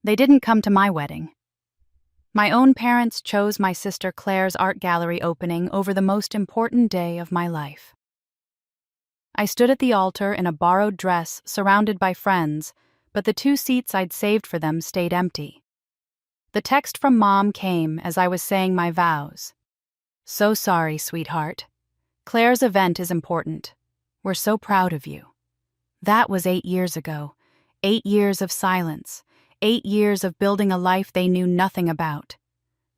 They didn't come to my wedding. My own parents chose my sister Claire's art gallery opening over the most important day of my life. I stood at the altar in a borrowed dress, surrounded by friends, but the 2 seats I'd saved for them stayed empty. The text from Mom came as I was saying my vows. "So sorry, sweetheart. Claire's event is important. We're so proud of you." That was 8 years ago. 8 years of silence. 8 years of building a life they knew nothing about.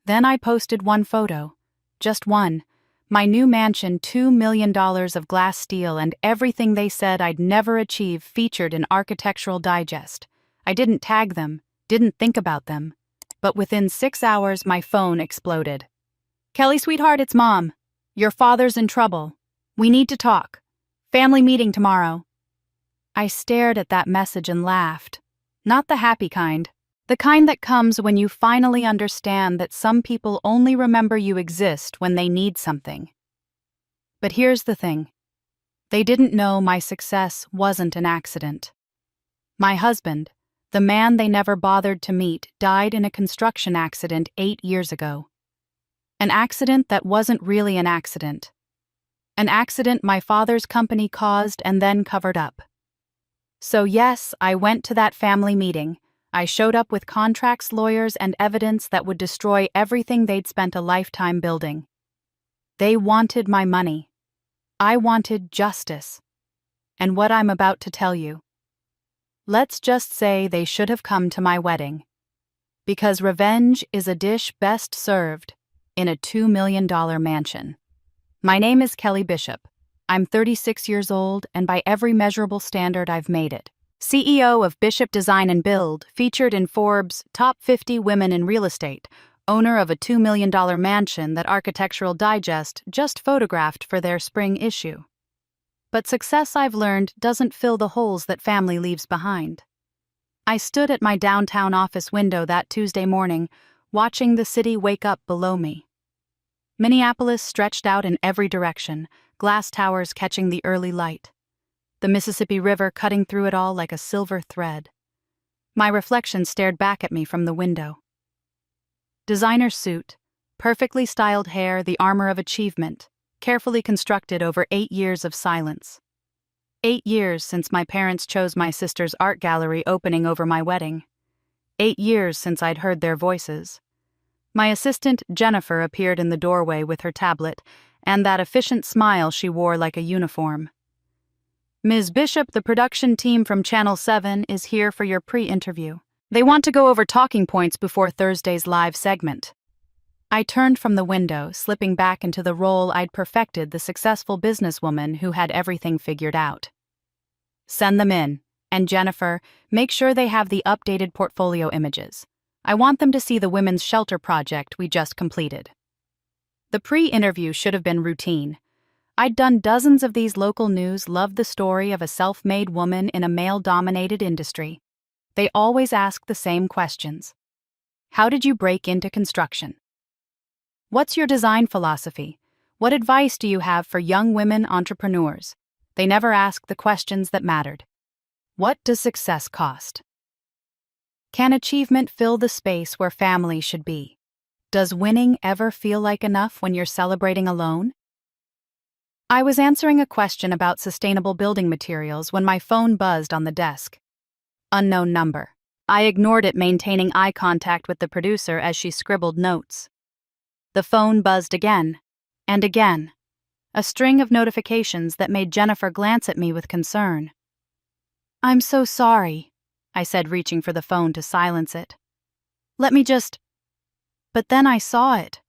Then I posted one photo. Just one. My new mansion, $2 million of glass steel, and everything they said I'd never achieve featured in Architectural Digest. I didn't tag them, didn't think about them. But within 6 hours, my phone exploded. "Kelly, sweetheart, it's Mom. Your father's in trouble. We need to talk. Family meeting tomorrow." I stared at that message and laughed. Not the happy kind. The kind that comes when you finally understand that some people only remember you exist when they need something. But here's the thing. They didn't know my success wasn't an accident. My husband, the man they never bothered to meet, died in a construction accident 8 years ago. An accident that wasn't really an accident. An accident my father's company caused and then covered up. So yes, I went to that family meeting. I showed up with contracts, lawyers, and evidence that would destroy everything they'd spent a lifetime building. They wanted my money. I wanted justice. And what I'm about to tell you. Let's just say they should have come to my wedding. Because revenge is a dish best served in a $2 million mansion. My name is Kelly Bishop. I'm 36 years old, and by every measurable standard, I've made it. CEO of Bishop Design and Build, featured in Forbes' Top 50 Women in Real Estate, owner of a $2 million mansion that Architectural Digest just photographed for their spring issue. But success, I've learned, doesn't fill the holes that family leaves behind. I stood at my downtown office window that Tuesday morning, watching the city wake up below me. Minneapolis stretched out in every direction, glass towers catching the early light. The Mississippi River cutting through it all like a silver thread. My reflection stared back at me from the window. Designer suit, perfectly styled hair, the armor of achievement, carefully constructed over 8 years of silence. 8 years since my parents chose my sister's art gallery opening over my wedding. 8 years since I'd heard their voices. My assistant, Jennifer, appeared in the doorway with her tablet, and that efficient smile she wore like a uniform. "Ms. Bishop, the production team from Channel 7 is here for your pre-interview. They want to go over talking points before Thursday's live segment." I turned from the window, slipping back into the role I'd perfected, the successful businesswoman who had everything figured out. "Send them in, and Jennifer, make sure they have the updated portfolio images. I want them to see the women's shelter project we just completed." The pre-interview should have been routine. I'd done dozens of these. Local news loved the story of a self-made woman in a male-dominated industry. They always ask the same questions. How did you break into construction? What's your design philosophy? What advice do you have for young women entrepreneurs? They never ask the questions that mattered. What does success cost? Can achievement fill the space where family should be? Does winning ever feel like enough when you're celebrating alone? I was answering a question about sustainable building materials when my phone buzzed on the desk. Unknown number. I ignored it, maintaining eye contact with the producer as she scribbled notes. The phone buzzed again, and again. A string of notifications that made Jennifer glance at me with concern. "I'm so sorry," I said, reaching for the phone to silence it. "Let me just..." But then I saw it.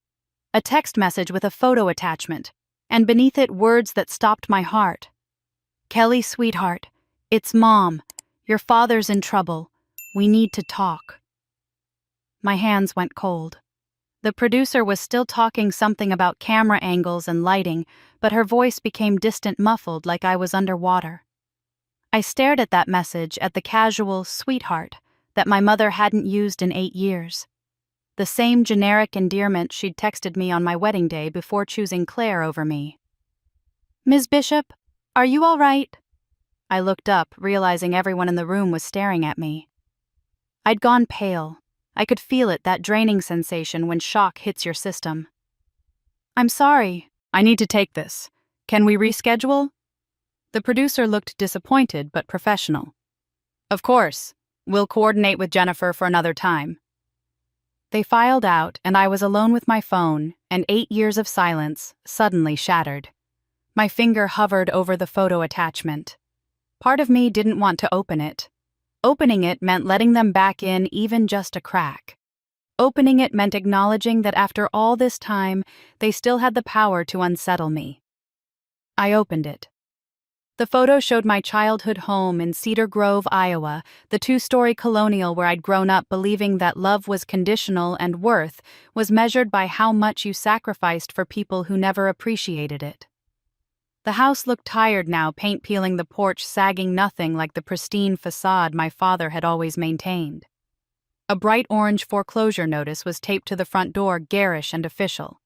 A text message with a photo attachment, and beneath it words that stopped my heart. "Kelly, sweetheart, it's Mom. Your father's in trouble. We need to talk." My hands went cold. The producer was still talking something about camera angles and lighting, but her voice became distant, muffled, like I was underwater. I stared at that message, at the casual "sweetheart" that my mother hadn't used in 8 years. The same generic endearment she'd texted me on my wedding day before choosing Claire over me. "Ms. Bishop, are you all right?" I looked up, realizing everyone in the room was staring at me. I'd gone pale. I could feel it, that draining sensation when shock hits your system. "I'm sorry. I need to take this. Can we reschedule?" The producer looked disappointed but professional. "Of course. We'll coordinate with Jennifer for another time." They filed out, and I was alone with my phone, and 8 years of silence suddenly shattered. My finger hovered over the photo attachment. Part of me didn't want to open it. Opening it meant letting them back in even just a crack. Opening it meant acknowledging that after all this time, they still had the power to unsettle me. I opened it. The photo showed my childhood home in Cedar Grove, Iowa, the 2-story colonial where I'd grown up believing that love was conditional and worth was measured by how much you sacrificed for people who never appreciated it. The house looked tired now, paint peeling the porch, sagging nothing like the pristine facade my father had always maintained. A bright orange foreclosure notice was taped to the front door, garish and official.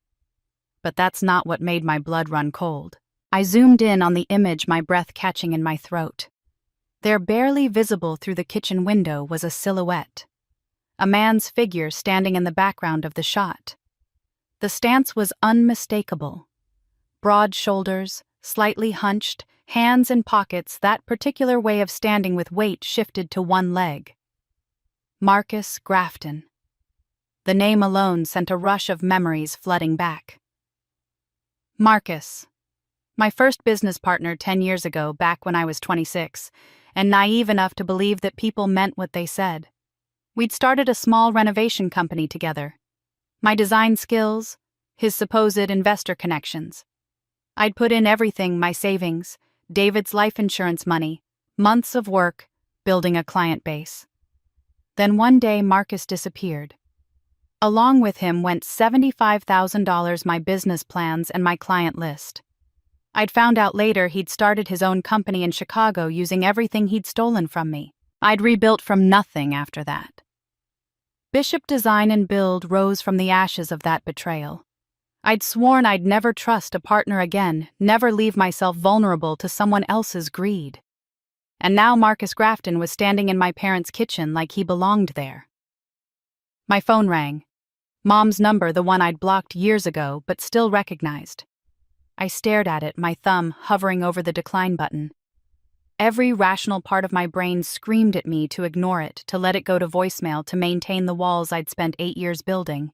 But that's not what made my blood run cold. I zoomed in on the image, my breath catching in my throat. There, barely visible through the kitchen window, was a silhouette. A man's figure standing in the background of the shot. The stance was unmistakable. Broad shoulders, slightly hunched, hands in pockets, that particular way of standing with weight shifted to one leg. Marcus Grafton. The name alone sent a rush of memories flooding back. Marcus. My first business partner 10 years ago, back when I was 26, and naive enough to believe that people meant what they said. We'd started a small renovation company together. My design skills, his supposed investor connections. I'd put in everything, my savings, David's life insurance money, months of work, building a client base. Then one day Marcus disappeared. Along with him went $75,000, my business plans, and my client list. I'd found out later he'd started his own company in Chicago using everything he'd stolen from me. I'd rebuilt from nothing after that. Bishop Design and Build rose from the ashes of that betrayal. I'd sworn I'd never trust a partner again, never leave myself vulnerable to someone else's greed. And now Marcus Grafton was standing in my parents' kitchen like he belonged there. My phone rang. Mom's number, the one I'd blocked years ago but still recognized. I stared at it, my thumb hovering over the decline button. Every rational part of my brain screamed at me to ignore it, to let it go to voicemail, to maintain the walls I'd spent 8 years building.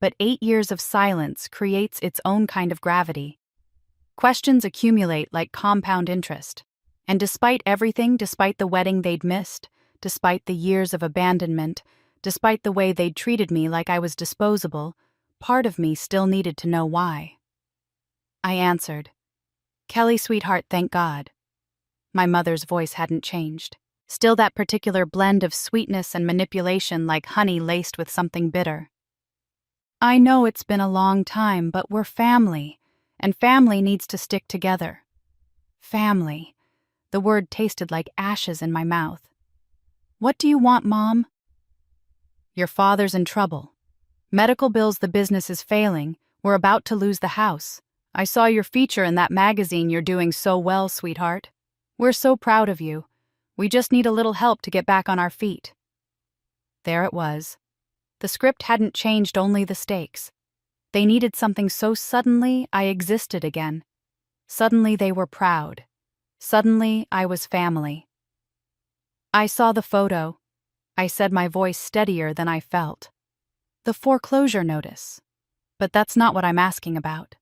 But 8 years of silence creates its own kind of gravity. Questions accumulate like compound interest. And despite everything, despite the wedding they'd missed, despite the years of abandonment, despite the way they'd treated me like I was disposable, part of me still needed to know why. I answered. "Kelly, sweetheart, thank God." My mother's voice hadn't changed. Still that particular blend of sweetness and manipulation, like honey laced with something bitter. "I know it's been a long time, but we're family, and family needs to stick together." Family. The word tasted like ashes in my mouth. "What do you want, Mom?" "Your father's in trouble. Medical bills, the business is failing. We're about to lose the house. I saw your feature in that magazine. You're doing so well, sweetheart. We're so proud of you. We just need a little help to get back on our feet." There it was. The script hadn't changed, only the stakes. They needed something so suddenly I existed again. Suddenly they were proud. Suddenly I was family. "I saw the photo," I said, my voice steadier than I felt. "The foreclosure notice. But that's not what I'm asking about."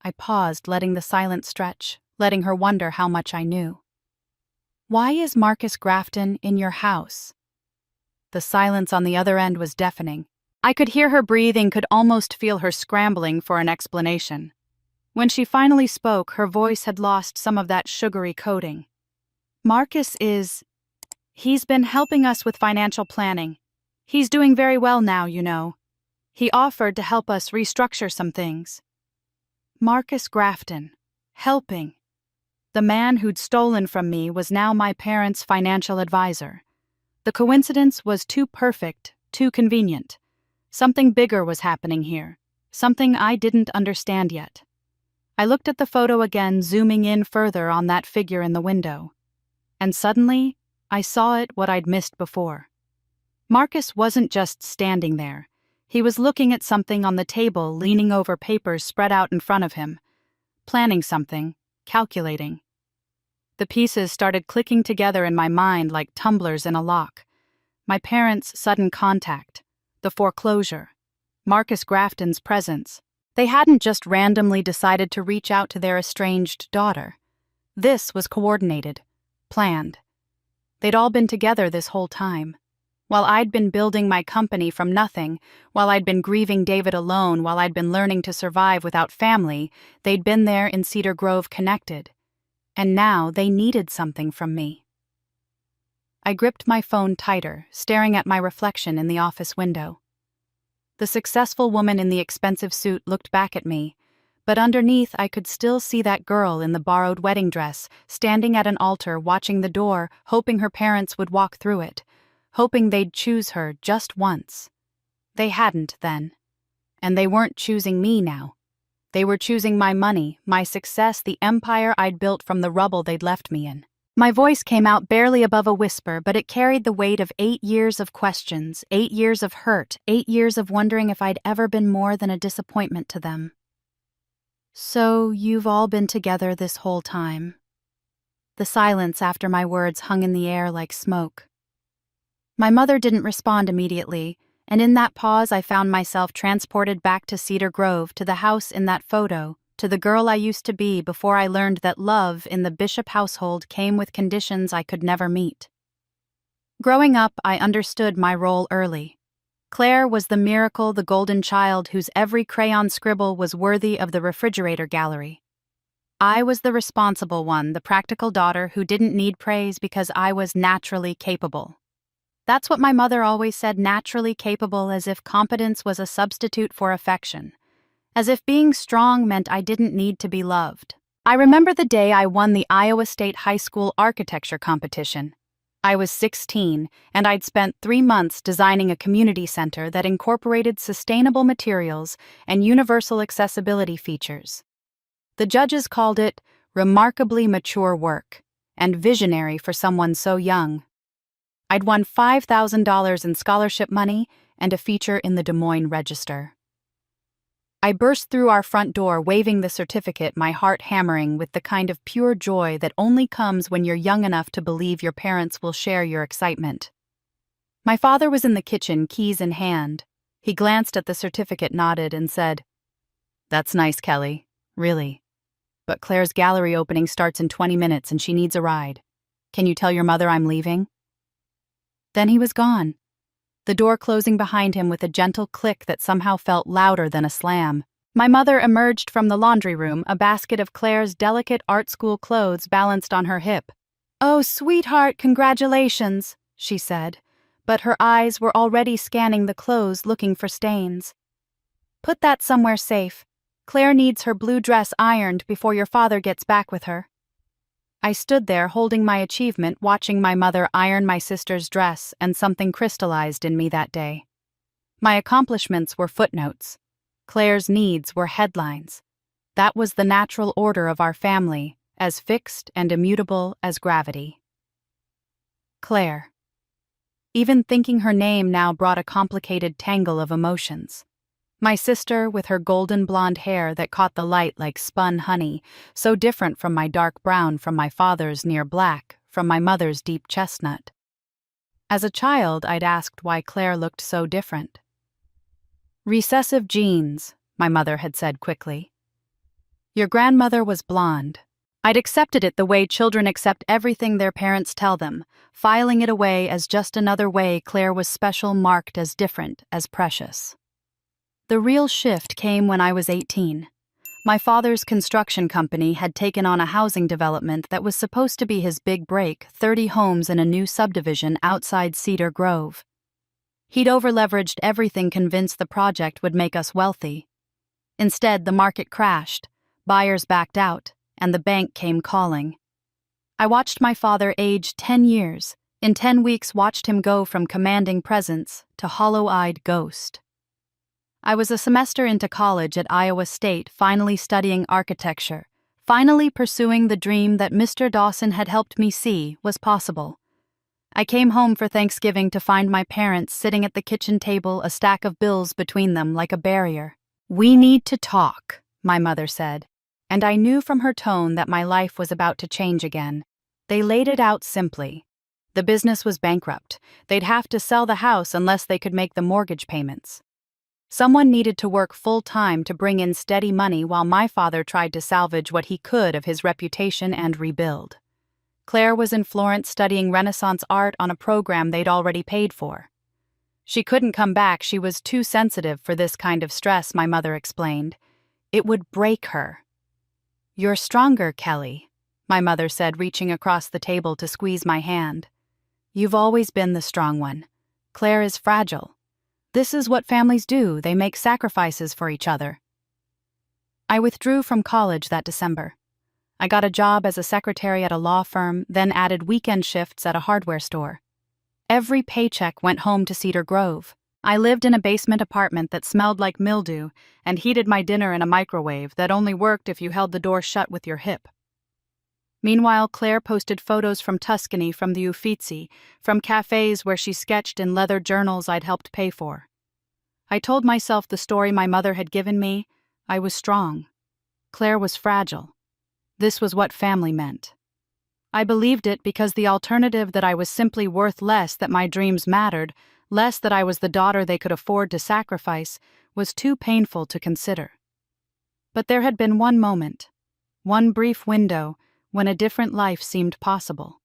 I paused, letting the silence stretch, letting her wonder how much I knew. "Why is Marcus Grafton in your house?" The silence on the other end was deafening. I could hear her breathing, could almost feel her scrambling for an explanation. When she finally spoke, her voice had lost some of that sugary coating. He's been helping us with financial planning. He's doing very well now, you know. He offered to help us restructure some things." Marcus Grafton. Helping. The man who'd stolen from me was now my parents' financial advisor. The coincidence was too perfect, too convenient. Something bigger was happening here, something I didn't understand yet. I looked at the photo again, zooming in further on that figure in the window. And suddenly, I saw it, what I'd missed before. Marcus wasn't just standing there. He was looking at something on the table, leaning over papers spread out in front of him. Planning something, calculating. The pieces started clicking together in my mind like tumblers in a lock. My parents' sudden contact, the foreclosure, Marcus Grafton's presence. They hadn't just randomly decided to reach out to their estranged daughter. This was coordinated, planned. They'd all been together this whole time. While I'd been building my company from nothing, while I'd been grieving David alone, while I'd been learning to survive without family, they'd been there in Cedar Grove connected. And now they needed something from me. I gripped my phone tighter, staring at my reflection in the office window. The successful woman in the expensive suit looked back at me, but underneath I could still see that girl in the borrowed wedding dress, standing at an altar watching the door, hoping her parents would walk through it, hoping they'd choose her just once. They hadn't then. And they weren't choosing me now. They were choosing my money, my success, the empire I'd built from the rubble they'd left me in. My voice came out barely above a whisper, but it carried the weight of 8 years of questions, 8 years of hurt, 8 years of wondering if I'd ever been more than a disappointment to them. So you've all been together this whole time. The silence after my words hung in the air like smoke. My mother didn't respond immediately, and in that pause I found myself transported back to Cedar Grove, to the house in that photo, to the girl I used to be before I learned that love in the Bishop household came with conditions I could never meet. Growing up, I understood my role early. Claire was the miracle, the golden child whose every crayon scribble was worthy of the refrigerator gallery. I was the responsible one, the practical daughter who didn't need praise because I was naturally capable. That's what my mother always said, naturally capable, as if competence was a substitute for affection. As if being strong meant I didn't need to be loved. I remember the day I won the Iowa State High School architecture competition. I was 16, and I'd spent 3 months designing a community center that incorporated sustainable materials and universal accessibility features. The judges called it remarkably mature work and visionary for someone so young. I'd won $5,000 in scholarship money and a feature in the Des Moines Register. I burst through our front door waving the certificate, my heart hammering with the kind of pure joy that only comes when you're young enough to believe your parents will share your excitement. My father was in the kitchen, keys in hand. He glanced at the certificate, nodded, and said, "That's nice, Kelly, really. But Claire's gallery opening starts in 20 minutes and she needs a ride. Can you tell your mother I'm leaving?" Then he was gone, the door closing behind him with a gentle click that somehow felt louder than a slam. My mother emerged from the laundry room, a basket of Claire's delicate art school clothes balanced on her hip. "Oh, sweetheart, congratulations," she said, but her eyes were already scanning the clothes looking for stains. "Put that somewhere safe. Claire needs her blue dress ironed before your father gets back with her." I stood there holding my achievement, watching my mother iron my sister's dress, and something crystallized in me that day. My accomplishments were footnotes. Claire's needs were headlines. That was the natural order of our family, as fixed and immutable as gravity. Claire. Even thinking her name now brought a complicated tangle of emotions. My sister, with her golden blonde hair that caught the light like spun honey, so different from my dark brown, from my father's near black, from my mother's deep chestnut. As a child, I'd asked why Claire looked so different. "Recessive genes," my mother had said quickly. "Your grandmother was blonde." I'd accepted it the way children accept everything their parents tell them, filing it away as just another way Claire was special, marked as different, as precious. The real shift came when I was 18. My father's construction company had taken on a housing development that was supposed to be his big break, 30 homes in a new subdivision outside Cedar Grove. He'd overleveraged everything, convinced the project would make us wealthy. Instead, the market crashed, buyers backed out, and the bank came calling. I watched my father age 10 years, in 10 weeks watched him go from commanding presence to hollow-eyed ghost. I was a semester into college at Iowa State, finally studying architecture, finally pursuing the dream that Mr. Dawson had helped me see was possible. I came home for Thanksgiving to find my parents sitting at the kitchen table, a stack of bills between them like a barrier. "We need to talk," my mother said, and I knew from her tone that my life was about to change again. They laid it out simply. The business was bankrupt. They'd have to sell the house unless they could make the mortgage payments. Someone needed to work full-time to bring in steady money while my father tried to salvage what he could of his reputation and rebuild. Claire was in Florence studying Renaissance art on a program they'd already paid for. She couldn't come back, she was too sensitive for this kind of stress, my mother explained. It would break her. "You're stronger, Kelly," my mother said, reaching across the table to squeeze my hand. "You've always been the strong one. Claire is fragile. This is what families do, they make sacrifices for each other." I withdrew from college that December. I got a job as a secretary at a law firm, then added weekend shifts at a hardware store. Every paycheck went home to Cedar Grove. I lived in a basement apartment that smelled like mildew and heated my dinner in a microwave that only worked if you held the door shut with your hip. Meanwhile, Claire posted photos from Tuscany, from the Uffizi, from cafes where she sketched in leather journals I'd helped pay for. I told myself the story my mother had given me. I was strong. Claire was fragile. This was what family meant. I believed it because the alternative, that I was simply worth less, that my dreams mattered, less that I was the daughter they could afford to sacrifice, was too painful to consider. But there had been one moment, one brief window, when a different life seemed possible.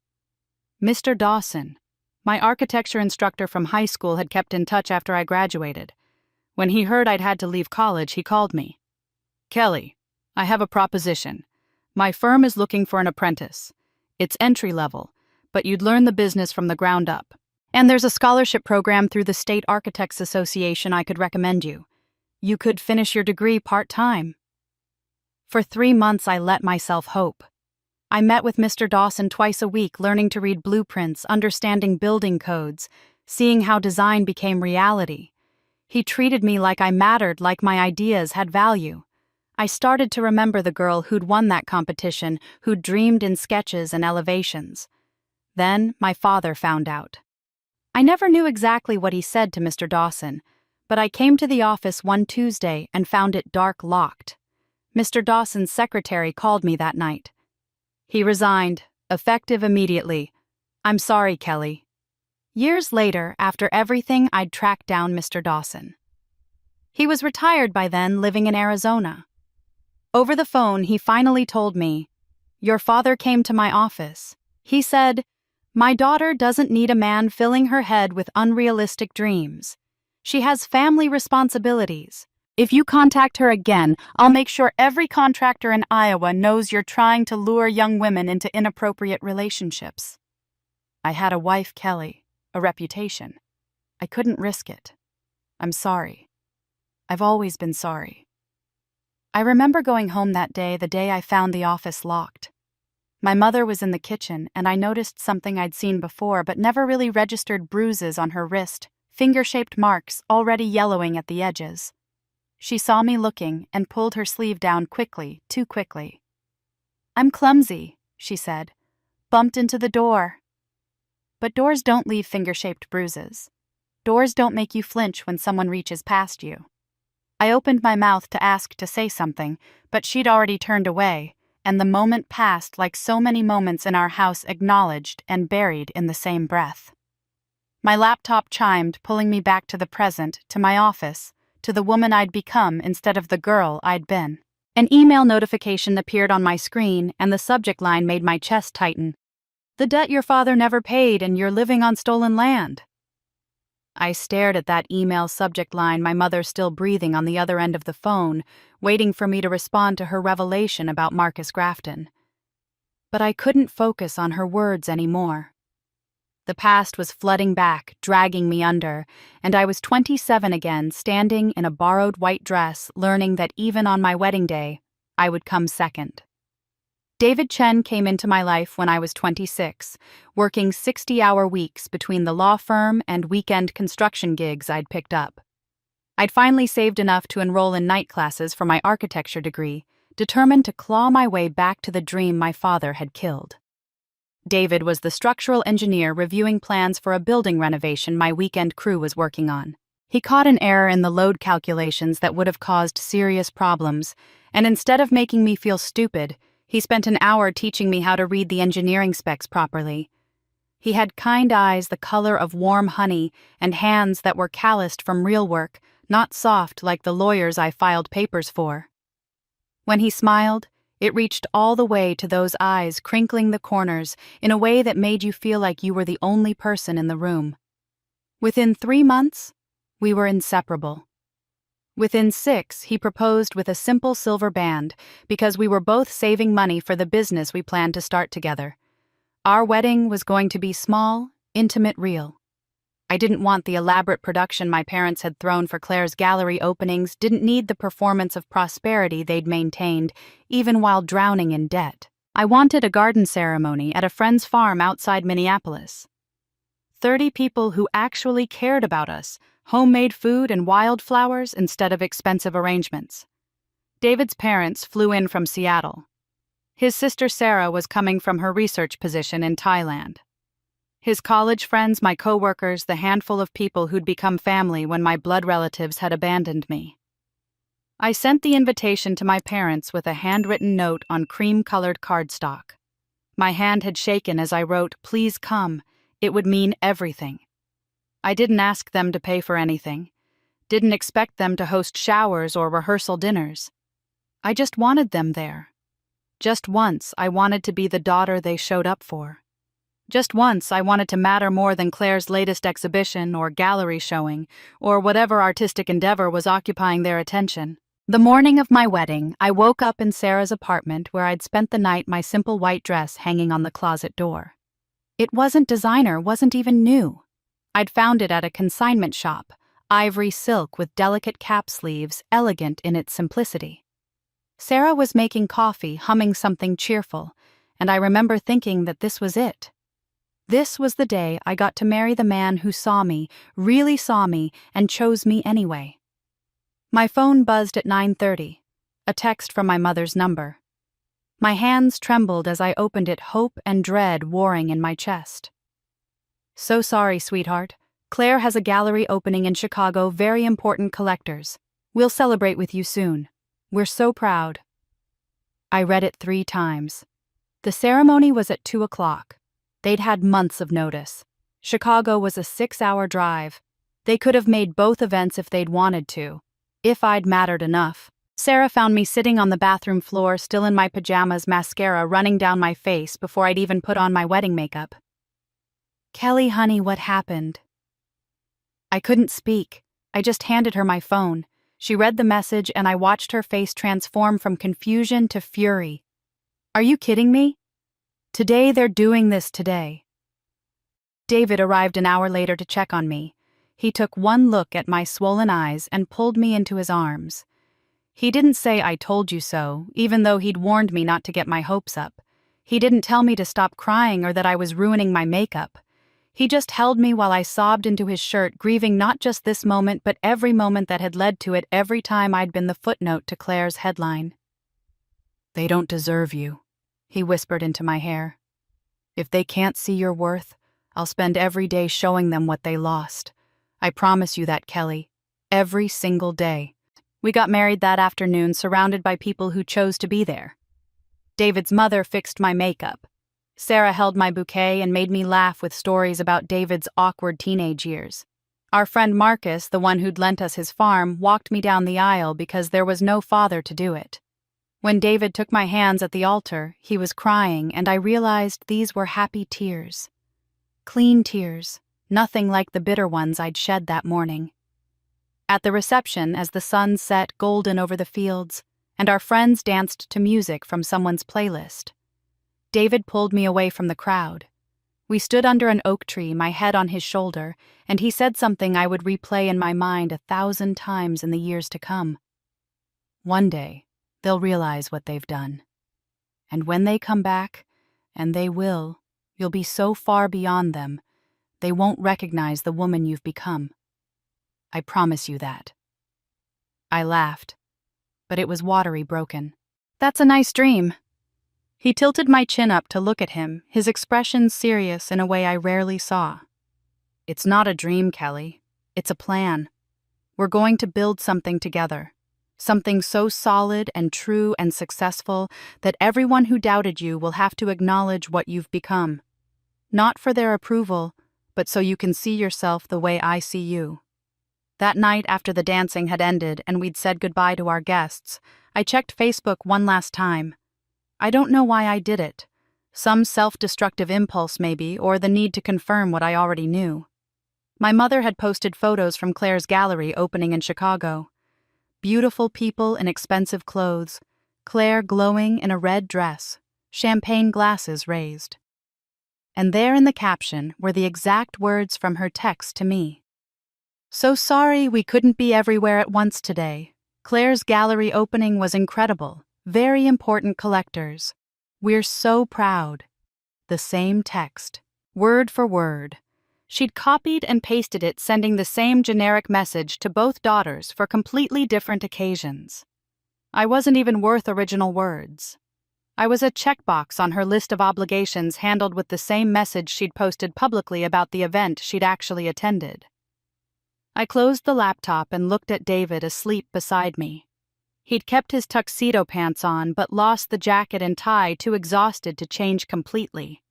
Mr. Dawson, my architecture instructor from high school, had kept in touch after I graduated. When he heard I'd had to leave college, he called me. "Kelly, I have a proposition. My firm is looking for an apprentice. It's entry level, but you'd learn the business from the ground up. And there's a scholarship program through the State Architects Association I could recommend you. You could finish your degree part-time." For 3 months I let myself hope. I met with Mr. Dawson twice a week, learning to read blueprints, understanding building codes, seeing how design became reality. He treated me like I mattered, like my ideas had value. I started to remember the girl who'd won that competition, who'd dreamed in sketches and elevations. Then my father found out. I never knew exactly what he said to Mr. Dawson, but I came to the office one Tuesday and found it dark locked. Mr. Dawson's secretary called me that night. He resigned, effective immediately. "I'm sorry, Kelly." Years later, after everything, I'd tracked down Mr. Dawson. He was retired by then, living in Arizona. Over the phone, he finally told me, "Your father came to my office. He said, 'My daughter doesn't need a man filling her head with unrealistic dreams. She has family responsibilities. If you contact her again, I'll make sure every contractor in Iowa knows you're trying to lure young women into inappropriate relationships.' I had a wife, Kelly, a reputation. I couldn't risk it. I'm sorry. I've always been sorry." I remember going home that day, the day I found the office locked. My mother was in the kitchen, and I noticed something I'd seen before but never really registered: bruises on her wrist, finger-shaped marks already yellowing at the edges. She saw me looking and pulled her sleeve down quickly, too quickly. "I'm clumsy," she said. "Bumped into the door." But doors don't leave finger-shaped bruises. Doors don't make you flinch when someone reaches past you. I opened my mouth to ask to say something, but she'd already turned away, and the moment passed like so many moments in our house, acknowledged and buried in the same breath. My laptop chimed, pulling me back to the present, to my office, to the woman I'd become instead of the girl I'd been. An email notification appeared on my screen, and the subject line made my chest tighten. "The debt your father never paid, and you're living on stolen land." I stared at that email subject line, my mother still breathing on the other end of the phone, waiting for me to respond to her revelation about Marcus Grafton. But I couldn't focus on her words anymore. The past was flooding back, dragging me under, and I was 27 again, standing in a borrowed white dress, learning that even on my wedding day, I would come second. David Chen came into my life when I was 26, working 60-hour weeks between the law firm and weekend construction gigs I'd picked up. I'd finally saved enough to enroll in night classes for my architecture degree, determined to claw my way back to the dream my father had killed. David was the structural engineer reviewing plans for a building renovation my weekend crew was working on. He caught an error in the load calculations that would have caused serious problems, and instead of making me feel stupid, he spent an hour teaching me how to read the engineering specs properly. He had kind eyes the color of warm honey and hands that were calloused from real work, not soft like the lawyers I filed papers for. When he smiled, it reached all the way to those eyes crinkling the corners in a way that made you feel like you were the only person in the room. Within 3 months, we were inseparable. Within 6, he proposed with a simple silver band because we were both saving money for the business we planned to start together. Our wedding was going to be small, intimate, real. I didn't want the elaborate production my parents had thrown for Claire's gallery openings, didn't need the performance of prosperity they'd maintained, even while drowning in debt. I wanted a garden ceremony at a friend's farm outside Minneapolis. 30 people who actually cared about us, homemade food and wildflowers instead of expensive arrangements. David's parents flew in from Seattle. His sister Sarah was coming from her research position in Thailand. His college friends, my coworkers, the handful of people who'd become family when my blood relatives had abandoned me. I sent the invitation to my parents with a handwritten note on cream-colored cardstock. My hand had shaken as I wrote, "Please come. It would mean everything." I didn't ask them to pay for anything. Didn't expect them to host showers or rehearsal dinners. I just wanted them there. Just once, I wanted to be the daughter they showed up for. Just once, I wanted to matter more than Claire's latest exhibition or gallery showing, or whatever artistic endeavor was occupying their attention. The morning of my wedding, I woke up in Sarah's apartment where I'd spent the night, my simple white dress hanging on the closet door. It wasn't designer, wasn't even new. I'd found it at a consignment shop, ivory silk with delicate cap sleeves, elegant in its simplicity. Sarah was making coffee, humming something cheerful, and I remember thinking that this was it. This was the day I got to marry the man who saw me, really saw me, and chose me anyway. My phone buzzed at 9:30, a text from my mother's number. My hands trembled as I opened it, hope and dread warring in my chest. "So sorry, sweetheart. Claire has a gallery opening in Chicago, very important collectors. We'll celebrate with you soon. We're so proud." I read it 3 times. The ceremony was at 2 o'clock. They'd had months of notice. Chicago was a 6-hour drive. They could have made both events if they'd wanted to, if I'd mattered enough. Sarah found me sitting on the bathroom floor, still in my pajamas, mascara running down my face before I'd even put on my wedding makeup. "Kelly, honey, what happened?" I couldn't speak. I just handed her my phone. She read the message and I watched her face transform from confusion to fury. "Are you kidding me? Today they're doing this today." David arrived an hour later to check on me. He took one look at my swollen eyes and pulled me into his arms. He didn't say "I told you so," even though he'd warned me not to get my hopes up. He didn't tell me to stop crying or that I was ruining my makeup. He just held me while I sobbed into his shirt, grieving not just this moment but every moment that had led to it, every time I'd been the footnote to Claire's headline. "They don't deserve you," he whispered into my hair. "If they can't see your worth, I'll spend every day showing them what they lost. I promise you that, Kelly. Every single day." We got married that afternoon, surrounded by people who chose to be there. David's mother fixed my makeup. Sarah held my bouquet and made me laugh with stories about David's awkward teenage years. Our friend Marcus, the one who'd lent us his farm, walked me down the aisle because there was no father to do it. When David took my hands at the altar, he was crying, and I realized these were happy tears. Clean tears, nothing like the bitter ones I'd shed that morning. At the reception, as the sun set golden over the fields, and our friends danced to music from someone's playlist, David pulled me away from the crowd. We stood under an oak tree, my head on his shoulder, and he said something I would replay in my mind 1,000 times in the years to come. "One day, they'll realize what they've done. And when they come back, and they will, you'll be so far beyond them, they won't recognize the woman you've become. I promise you that." I laughed, but it was watery broken. "That's a nice dream." He tilted my chin up to look at him, his expression serious in a way I rarely saw. "It's not a dream, Kelly. It's a plan. We're going to build something together. Something so solid and true and successful that everyone who doubted you will have to acknowledge what you've become. Not for their approval, but so you can see yourself the way I see you." That night after the dancing had ended and we'd said goodbye to our guests, I checked Facebook one last time. I don't know why I did it. Some self-destructive impulse maybe, or the need to confirm what I already knew. My mother had posted photos from Claire's gallery opening in Chicago. Beautiful people in expensive clothes, Claire glowing in a red dress, champagne glasses raised. And there in the caption were the exact words from her text to me. "So sorry we couldn't be everywhere at once today. Claire's gallery opening was incredible. Very important collectors. We're so proud." The same text, word for word. She'd copied and pasted it, sending the same generic message to both daughters for completely different occasions. I wasn't even worth original words. I was a checkbox on her list of obligations handled with the same message she'd posted publicly about the event she'd actually attended. I closed the laptop and looked at David asleep beside me. He'd kept his tuxedo pants on but lost the jacket and tie, too exhausted to change completely.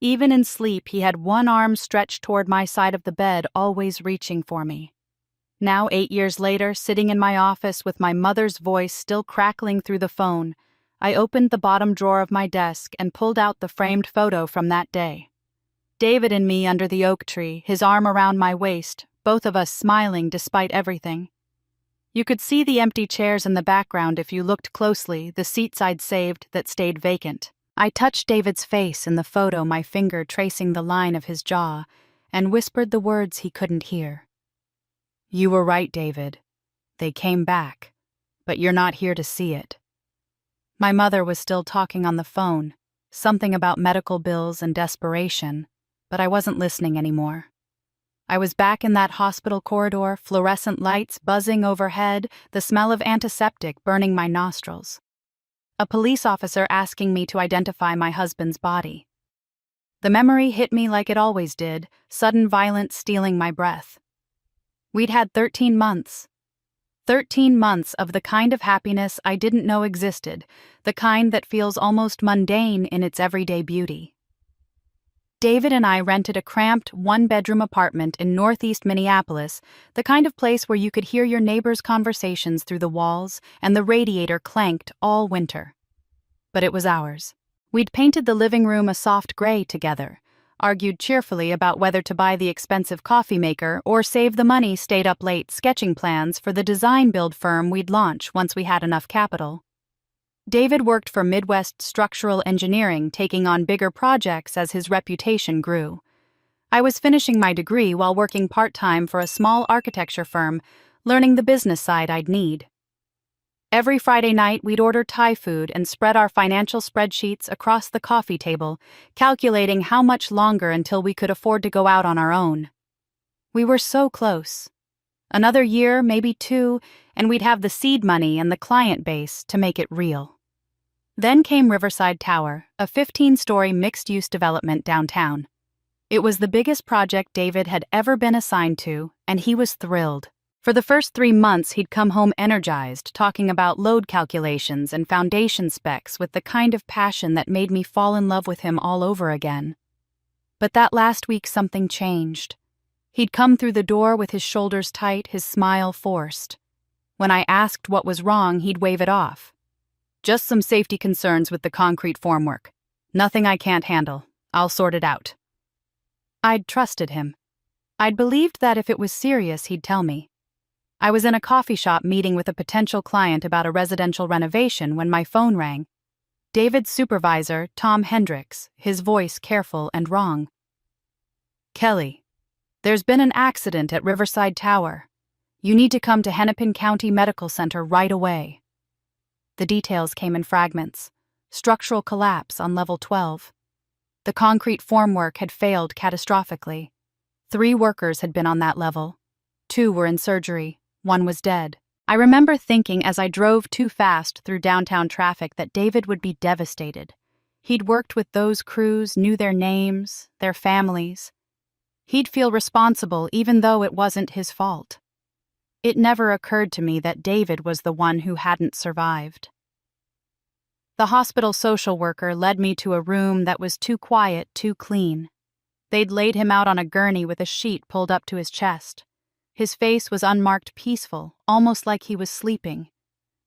Even in sleep, he had one arm stretched toward my side of the bed, always reaching for me. Now, 8 years later, sitting in my office with my mother's voice still crackling through the phone, I opened the bottom drawer of my desk and pulled out the framed photo from that day. David and me under the oak tree, his arm around my waist, both of us smiling despite everything. You could see the empty chairs in the background if you looked closely, the seats I'd saved that stayed vacant. I touched David's face in the photo, my finger tracing the line of his jaw, and whispered the words he couldn't hear. "You were right, David. They came back, but you're not here to see it." My mother was still talking on the phone, something about medical bills and desperation, but I wasn't listening anymore. I was back in that hospital corridor, fluorescent lights buzzing overhead, the smell of antiseptic burning my nostrils. A police officer asking me to identify my husband's body. The memory hit me like it always did, sudden violence stealing my breath. We'd had 13 months. 13 months of the kind of happiness I didn't know existed, the kind that feels almost mundane in its everyday beauty. David and I rented a cramped, one-bedroom apartment in northeast Minneapolis, the kind of place where you could hear your neighbors' conversations through the walls and the radiator clanked all winter. But it was ours. We'd painted the living room a soft gray together, argued cheerfully about whether to buy the expensive coffee maker or save the money, stayed up late sketching plans for the design build firm we'd launch once we had enough capital. David worked for Midwest Structural Engineering, taking on bigger projects as his reputation grew. I was finishing my degree while working part-time for a small architecture firm, learning the business side I'd need. Every Friday night, we'd order Thai food and spread our financial spreadsheets across the coffee table, calculating how much longer until we could afford to go out on our own. We were so close. Another year, maybe 2, and we'd have the seed money and the client base to make it real. Then came Riverside Tower, a 15-story mixed-use development downtown. It was the biggest project David had ever been assigned to, and he was thrilled. For the first 3 months, he'd come home energized, talking about load calculations and foundation specs with the kind of passion that made me fall in love with him all over again. But that last week, something changed. He'd come through the door with his shoulders tight, his smile forced. When I asked what was wrong, he'd wave it off. "Just some safety concerns with the concrete formwork. Nothing I can't handle. I'll sort it out." I'd trusted him. I'd believed that if it was serious, he'd tell me. I was in a coffee shop meeting with a potential client about a residential renovation when my phone rang. David's supervisor, Tom Hendricks, his voice careful and wrong. "Kelly, there's been an accident at Riverside Tower. You need to come to Hennepin County Medical Center right away." The details came in fragments. Structural collapse on level 12. The concrete formwork had failed catastrophically. 3 workers had been on that level. 2 were in surgery. 1 was dead. I remember thinking as I drove too fast through downtown traffic that David would be devastated. He'd worked with those crews, knew their names, their families. He'd feel responsible even though it wasn't his fault. It never occurred to me that David was the one who hadn't survived. The hospital social worker led me to a room that was too quiet, too clean. They'd laid him out on a gurney with a sheet pulled up to his chest. His face was unmarked peaceful, almost like he was sleeping.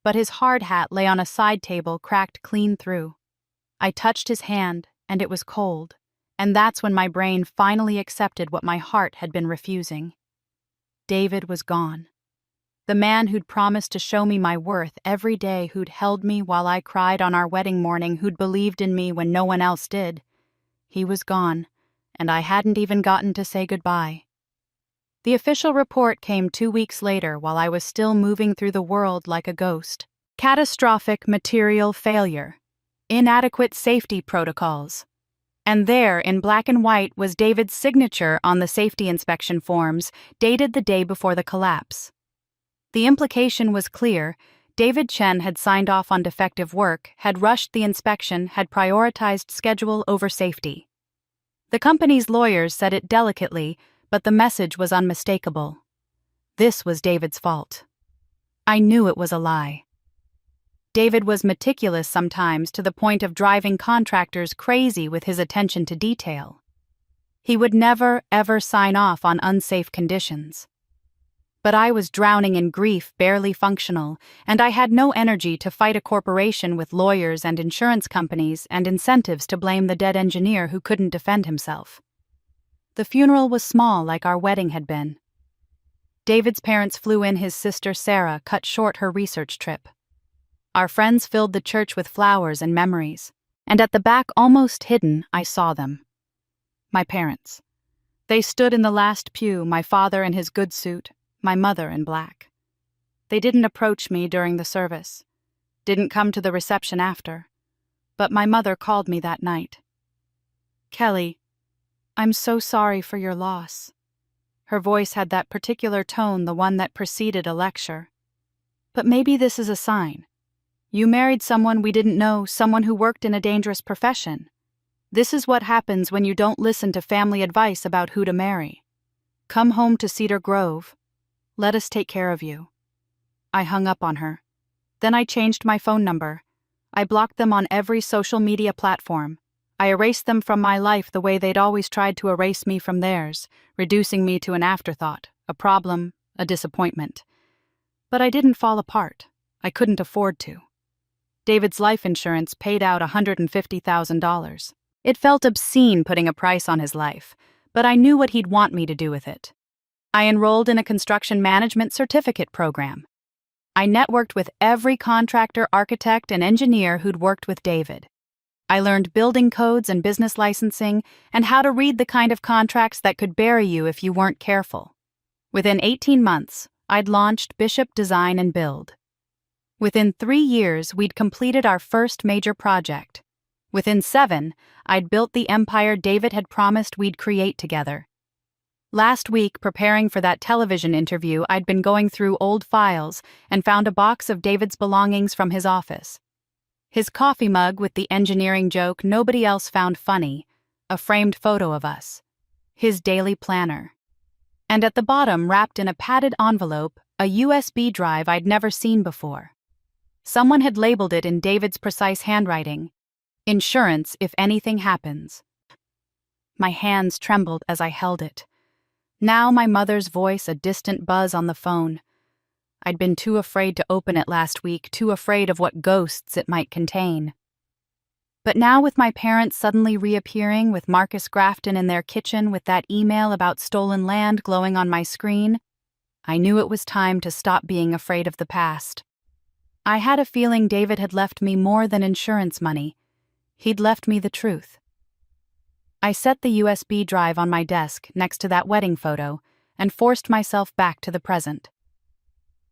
But his hard hat lay on a side table cracked clean through. I touched his hand, and it was cold, and that's when my brain finally accepted what my heart had been refusing. David was gone. The man who'd promised to show me my worth every day, who'd held me while I cried on our wedding morning, who'd believed in me when no one else did. He was gone, and I hadn't even gotten to say goodbye. The official report came 2 weeks later while I was still moving through the world like a ghost. Catastrophic material failure. Inadequate safety protocols. And there, in black and white, was David's signature on the safety inspection forms, dated the day before the collapse. The implication was clear. David Chen had signed off on defective work, had rushed the inspection, had prioritized schedule over safety. The company's lawyers said it delicately, but the message was unmistakable. This was David's fault. I knew it was a lie. David was meticulous sometimes, to the point of driving contractors crazy with his attention to detail. He would never, ever sign off on unsafe conditions. But I was drowning in grief, barely functional, and I had no energy to fight a corporation with lawyers and insurance companies and incentives to blame the dead engineer who couldn't defend himself. The funeral was small, like our wedding had been. David's parents flew in. His sister Sarah cut short her research trip. Our friends filled the church with flowers and memories, and at the back, almost hidden, I saw them. My parents. They stood in the last pew, my father in his good suit, my mother in black. They didn't approach me during the service, didn't come to the reception after, but my mother called me that night. "Kelly, I'm so sorry for your loss." Her voice had that particular tone, the one that preceded a lecture. "But maybe this is a sign. You married someone we didn't know, someone who worked in a dangerous profession. This is what happens when you don't listen to family advice about who to marry. Come home to Cedar Grove. Let us take care of you." I hung up on her. Then I changed my phone number. I blocked them on every social media platform. I erased them from my life the way they'd always tried to erase me from theirs, reducing me to an afterthought, a problem, a disappointment. But I didn't fall apart. I couldn't afford to. David's life insurance paid out $150,000. It felt obscene putting a price on his life, but I knew what he'd want me to do with it. I enrolled in a construction management certificate program. I networked with every contractor, architect, and engineer who'd worked with David. I learned building codes and business licensing and how to read the kind of contracts that could bury you if you weren't careful. Within 18 months, I'd launched Bishop Design and Build. Within 3 years, we'd completed our first major project. Within 7, I'd built the empire David had promised we'd create together. Last week, preparing for that television interview, I'd been going through old files and found a box of David's belongings from his office. His coffee mug with the engineering joke nobody else found funny, a framed photo of us. His daily planner. And at the bottom, wrapped in a padded envelope, a USB drive I'd never seen before. Someone had labeled it in David's precise handwriting, "Insurance if anything happens." My hands trembled as I held it. Now my mother's voice, a distant buzz on the phone. I'd been too afraid to open it last week, too afraid of what ghosts it might contain. But now, with my parents suddenly reappearing, with Marcus Grafton in their kitchen, with that email about stolen land glowing on my screen, I knew it was time to stop being afraid of the past. I had a feeling David had left me more than insurance money. He'd left me the truth. I set the USB drive on my desk next to that wedding photo and forced myself back to the present.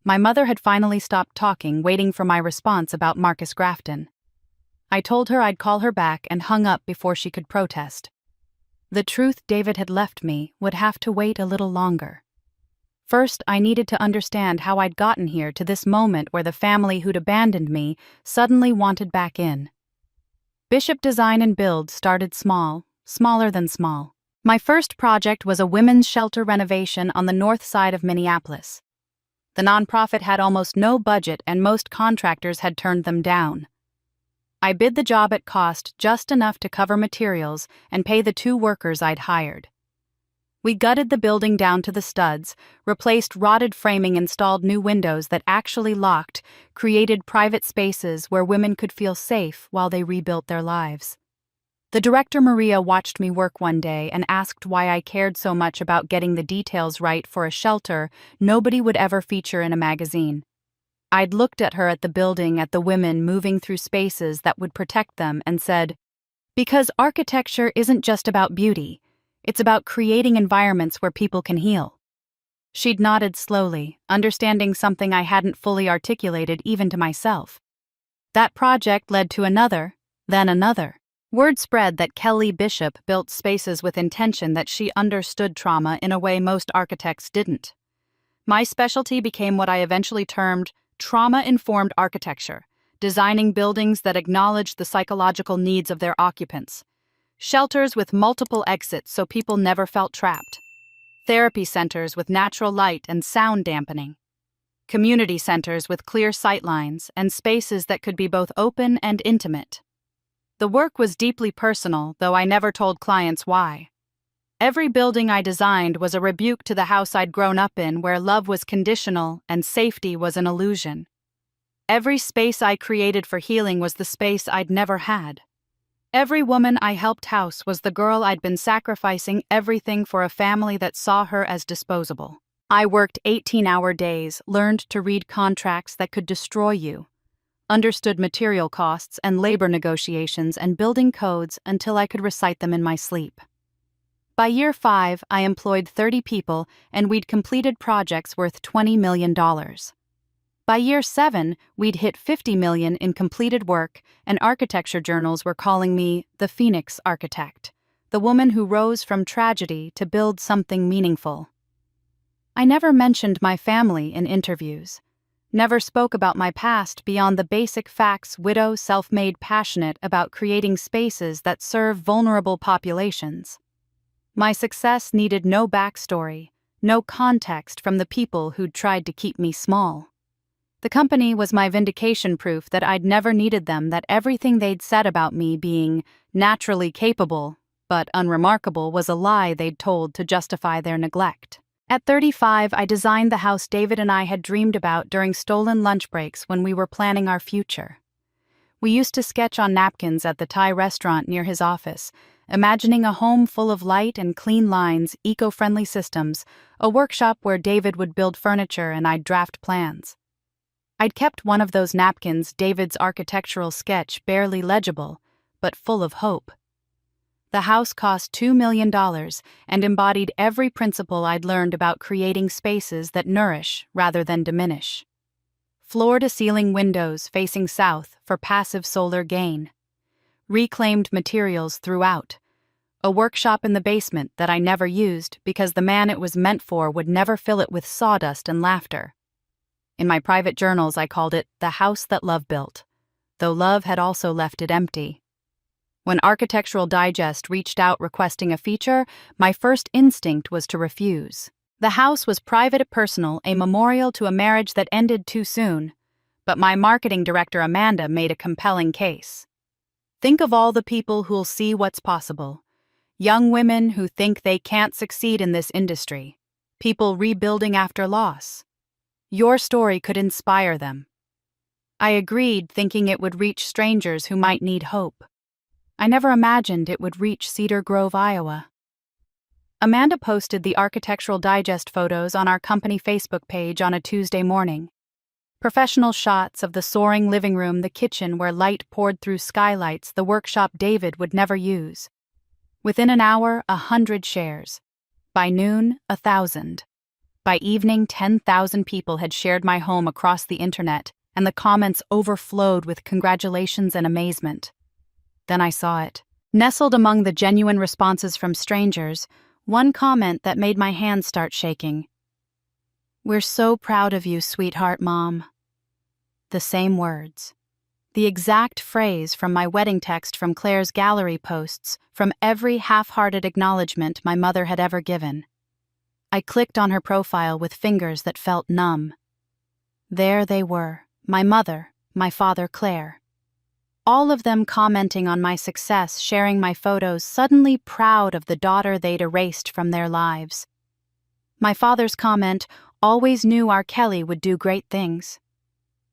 My mother had finally stopped talking, waiting for my response about Marcus Grafton. I told her I'd call her back and hung up before she could protest. The truth David had left me would have to wait a little longer. First, I needed to understand how I'd gotten here, to this moment where the family who'd abandoned me suddenly wanted back in. Bishop Design and Build started small, smaller than small. My first project was a women's shelter renovation on the north side of Minneapolis. The nonprofit had almost no budget and most contractors had turned them down. I bid the job at cost just enough to cover materials and pay the 2 workers I'd hired. We gutted the building down to the studs, replaced rotted framing, installed new windows that actually locked, created private spaces where women could feel safe while they rebuilt their lives. The director Maria watched me work one day and asked why I cared so much about getting the details right for a shelter nobody would ever feature in a magazine. I'd looked at her, at the building, at the women moving through spaces that would protect them, and said, "Because architecture isn't just about beauty. It's about creating environments where people can heal." She'd nodded slowly, understanding something I hadn't fully articulated even to myself. That project led to another, then another. Word spread that Kelly Bishop built spaces with intention, that she understood trauma in a way most architects didn't. My specialty became what I eventually termed trauma-informed architecture, designing buildings that acknowledged the psychological needs of their occupants. Shelters with multiple exits so people never felt trapped. Therapy centers with natural light and sound dampening. Community centers with clear sightlines and spaces that could be both open and intimate. The work was deeply personal, though I never told clients why. Every building I designed was a rebuke to the house I'd grown up in, where love was conditional and safety was an illusion. Every space I created for healing was the space I'd never had. Every woman I helped house was the girl I'd been sacrificing everything for, a family that saw her as disposable. I worked 18-hour days, learned to read contracts that could destroy you, understood material costs and labor negotiations and building codes until I could recite them in my sleep. By year 5, I employed 30 people and we'd completed projects worth $20 million. By year 7, we'd hit $50 million in completed work, and architecture journals were calling me the Phoenix Architect, the woman who rose from tragedy to build something meaningful. I never mentioned my family in interviews, never spoke about my past beyond the basic facts: widow, self-made, passionate about creating spaces that serve vulnerable populations. My success needed no backstory, no context from the people who'd tried to keep me small. The company was my vindication, proof that I'd never needed them, that everything they'd said about me being naturally capable but unremarkable was a lie they'd told to justify their neglect. At 35, I designed the house David and I had dreamed about during stolen lunch breaks when we were planning our future. We used to sketch on napkins at the Thai restaurant near his office, imagining a home full of light and clean lines, eco-friendly systems, a workshop where David would build furniture and I'd draft plans. I'd kept one of those napkins, David's architectural sketch, barely legible, but full of hope. The house cost $2 million and embodied every principle I'd learned about creating spaces that nourish rather than diminish. Floor-to-ceiling windows facing south for passive solar gain. Reclaimed materials throughout. A workshop in the basement that I never used because the man it was meant for would never fill it with sawdust and laughter. In my private journals, I called it the house that love built, though love had also left it empty. When Architectural Digest reached out requesting a feature, my first instinct was to refuse. The house was private, personal, a memorial to a marriage that ended too soon. But my marketing director, Amanda, made a compelling case. Think of all the people who'll see what's possible. Young women who think they can't succeed in this industry. People rebuilding after loss. Your story could inspire them. I agreed, thinking it would reach strangers who might need hope. I never imagined it would reach Cedar Grove, Iowa. Amanda posted the Architectural Digest photos on our company Facebook page on a Tuesday morning. Professional shots of the soaring living room, the kitchen where light poured through skylights, the workshop David would never use. Within an hour, 100 shares. By noon, 1,000. By evening, 10,000 people had shared my home across the internet, and the comments overflowed with congratulations and amazement. Then I saw it. Nestled among the genuine responses from strangers, one comment that made my hands start shaking. "We're so proud of you, sweetheart mom." The same words. The exact phrase from my wedding text, from Claire's gallery posts, from every half-hearted acknowledgement my mother had ever given. I clicked on her profile with fingers that felt numb. There they were, my mother, my father, Claire. All of them commenting on my success, sharing my photos, suddenly proud of the daughter they'd erased from their lives. My father's comment, "Always knew our Kelly would do great things."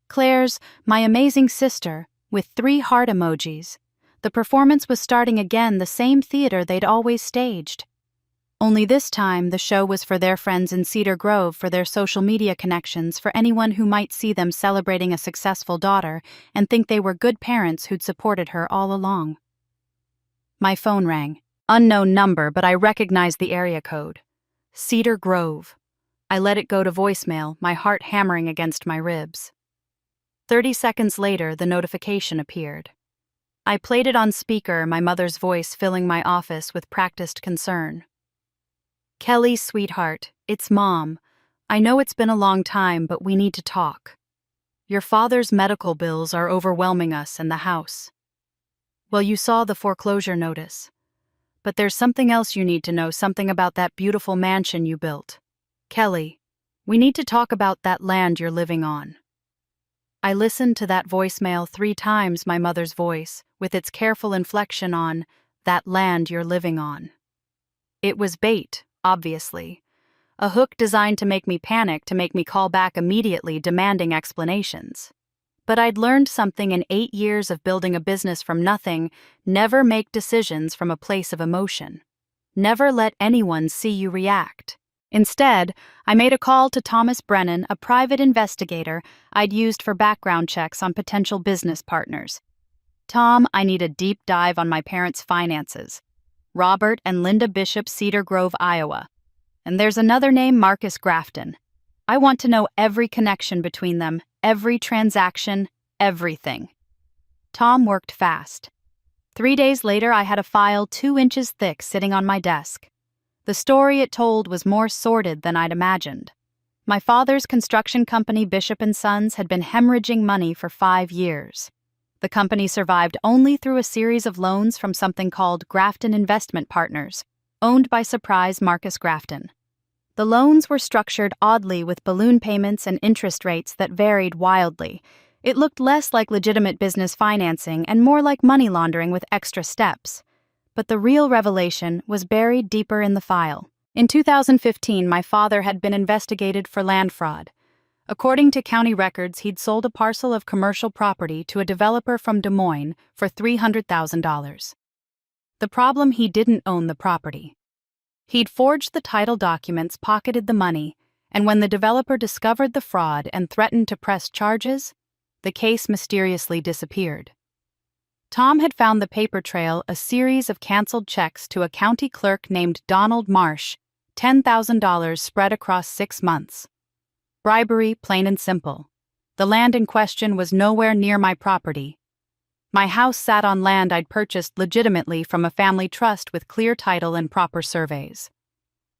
Claire's, "My amazing sister," with 3 heart emojis. The performance was starting again, the same theater they'd always staged. Only this time, the show was for their friends in Cedar Grove, for their social media connections, for anyone who might see them celebrating a successful daughter and think they were good parents who'd supported her all along. My phone rang. Unknown number, but I recognized the area code. Cedar Grove. I let it go to voicemail, my heart hammering against my ribs. 30 seconds later, the notification appeared. I played it on speaker, my mother's voice filling my office with practiced concern. "Kelly, sweetheart, it's Mom. I know it's been a long time, but we need to talk. Your father's medical bills are overwhelming us and the house. Well, you saw the foreclosure notice. But there's something else you need to know, something about that beautiful mansion you built. Kelly, we need to talk about that land you're living on." I listened to that voicemail 3 times, my mother's voice, with its careful inflection on "that land you're living on." It was bait, obviously. A hook designed to make me panic, to make me call back immediately, demanding explanations. But I'd learned something in 8 years of building a business from nothing: never make decisions from a place of emotion. Never let anyone see you react. Instead, I made a call to Thomas Brennan, a private investigator I'd used for background checks on potential business partners. "Tom, I need a deep dive on my parents' finances. Robert and Linda Bishop, Cedar Grove, Iowa. And there's another name, Marcus Grafton. I want to know every connection between them, every transaction, everything." Tom worked fast. 3 days later, I had a file 2 inches thick sitting on my desk. The story it told was more sordid than I'd imagined. My father's construction company, Bishop & Sons, had been hemorrhaging money for 5 years. The company survived only through a series of loans from something called Grafton Investment Partners, owned by surprise Marcus Grafton. The loans were structured oddly, with balloon payments and interest rates that varied wildly. It looked less like legitimate business financing and more like money laundering with extra steps. But the real revelation was buried deeper in the file. In 2015, my father had been investigated for land fraud. According to county records, he'd sold a parcel of commercial property to a developer from Des Moines for $300,000. The problem: he didn't own the property. He'd forged the title documents, pocketed the money, and when the developer discovered the fraud and threatened to press charges, the case mysteriously disappeared. Tom had found the paper trail: a series of canceled checks to a county clerk named Donald Marsh, $10,000 spread across 6 months. Bribery, plain and simple. The land in question was nowhere near my property. My house sat on land I'd purchased legitimately from a family trust with clear title and proper surveys.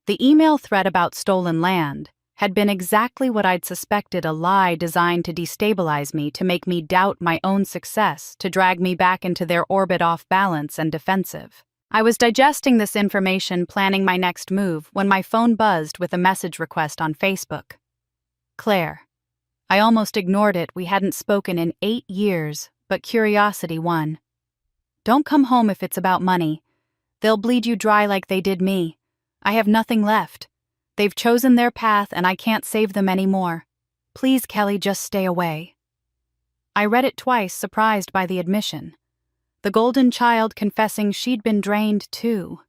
The email thread about stolen land had been exactly what I'd suspected: a lie designed to destabilize me, to make me doubt my own success, to drag me back into their orbit off balance and defensive. I was digesting this information, planning my next move, when my phone buzzed with a message request on Facebook. Claire. I almost ignored it. We hadn't spoken in 8 years, but curiosity won. "Don't come home if it's about money. They'll bleed you dry like they did me. I have nothing left. They've chosen their path and I can't save them anymore. Please, Kelly, just stay away." I read it twice, surprised by the admission. The golden child confessing she'd been drained too.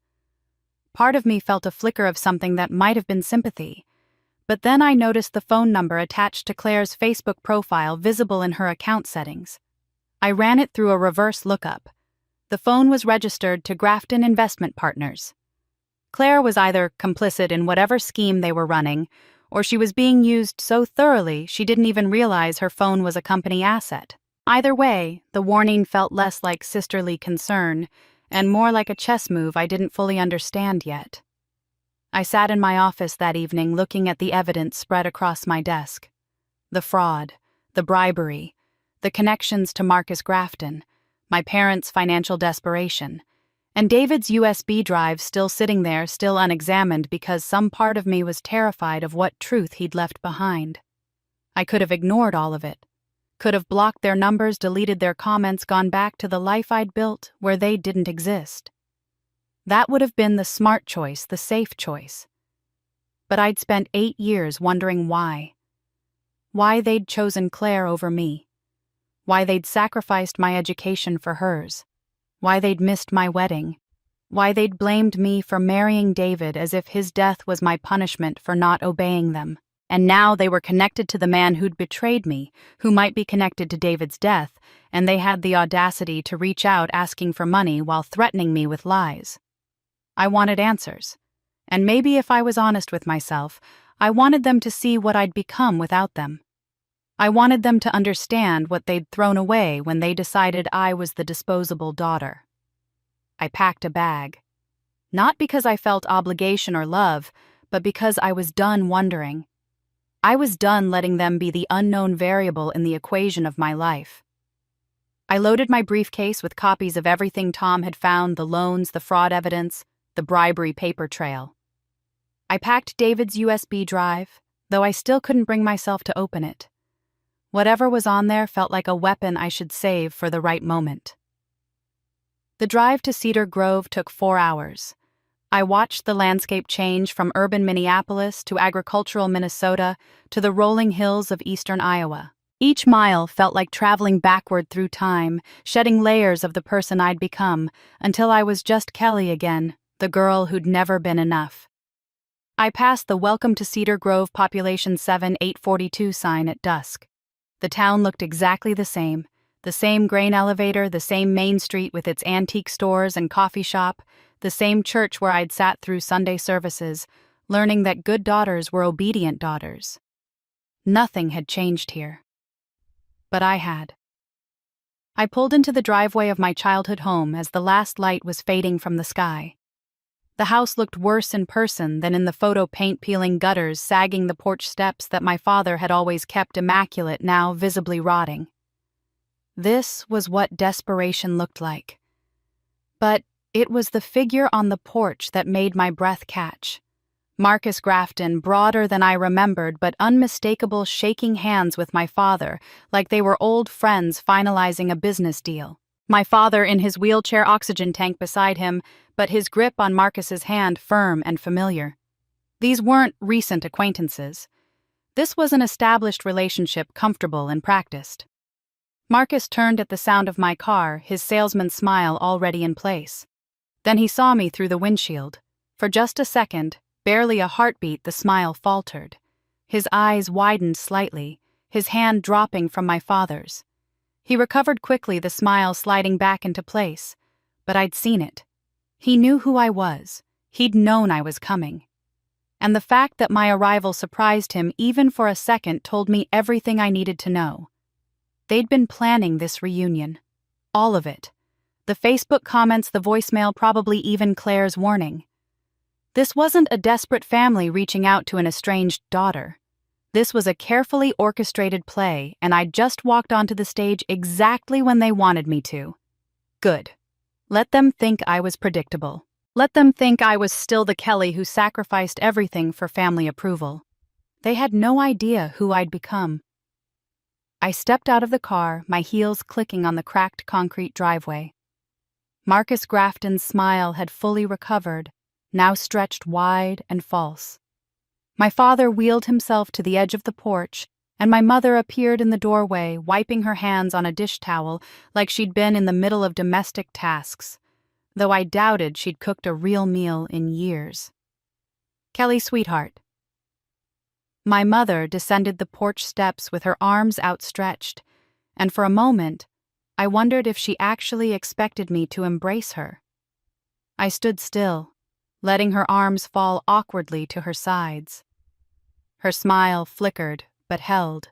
Part of me felt a flicker of something that might have been sympathy. But then I noticed the phone number attached to Claire's Facebook profile visible in her account settings. I ran it through a reverse lookup. The phone was registered to Grafton Investment Partners. Claire was either complicit in whatever scheme they were running, or she was being used so thoroughly she didn't even realize her phone was a company asset. Either way, the warning felt less like sisterly concern and more like a chess move I didn't fully understand yet. I sat in my office that evening looking at the evidence spread across my desk. The fraud, the bribery, the connections to Marcus Grafton, my parents' financial desperation, and David's USB drive still sitting there, still unexamined because some part of me was terrified of what truth he'd left behind. I could have ignored all of it. Could have blocked their numbers, deleted their comments, gone back to the life I'd built where they didn't exist. That would have been the smart choice, the safe choice. But I'd spent 8 years wondering why. Why they'd chosen Claire over me. Why they'd sacrificed my education for hers. Why they'd missed my wedding. Why they'd blamed me for marrying David as if his death was my punishment for not obeying them. And now they were connected to the man who'd betrayed me, who might be connected to David's death, and they had the audacity to reach out asking for money while threatening me with lies. I wanted answers. And maybe if I was honest with myself, I wanted them to see what I'd become without them. I wanted them to understand what they'd thrown away when they decided I was the disposable daughter. I packed a bag. Not because I felt obligation or love, but because I was done wondering. I was done letting them be the unknown variable in the equation of my life. I loaded my briefcase with copies of everything Tom had found, the loans, the fraud evidence, the bribery paper trail. I packed David's USB drive, though I still couldn't bring myself to open it. Whatever was on there felt like a weapon I should save for the right moment. The drive to Cedar Grove took 4 hours. I watched the landscape change from urban Minneapolis to agricultural Minnesota to the rolling hills of eastern Iowa. Each mile felt like traveling backward through time, shedding layers of the person I'd become, until I was just Kelly again, the girl who'd never been enough. I passed the Welcome to Cedar Grove Population 7842 sign at dusk. The town looked exactly the same grain elevator, the same main street with its antique stores and coffee shop, the same church where I'd sat through Sunday services, learning that good daughters were obedient daughters. Nothing had changed here. But I had. I pulled into the driveway of my childhood home as the last light was fading from the sky. The house looked worse in person than in the photo paint-peeling gutters sagging the porch steps that my father had always kept immaculate, now visibly rotting. This was what desperation looked like. But it was the figure on the porch that made my breath catch. Marcus Grafton, broader than I remembered but unmistakable, shaking hands with my father like they were old friends finalizing a business deal. My father in his wheelchair, oxygen tank beside him, but his grip on Marcus's hand firm and familiar. These weren't recent acquaintances. This was an established relationship, comfortable and practiced. Marcus turned at the sound of my car, his salesman's smile already in place. Then he saw me through the windshield. For just a second, barely a heartbeat, the smile faltered. His eyes widened slightly, his hand dropping from my father's. He recovered quickly, the smile sliding back into place. But I'd seen it. He knew who I was. He'd known I was coming. And the fact that my arrival surprised him even for a second told me everything I needed to know. They'd been planning this reunion. All of it. The Facebook comments, the voicemail, probably even Claire's warning. This wasn't a desperate family reaching out to an estranged daughter. This was a carefully orchestrated play, and I'd just walked onto the stage exactly when they wanted me to. Good. Let them think I was predictable. Let them think I was still the Kelly who sacrificed everything for family approval. They had no idea who I'd become. I stepped out of the car, my heels clicking on the cracked concrete driveway. Marcus Grafton's smile had fully recovered, now stretched wide and false. My father wheeled himself to the edge of the porch, and my mother appeared in the doorway, wiping her hands on a dish towel like she'd been in the middle of domestic tasks, though I doubted she'd cooked a real meal in years. "Kelly, sweetheart." My mother descended the porch steps with her arms outstretched, and for a moment, I wondered if she actually expected me to embrace her. I stood still, letting her arms fall awkwardly to her sides. Her smile flickered, but held.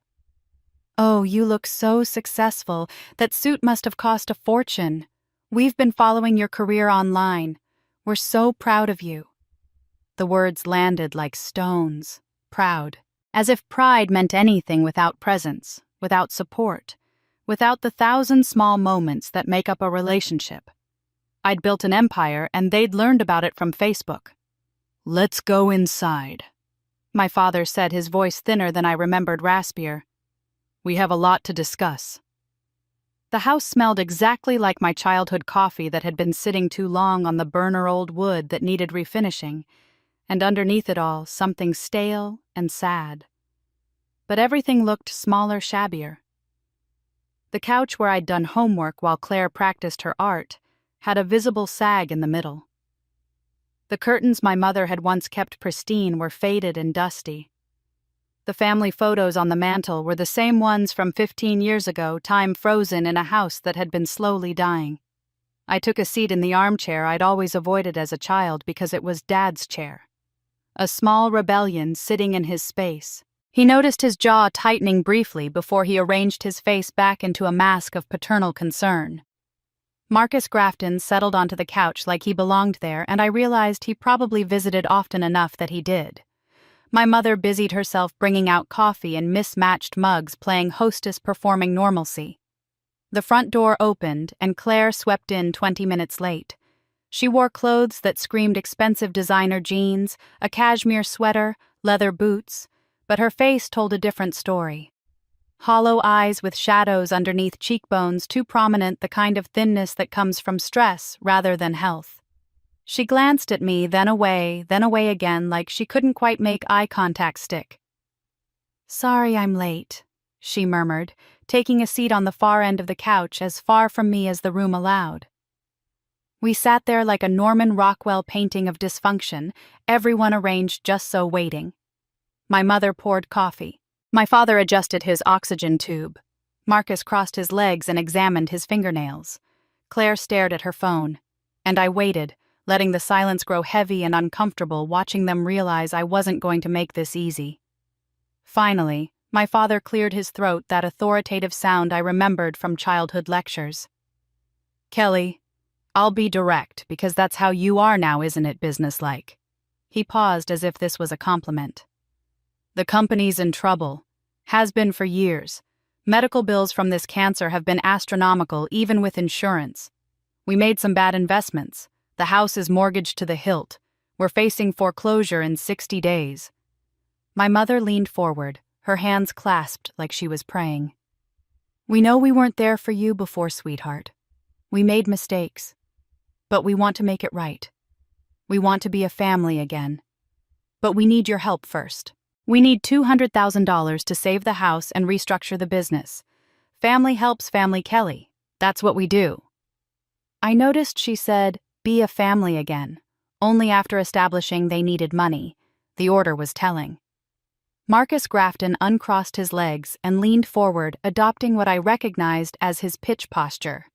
"Oh, you look so successful. That suit must have cost a fortune. We've been following your career online. We're so proud of you." The words landed like stones, proud, as if pride meant anything without presence, without support, without the thousand small moments that make up a relationship. I'd built an empire and they'd learned about it from Facebook. "Let's go inside," my father said, his voice thinner than I remembered raspier. "We have a lot to discuss." The house smelled exactly like my childhood coffee that had been sitting too long on the burner old wood that needed refinishing, and underneath it all, something stale and sad. But everything looked smaller, shabbier. The couch where I'd done homework while Claire practiced her art had a visible sag in the middle. The curtains my mother had once kept pristine were faded and dusty. The family photos on the mantel were the same ones from 15 years ago, time frozen in a house that had been slowly dying. I took a seat in the armchair I'd always avoided as a child because it was Dad's chair. A small rebellion sitting in his space. He noticed his jaw tightening briefly before he arranged his face back into a mask of paternal concern. Marcus Grafton settled onto the couch like he belonged there, and I realized he probably visited often enough that he did. My mother busied herself bringing out coffee in mismatched mugs, playing hostess performing normalcy. The front door opened, and Claire swept in 20 minutes late. She wore clothes that screamed expensive designer jeans, a cashmere sweater, leather boots, but her face told a different story. Hollow eyes with shadows underneath cheekbones too prominent, the kind of thinness that comes from stress rather than health. She glanced at me, then away again, like she couldn't quite make eye contact stick. "Sorry I'm late," she murmured, taking a seat on the far end of the couch as far from me as the room allowed. We sat there like a Norman Rockwell painting of dysfunction, everyone arranged just so, waiting. My mother poured coffee. My father adjusted his oxygen tube. Marcus crossed his legs and examined his fingernails. Claire stared at her phone. And I waited, letting the silence grow heavy and uncomfortable, watching them realize I wasn't going to make this easy. Finally, my father cleared his throat, that authoritative sound I remembered from childhood lectures. "Kelly, I'll be direct, because that's how you are now, isn't it, businesslike?" He paused as if this was a compliment. "The company's in trouble. Has been for years. Medical bills from this cancer have been astronomical, even with insurance. We made some bad investments. The house is mortgaged to the hilt. We're facing foreclosure in 60 days. My mother leaned forward, her hands clasped like she was praying. "We know we weren't there for you before, sweetheart. We made mistakes. But we want to make it right. We want to be a family again. But we need your help first. We need $200,000 to save the house and restructure the business. Family helps family, Kelly. That's what we do." I noticed she said, "Be a family again," only after establishing they needed money. The order was telling. Marcus Grafton uncrossed his legs and leaned forward, adopting what I recognized as his pitch posture.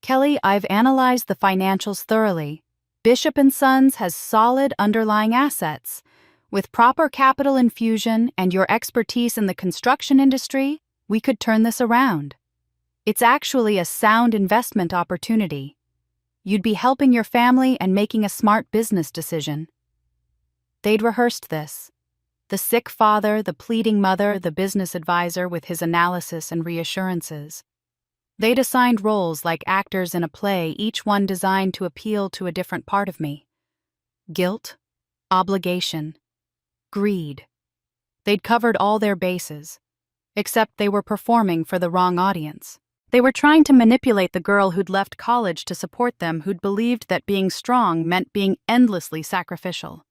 "Kelly, I've analyzed the financials thoroughly. Bishop & Sons has solid underlying assets. With proper capital infusion and your expertise in the construction industry, we could turn this around. It's actually a sound investment opportunity. You'd be helping your family and making a smart business decision." They'd rehearsed this. The sick father, the pleading mother, the business advisor with his analysis and reassurances. They'd assigned roles like actors in a play, each one designed to appeal to a different part of me. Guilt, obligation, greed. They'd covered all their bases, except they were performing for the wrong audience. They were trying to manipulate the girl who'd left college to support them, who'd believed that being strong meant being endlessly sacrificial.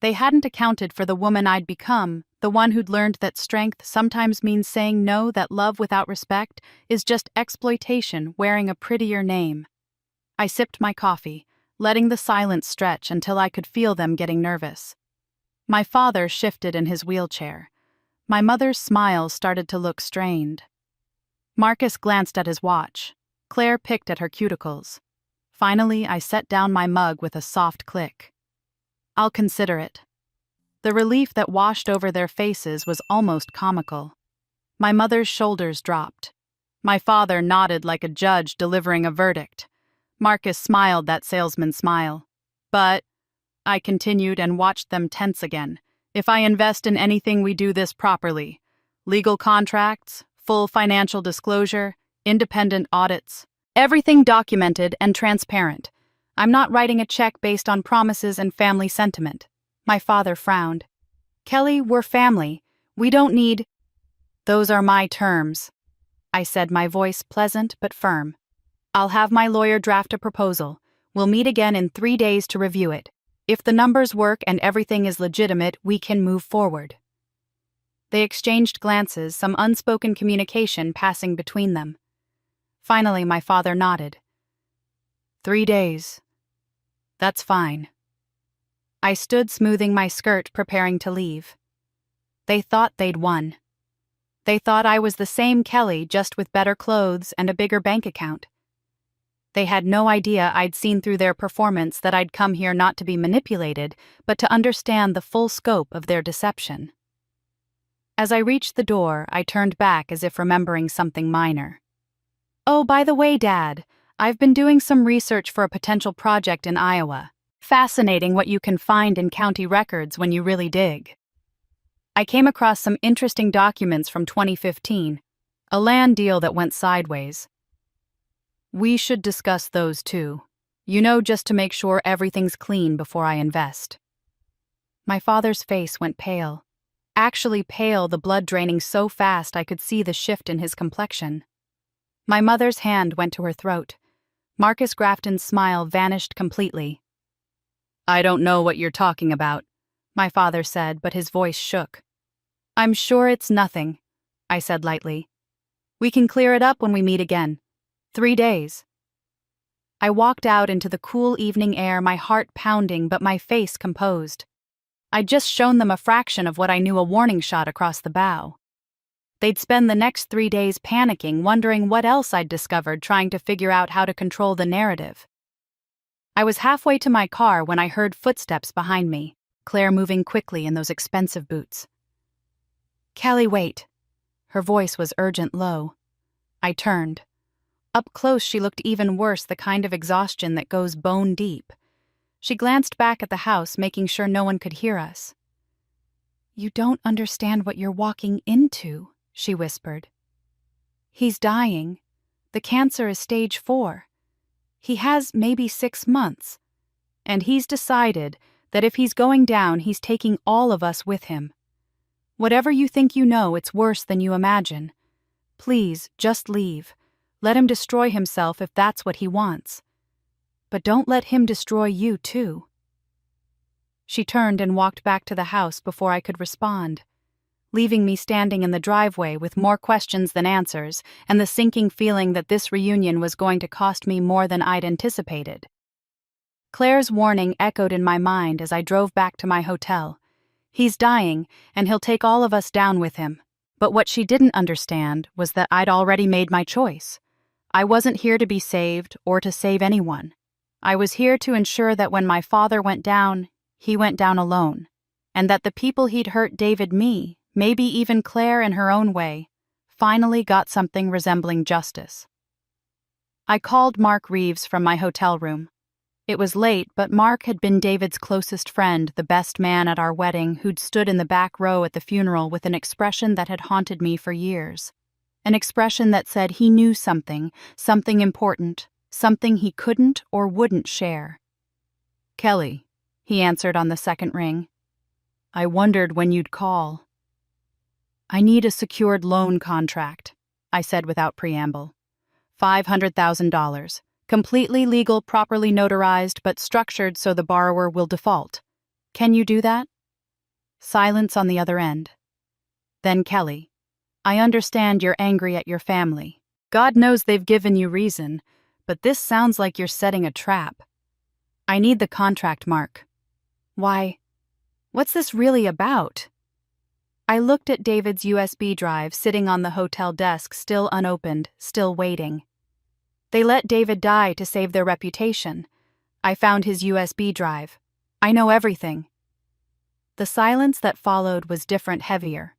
They hadn't accounted for the woman I'd become, the one who'd learned that strength sometimes means saying no, that love without respect is just exploitation wearing a prettier name. I sipped my coffee, letting the silence stretch until I could feel them getting nervous. My father shifted in his wheelchair. My mother's smile started to look strained. Marcus glanced at his watch. Claire picked at her cuticles. Finally, I set down my mug with a soft click. "I'll consider it." The relief that washed over their faces was almost comical. My mother's shoulders dropped. My father nodded like a judge delivering a verdict. Marcus smiled that salesman smile. "But," I continued and watched them tense again, "if I invest in anything, we do this properly. Legal contracts, Full financial disclosure, independent audits, everything documented and transparent. I'm not writing a check based on promises and family sentiment. My father frowned. Kelly, we're family. We don't need— Those are my terms, I said, my voice pleasant but firm. I'll have my lawyer draft a proposal. We'll meet again in 3 days to review it. If the numbers work and everything is legitimate, we can move forward. They exchanged glances, some unspoken communication passing between them. Finally, my father nodded. 3 days. That's fine. I stood smoothing my skirt, preparing to leave. They thought they'd won. They thought I was the same Kelly, just with better clothes and a bigger bank account. They had no idea I'd seen through their performance, that I'd come here not to be manipulated, but to understand the full scope of their deception. As I reached the door, I turned back as if remembering something minor. Oh, by the way, Dad, I've been doing some research for a potential project in Iowa. Fascinating what you can find in county records when you really dig. I came across some interesting documents from 2015, a land deal that went sideways. We should discuss those too. Just to make sure everything's clean before I invest. My father's face went pale. Actually pale, the blood draining so fast I could see the shift in his complexion. My mother's hand went to her throat. Marcus Grafton's smile vanished completely. I don't know what you're talking about, my father said, but his voice shook. I'm sure it's nothing, I said lightly. We can clear it up when we meet again. 3 days. I walked out into the cool evening air, my heart pounding but my face composed. I'd just shown them a fraction of what I knew, a warning shot across the bow. They'd spend the next 3 days panicking, wondering what else I'd discovered, trying to figure out how to control the narrative. I was halfway to my car when I heard footsteps behind me, Claire moving quickly in those expensive boots. Kelly, wait. Her voice was urgent, low. I turned. Up close, she looked even worse, the kind of exhaustion that goes bone deep. She glanced back at the house, making sure no one could hear us. You don't understand what you're walking into, she whispered. He's dying. The cancer is stage 4. He has maybe 6 months. And he's decided that if he's going down, he's taking all of us with him. Whatever you think you know, it's worse than you imagine. Please, just leave. Let him destroy himself if that's what he wants. But don't let him destroy you, too. She turned and walked back to the house before I could respond, leaving me standing in the driveway with more questions than answers and the sinking feeling that this reunion was going to cost me more than I'd anticipated. Claire's warning echoed in my mind as I drove back to my hotel. He's dying, and he'll take all of us down with him. But what she didn't understand was that I'd already made my choice. I wasn't here to be saved or to save anyone. I was here to ensure that when my father went down, he went down alone, and that the people he'd hurt, David, me, maybe even Claire in her own way, finally got something resembling justice. I called Mark Reeves from my hotel room. It was late, but Mark had been David's closest friend, the best man at our wedding, who'd stood in the back row at the funeral with an expression that had haunted me for years. An expression that said he knew something important, something he couldn't or wouldn't share. Kelly, he answered on the second ring. I wondered when you'd call. I need a secured loan contract, I said without preamble. $500,000. Completely legal, properly notarized, but structured so the borrower will default. Can you do that? Silence on the other end. Then Kelly, I understand you're angry at your family. God knows they've given you reason, but this sounds like you're setting a trap. I need the contract, Mark. Why? What's this really about? I looked at David's USB drive sitting on the hotel desk, still unopened, still waiting. They let David die to save their reputation. I found his USB drive. I know everything. The silence that followed was different, heavier.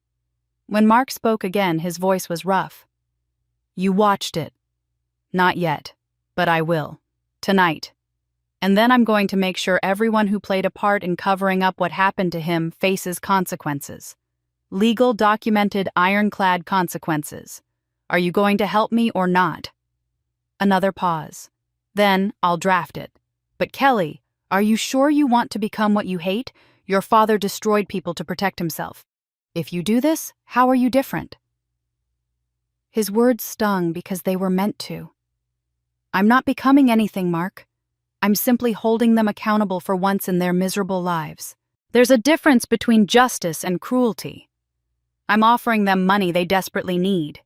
When Mark spoke again, his voice was rough. You watched it. Not yet, but I will. Tonight. And then I'm going to make sure everyone who played a part in covering up what happened to him faces consequences. Legal, documented, ironclad consequences. Are you going to help me or not? Another pause. Then, I'll draft it. But Kelly, are you sure you want to become what you hate? Your father destroyed people to protect himself. If you do this, how are you different? His words stung because they were meant to. I'm not becoming anything, Mark. I'm simply holding them accountable for once in their miserable lives. There's a difference between justice and cruelty. I'm offering them money they desperately need.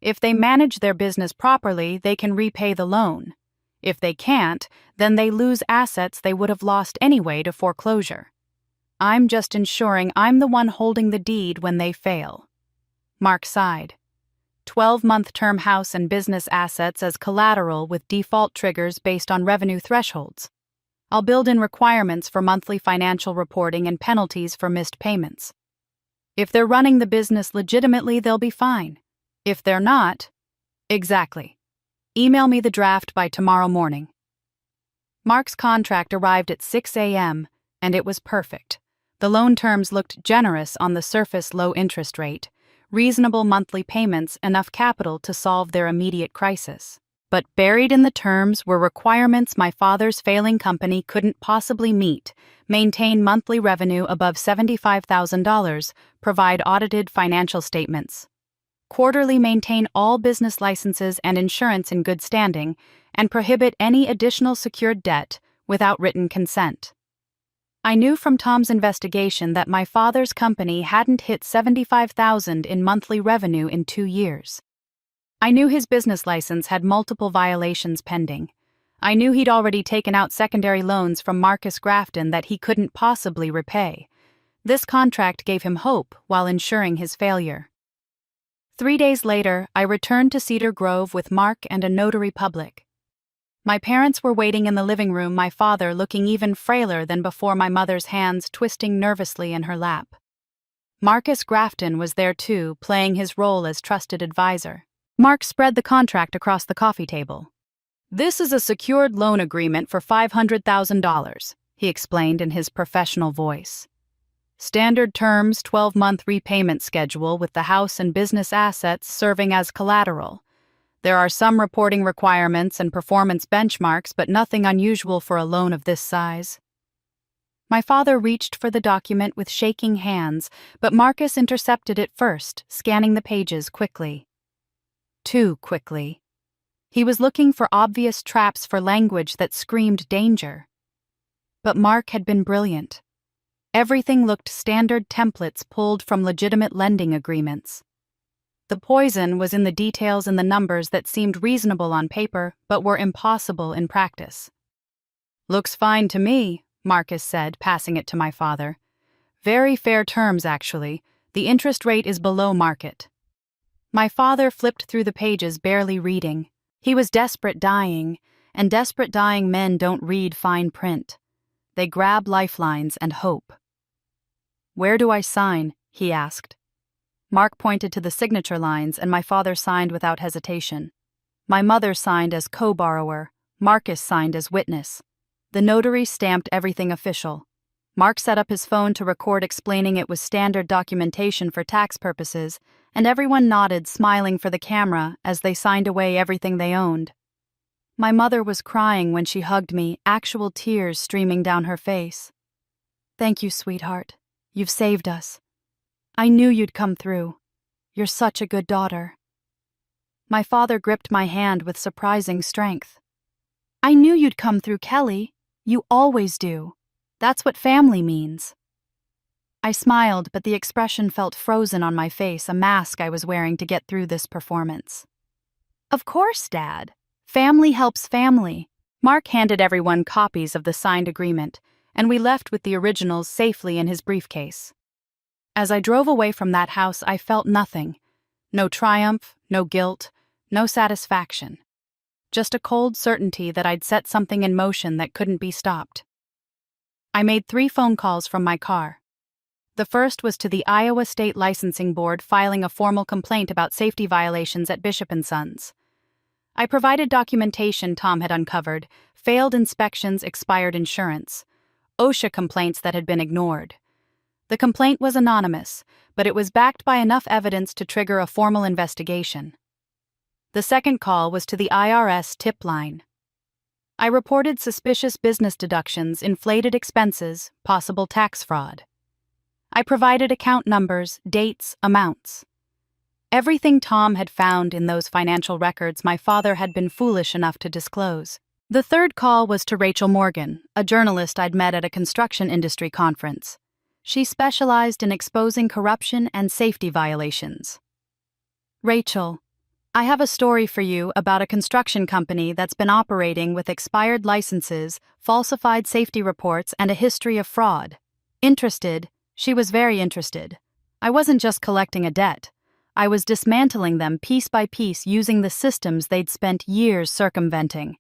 If they manage their business properly, they can repay the loan. If they can't, then they lose assets they would have lost anyway to foreclosure. I'm just ensuring I'm the one holding the deed when they fail. Mark sighed. 12-month term house and business assets as collateral with default triggers based on revenue thresholds. I'll build in requirements for monthly financial reporting and penalties for missed payments. If they're running the business legitimately, they'll be fine. If they're not, exactly. Email me the draft by tomorrow morning. Mark's contract arrived at 6 a.m., and it was perfect. The loan terms looked generous on the surface, low interest rate, reasonable monthly payments, enough capital to solve their immediate crisis. But buried in the terms were requirements my father's failing company couldn't possibly meet: maintain monthly revenue above $75,000, provide audited financial statements, quarterly maintain all business licenses and insurance in good standing, and prohibit any additional secured debt without written consent. I knew from Tom's investigation that my father's company hadn't hit $75,000 in monthly revenue in 2 years. I knew his business license had multiple violations pending. I knew he'd already taken out secondary loans from Marcus Grafton that he couldn't possibly repay. This contract gave him hope while ensuring his failure. 3 days later, I returned to Cedar Grove with Mark and a notary public. My parents were waiting in the living room, my father looking even frailer than before, my mother's hands twisting nervously in her lap. Marcus Grafton was there too, playing his role as trusted advisor. Mark spread the contract across the coffee table. "This is a secured loan agreement for $500,000, he explained in his professional voice. "Standard terms, 12-month repayment schedule with the house and business assets serving as collateral. There are some reporting requirements and performance benchmarks, but nothing unusual for a loan of this size." My father reached for the document with shaking hands, but Marcus intercepted it first, scanning the pages quickly. Too quickly. He was looking for obvious traps for language that screamed danger. But Mark had been brilliant. Everything looked standard templates pulled from legitimate lending agreements. The poison was in the details and the numbers that seemed reasonable on paper but were impossible in practice. "Looks fine to me," Marcus said, passing it to my father. "Very fair terms, actually. The interest rate is below market." My father flipped through the pages, barely reading. He was desperate dying, and desperate dying men don't read fine print. They grab lifelines and hope. "Where do I sign?" he asked. Mark pointed to the signature lines, and my father signed without hesitation. My mother signed as co-borrower. Marcus signed as witness. The notary stamped everything official. Mark set up his phone to record, explaining it was standard documentation for tax purposes, and everyone nodded, smiling for the camera as they signed away everything they owned. My mother was crying when she hugged me, actual tears streaming down her face. "Thank you, sweetheart. You've saved us. I knew you'd come through. You're such a good daughter." My father gripped my hand with surprising strength. "I knew you'd come through, Kelly. You always do. That's what family means." I smiled, but the expression felt frozen on my face, a mask I was wearing to get through this performance. "Of course, Dad. Family helps family." Mark handed everyone copies of the signed agreement, and we left with the originals safely in his briefcase. As I drove away from that house, I felt nothing. No triumph, no guilt, no satisfaction. Just a cold certainty that I'd set something in motion that couldn't be stopped. I made 3 phone calls from my car. The first was to the Iowa State Licensing Board, filing a formal complaint about safety violations at Bishop & Sons. I provided documentation Tom had uncovered: failed inspections, expired insurance, OSHA complaints that had been ignored. The complaint was anonymous, but it was backed by enough evidence to trigger a formal investigation. The second call was to the IRS tip line. I reported suspicious business deductions, inflated expenses, possible tax fraud. I provided account numbers, dates, amounts. Everything Tom had found in those financial records my father had been foolish enough to disclose. The third call was to Rachel Morgan, a journalist I'd met at a construction industry conference. She specialized in exposing corruption and safety violations. Rachel, I have a story for you about a construction company that's been operating with expired licenses, falsified safety reports, and a history of fraud. Interested? She was very interested. I wasn't just collecting a debt. I was dismantling them piece by piece using the systems they'd spent years circumventing.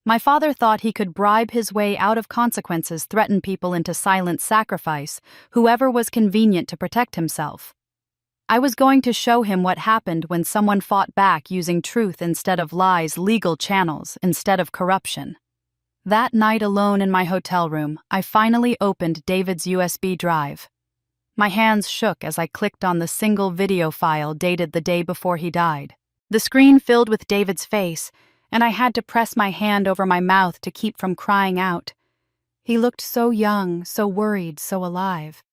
My father thought he could bribe his way out of consequences, threaten people into silent sacrifice, whoever was convenient to protect himself. I was going to show him what happened when someone fought back using truth instead of lies, legal channels instead of corruption. That night alone in my hotel room, I finally opened David's USB drive. My hands shook as I clicked on the single video file dated the day before he died. The screen filled with David's face, and I had to press my hand over my mouth to keep from crying out. He looked so young, so worried, so alive.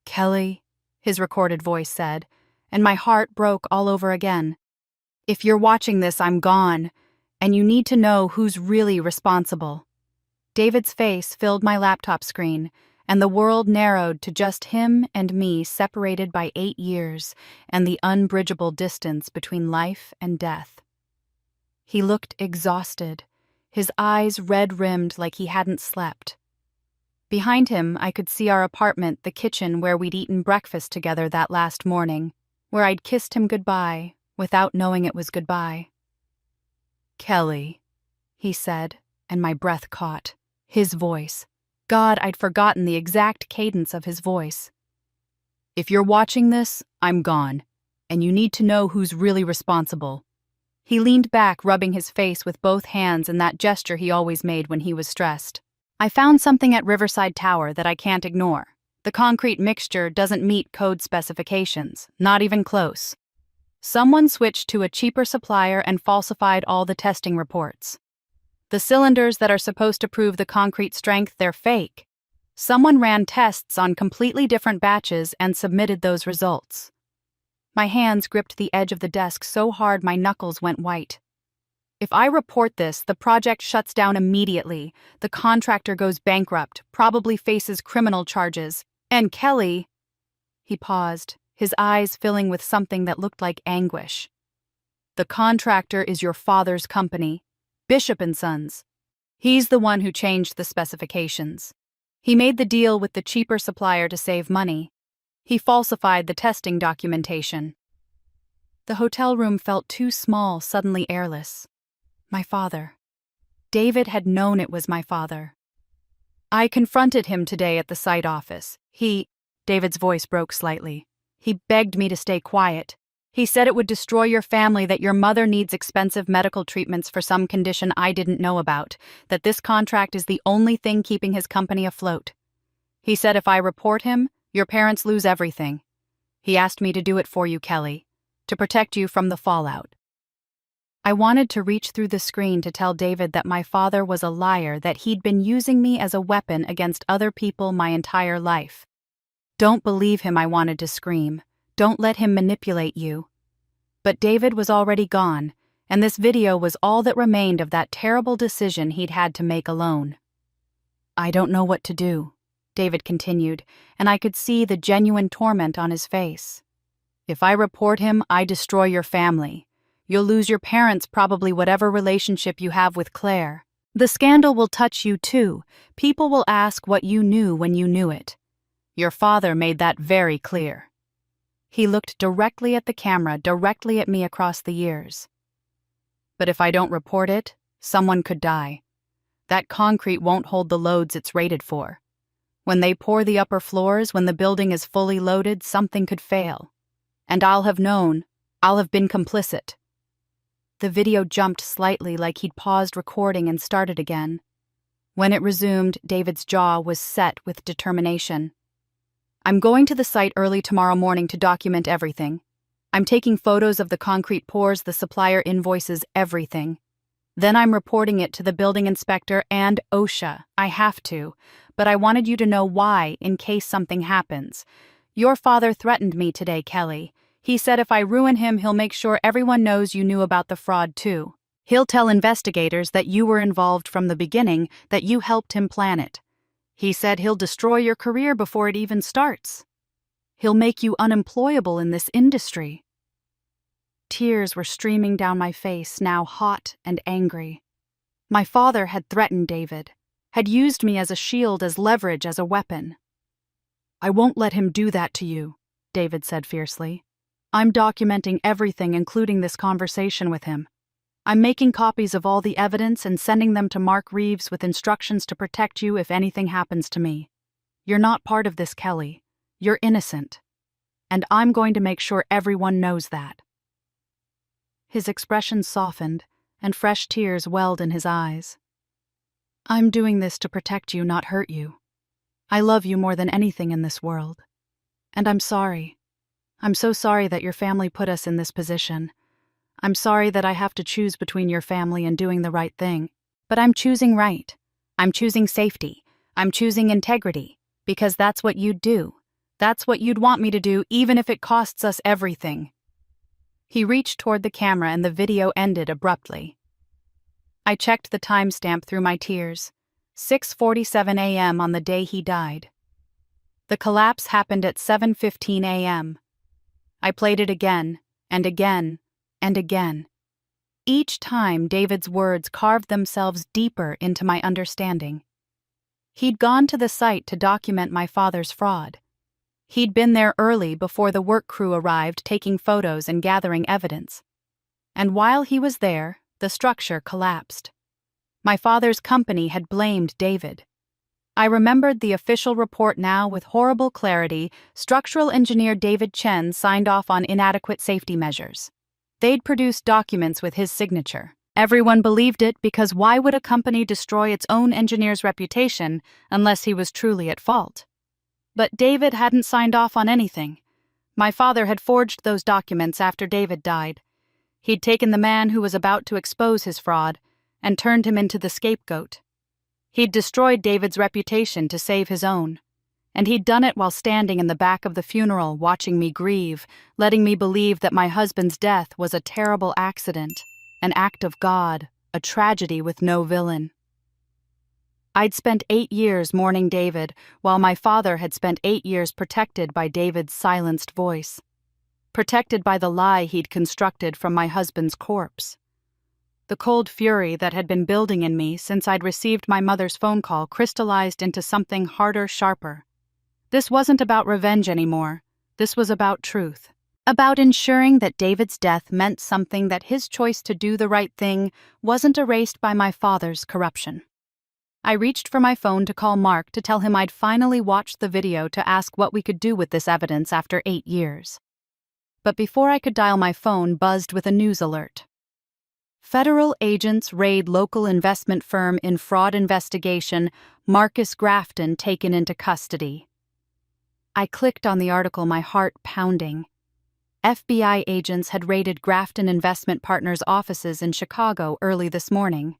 "Kelly," his recorded voice said, and my heart broke all over again. "If you're watching this, I'm gone, and you need to know who's really responsible." David's face filled my laptop screen, and the world narrowed to just him and me, separated by 8 years and the unbridgeable distance between life and death. He looked exhausted, his eyes red-rimmed like he hadn't slept. Behind him, I could see our apartment, the kitchen where we'd eaten breakfast together that last morning, where I'd kissed him goodbye without knowing it was goodbye. "Kelly," he said, and my breath caught. His voice. God, I'd forgotten the exact cadence of his voice. "If you're watching this, I'm gone, and you need to know who's really responsible." He leaned back, rubbing his face with both hands in that gesture he always made when he was stressed. "I found something at Riverside Tower that I can't ignore. The concrete mixture doesn't meet code specifications, not even close. Someone switched to a cheaper supplier and falsified all the testing reports. The cylinders that are supposed to prove the concrete strength, they're fake. Someone ran tests on completely different batches and submitted those results." My hands gripped the edge of the desk so hard my knuckles went white. "If I report this, the project shuts down immediately. The contractor goes bankrupt, probably faces criminal charges. And Kelly..." He paused, his eyes filling with something that looked like anguish. "The contractor is your father's company, Bishop & Sons. He's the one who changed the specifications. He made the deal with the cheaper supplier to save money. He falsified the testing documentation." The hotel room felt too small, suddenly airless. My father. David had known it was my father. "I confronted him today at the site office. David's voice broke slightly. "He begged me to stay quiet. He said it would destroy your family, that your mother needs expensive medical treatments for some condition I didn't know about, that this contract is the only thing keeping his company afloat. He said if I report him, your parents lose everything. He asked me to do it for you, Kelly, to protect you from the fallout." I wanted to reach through the screen to tell David that my father was a liar, that he'd been using me as a weapon against other people my entire life. "Don't believe him," I wanted to scream. "Don't let him manipulate you." But David was already gone, and this video was all that remained of that terrible decision he'd had to make alone. "I don't know what to do," David continued, and I could see the genuine torment on his face. "If I report him, I destroy your family. You'll lose your parents, probably whatever relationship you have with Claire. The scandal will touch you too. People will ask what you knew when you knew it. Your father made that very clear." He looked directly at the camera, directly at me across the years. "But if I don't report it, someone could die. That concrete won't hold the loads it's rated for. When they pour the upper floors, when the building is fully loaded, something could fail. And I'll have known. I'll have been complicit." The video jumped slightly, like he'd paused recording and started again. When it resumed, David's jaw was set with determination. "I'm going to the site early tomorrow morning to document everything. I'm taking photos of the concrete pours, the supplier invoices, everything. Then I'm reporting it to the building inspector and OSHA. I have to, but I wanted you to know why, in case something happens. Your father threatened me today, Kelly. He said if I ruin him, he'll make sure everyone knows you knew about the fraud too. He'll tell investigators that you were involved from the beginning, that you helped him plan it. He said he'll destroy your career before it even starts. He'll make you unemployable in this industry. Tears were streaming down my face, now hot and angry. My father had threatened David, had used me as a shield, as leverage, as a weapon. I won't let him do that to you, David said fiercely. I'm documenting everything, including this conversation with him. I'm making copies of all the evidence and sending them to Mark Reeves with instructions to protect you if anything happens to me. You're not part of this, Kelly. You're innocent. And I'm going to make sure everyone knows that. His expression softened, and fresh tears welled in his eyes. I'm doing this to protect you, not hurt you. I love you more than anything in this world. And I'm sorry. I'm so sorry that your family put us in this position. I'm sorry that I have to choose between your family and doing the right thing. But I'm choosing right. I'm choosing safety. I'm choosing integrity. Because that's what you'd do. That's what you'd want me to do, even if it costs us everything. He reached toward the camera and the video ended abruptly. I checked the timestamp through my tears. 6:47 a.m. on the day he died. The collapse happened at 7:15 a.m. I played it again, and again, and again. Each time, David's words carved themselves deeper into my understanding. He'd gone to the site to document my father's fraud. He'd been there early before the work crew arrived, taking photos and gathering evidence. And while he was there, the structure collapsed. My father's company had blamed David. I remembered the official report now with horrible clarity. Structural engineer David Chen signed off on inadequate safety measures. They'd produced documents with his signature. Everyone believed it because why would a company destroy its own engineer's reputation unless he was truly at fault? But David hadn't signed off on anything. My father had forged those documents after David died. He'd taken the man who was about to expose his fraud and turned him into the scapegoat. He'd destroyed David's reputation to save his own. And he'd done it while standing in the back of the funeral, watching me grieve, letting me believe that my husband's death was a terrible accident, an act of God, a tragedy with no villain. I'd spent 8 years mourning David, while my father had spent 8 years protected by David's silenced voice, protected by the lie he'd constructed from my husband's corpse. The cold fury that had been building in me since I'd received my mother's phone call crystallized into something harder, sharper. This wasn't about revenge anymore. This was about truth. About ensuring that David's death meant something, that his choice to do the right thing wasn't erased by my father's corruption. I reached for my phone to call Mark to tell him I'd finally watched the video, to ask what we could do with this evidence after 8 years. But before I could dial, my phone buzzed with a news alert. Federal agents raid local investment firm in fraud investigation, Marcus Grafton taken into custody. I clicked on the article, my heart pounding. FBI agents had raided Grafton Investment Partners' offices in Chicago early this morning.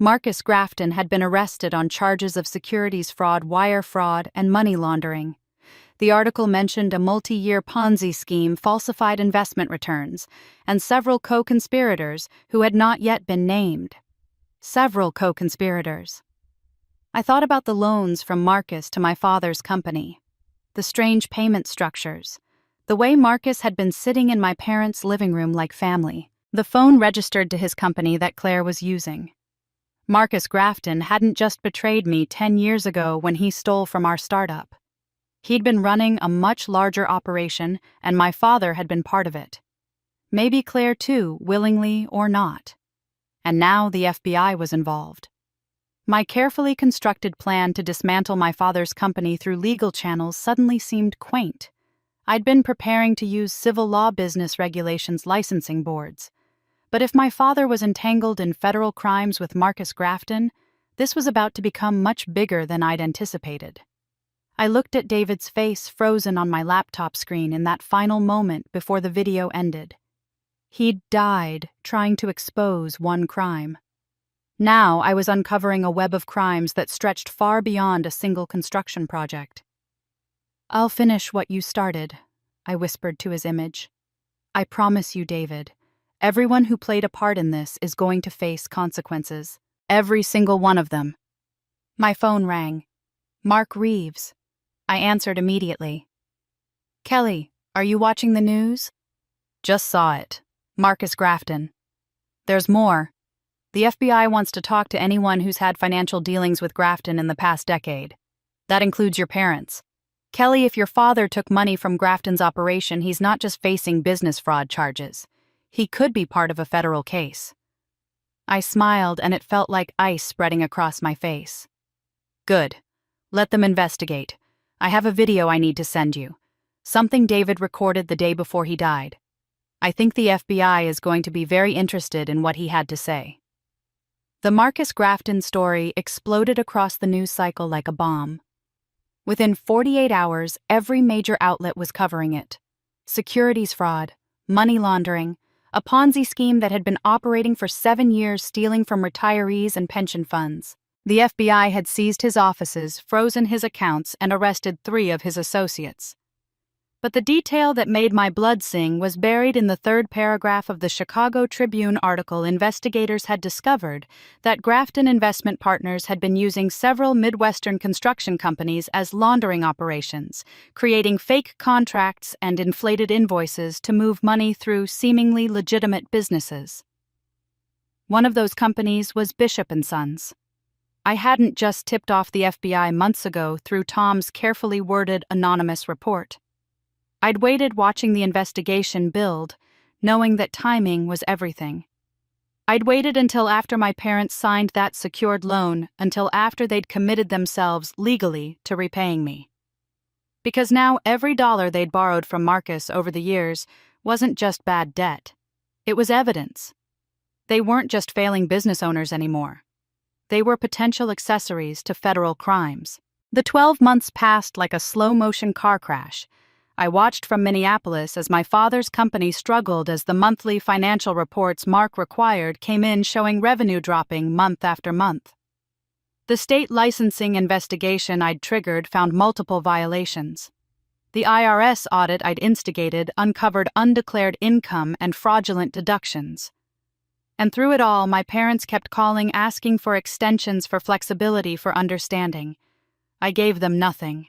Marcus Grafton had been arrested on charges of securities fraud, wire fraud, and money laundering. The article mentioned a multi-year Ponzi scheme, falsified investment returns, and several co-conspirators who had not yet been named. Several co-conspirators. I thought about the loans from Marcus to my father's company, the strange payment structures, the way Marcus had been sitting in my parents' living room like family. The phone registered to his company that Claire was using. Marcus Grafton hadn't just betrayed me 10 years ago when he stole from our startup. He'd been running a much larger operation, and my father had been part of it. Maybe Claire too, willingly or not. And now the FBI was involved. My carefully constructed plan to dismantle my father's company through legal channels suddenly seemed quaint. I'd been preparing to use civil law business regulations licensing boards. But if my father was entangled in federal crimes with Marcus Grafton, this was about to become much bigger than I'd anticipated. I looked at David's face frozen on my laptop screen in that final moment before the video ended. He'd died trying to expose one crime. Now I was uncovering a web of crimes that stretched far beyond a single construction project. "I'll finish what you started," I whispered to his image. "I promise you, David, everyone who played a part in this is going to face consequences. Every single one of them." My phone rang. Mark Reeves. I answered immediately. "Kelly, are you watching the news?" "Just saw it. Marcus Grafton." "There's more. The FBI wants to talk to anyone who's had financial dealings with Grafton in the past decade. That includes your parents. Kelly, if your father took money from Grafton's operation, he's not just facing business fraud charges. He could be part of a federal case." I smiled, and it felt like ice spreading across my face. "Good. Let them investigate. I have a video I need to send you. Something David recorded the day before he died. I think the FBI is going to be very interested in what he had to say." The Marcus Grafton story exploded across the news cycle like a bomb. Within 48 hours, every major outlet was covering it. Securities fraud, money laundering, a Ponzi scheme that had been operating for 7 years, stealing from retirees and pension funds. The FBI had seized his offices, frozen his accounts, and arrested 3 of his associates. But the detail that made my blood sing was buried in the 3rd paragraph of the Chicago Tribune article. Investigators had discovered that Grafton Investment Partners had been using several Midwestern construction companies as laundering operations, creating fake contracts and inflated invoices to move money through seemingly legitimate businesses. One of those companies was Bishop & Sons. I hadn't just tipped off the FBI months ago through Tom's carefully worded anonymous report. I'd waited watching the investigation build, knowing that timing was everything. I'd waited until after my parents signed that secured loan, until after they'd committed themselves legally to repaying me. Because now every dollar they'd borrowed from Marcus over the years wasn't just bad debt. It was evidence. They weren't just failing business owners anymore. They were potential accessories to federal crimes. The 12 months passed like a slow-motion car crash. I watched from Minneapolis as my father's company struggled as the monthly financial reports Mark required came in showing revenue dropping month after month. The state licensing investigation I'd triggered found multiple violations. The IRS audit I'd instigated uncovered undeclared income and fraudulent deductions. And through it all, my parents kept calling, asking for extensions for flexibility, for understanding. I gave them nothing.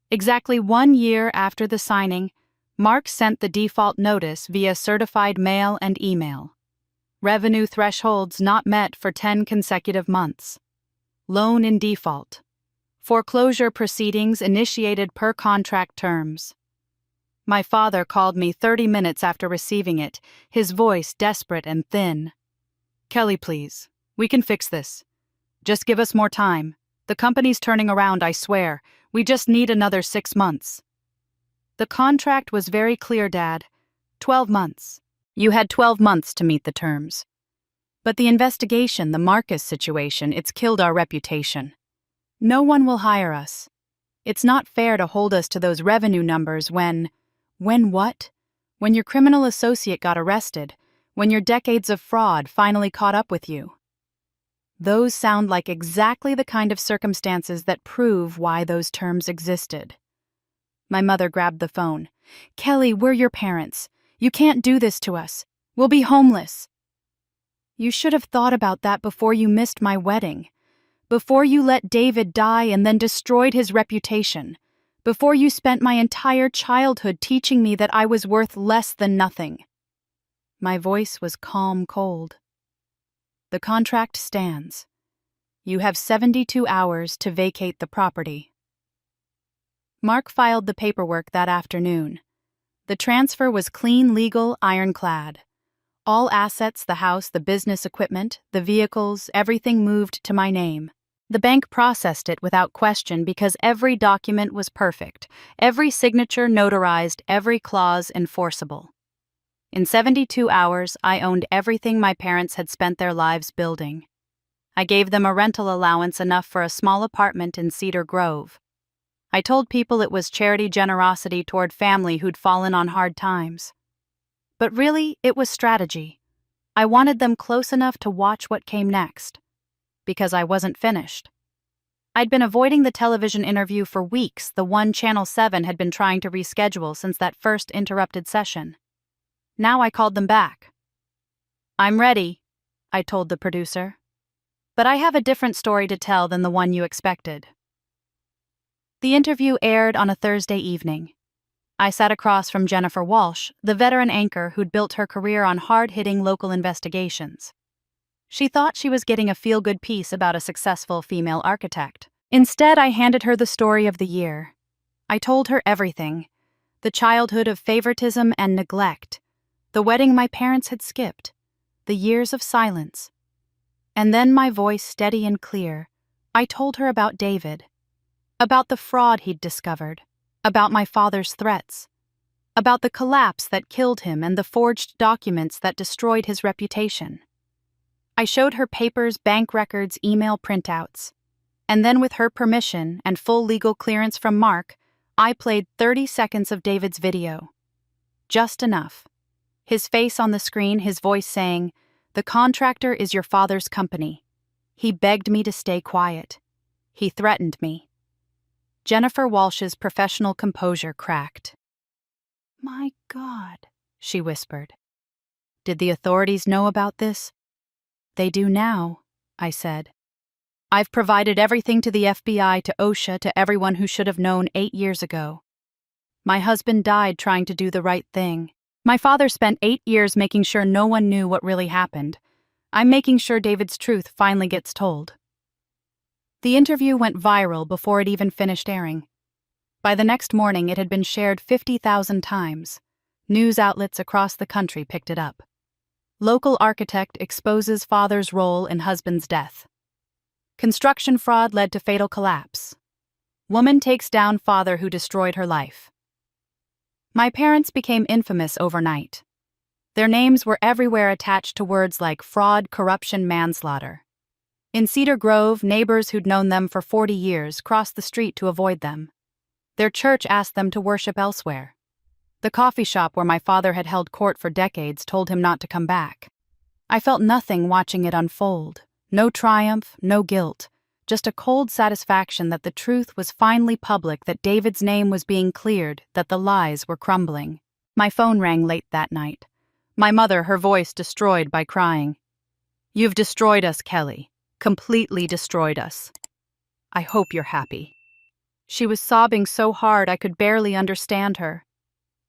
Exactly 1 year after the signing, Mark sent the default notice via certified mail and email. Revenue thresholds not met for 10 consecutive months. Loan in default. Foreclosure proceedings initiated per contract terms. My father called me 30 minutes after receiving it, his voice desperate and thin. "Kelly, please. We can fix this. Just give us more time. The company's turning around, I swear. We just need another 6 months." The contract was very clear, Dad. 12 months. You had 12 months to meet the terms. But the investigation, the Marcus situation, it's killed our reputation. No one will hire us. It's not fair to hold us to those revenue numbers when what? When your criminal associate got arrested, when your decades of fraud finally caught up with you. Those sound like exactly the kind of circumstances that prove why those terms existed. My mother grabbed the phone. "Kelly, we're your parents. You can't do this to us. We'll be homeless." "You should have thought about that before you missed my wedding. Before you let David die and then destroyed his reputation. Before you spent my entire childhood teaching me that I was worth less than nothing." My voice was calm cold. "The contract stands. You have 72 hours to vacate the property." Mark filed the paperwork that afternoon. The transfer was clean, legal, ironclad. All assets, the house, the business equipment, the vehicles, everything moved to my name. The bank processed it without question because every document was perfect, every signature notarized, every clause enforceable. In 72 hours, I owned everything my parents had spent their lives building. I gave them a rental allowance enough for a small apartment in Cedar Grove. I told people it was charity generosity toward family who'd fallen on hard times. But really, it was strategy. I wanted them close enough to watch what came next. Because I wasn't finished. I'd been avoiding the television interview for weeks, the one Channel 7 had been trying to reschedule since that first interrupted session. Now I called them back. "I'm ready," I told the producer. "But I have a different story to tell than the one you expected." The interview aired on a Thursday evening. I sat across from Jennifer Walsh, the veteran anchor who'd built her career on hard-hitting local investigations. She thought she was getting a feel-good piece about a successful female architect. Instead, I handed her the story of the year. I told her everything. The childhood of favoritism and neglect. The wedding my parents had skipped. The years of silence. And then, my voice steady and clear, I told her about David. About the fraud he'd discovered. About my father's threats. About the collapse that killed him and the forged documents that destroyed his reputation. I showed her papers, bank records, email printouts. And then, with her permission and full legal clearance from Mark, I played 30 seconds of David's video. Just enough. His face on the screen, his voice saying, "The contractor is your father's company. He begged me to stay quiet. He threatened me." Jennifer Walsh's professional composure cracked. "My God," she whispered. "Did the authorities know about this?" "They do now," I said. "I've provided everything to the FBI, to OSHA, to everyone who should have known 8 years ago. My husband died trying to do the right thing. My father spent 8 years making sure no one knew what really happened. I'm making sure David's truth finally gets told." The interview went viral before it even finished airing. By the next morning, it had been shared 50,000 times. News outlets across the country picked it up. Local architect exposes father's role in husband's death. Construction fraud led to fatal collapse. Woman takes down father who destroyed her life. My parents became infamous overnight. Their names were everywhere attached to words like fraud, corruption, manslaughter. In Cedar Grove, neighbors who'd known them for 40 years crossed the street to avoid them. Their church asked them to worship elsewhere. The coffee shop where my father had held court for decades told him not to come back. I felt nothing watching it unfold. No triumph, no guilt. Just a cold satisfaction that the truth was finally public, that David's name was being cleared, that the lies were crumbling. My phone rang late that night. My mother, her voice destroyed by crying. "You've destroyed us, Kelly. Completely destroyed us. I hope you're happy." She was sobbing so hard I could barely understand her.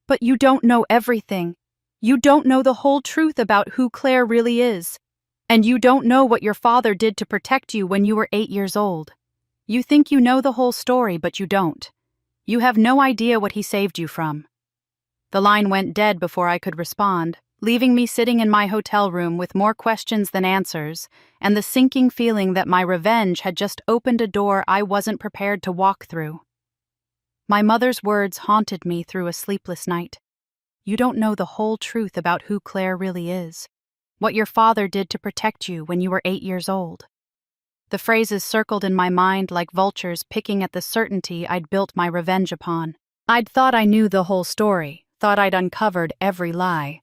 "But you don't know everything. You don't know the whole truth about who Claire really is. And you don't know what your father did to protect you when you were 8 years old. You think you know the whole story, but you don't. You have no idea what he saved you from." The line went dead before I could respond, leaving me sitting in my hotel room with more questions than answers, and the sinking feeling that my revenge had just opened a door I wasn't prepared to walk through. My mother's words haunted me through a sleepless night. You don't know the whole truth about who Claire really is. What your father did to protect you when you were 8 years old. The phrases circled in my mind like vultures picking at the certainty I'd built my revenge upon. I'd thought I knew the whole story, thought I'd uncovered every lie.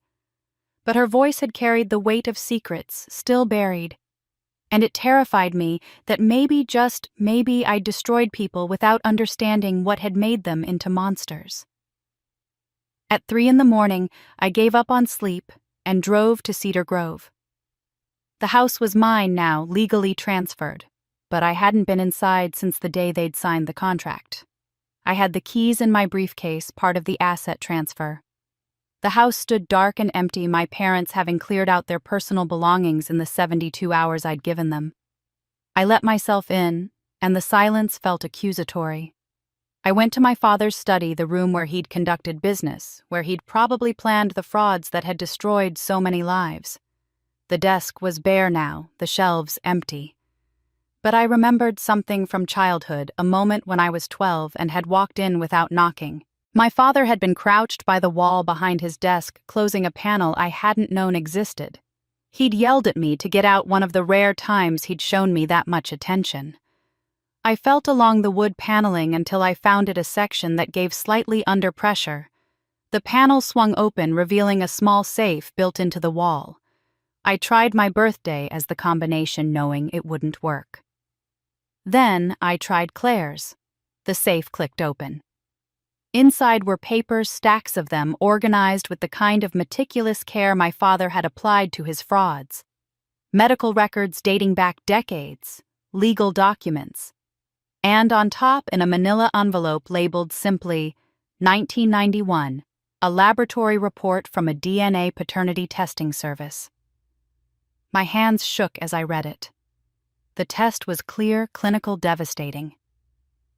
But her voice had carried the weight of secrets still buried. And it terrified me that maybe, just maybe, I'd destroyed people without understanding what had made them into monsters. At 3 a.m, I gave up on sleep and drove to Cedar Grove. The house was mine now, legally transferred, but I hadn't been inside since the day they'd signed the contract. I had the keys in my briefcase, part of the asset transfer. The house stood dark and empty, my parents having cleared out their personal belongings in the 72 hours I'd given them. I let myself in, and the silence felt accusatory. I went to my father's study, the room where he'd conducted business, where he'd probably planned the frauds that had destroyed so many lives. The desk was bare now, the shelves empty. But I remembered something from childhood, a moment when I was 12 and had walked in without knocking. My father had been crouched by the wall behind his desk, closing a panel I hadn't known existed. He'd yelled at me to get out, one of the rare times he'd shown me that much attention. I felt along the wood paneling until I found it a section that gave slightly under pressure. The panel swung open, revealing a small safe built into the wall. I tried my birthday as the combination, knowing it wouldn't work. Then I tried Claire's. The safe clicked open. Inside were papers, stacks of them, organized with the kind of meticulous care my father had applied to his frauds. Medical records dating back decades, legal documents. And on top, in a manila envelope labeled simply 1991, a laboratory report from a DNA paternity testing service. My hands shook as I read it. The test was clear, clinical, devastating.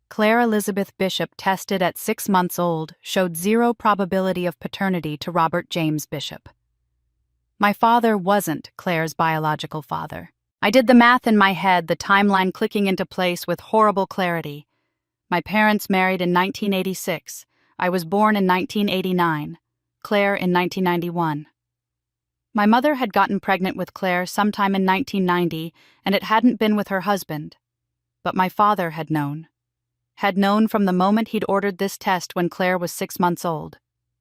Claire Elizabeth Bishop, tested at 6 months old, showed 0 probability of paternity to Robert James Bishop. My father wasn't Claire's biological father. I did the math in my head, the timeline clicking into place with horrible clarity. My parents married in 1986. I was born in 1989. Claire in 1991. My mother had gotten pregnant with Claire sometime in 1990, and it hadn't been with her husband. But my father had known. Had known from the moment he'd ordered this test when Claire was 6 months old.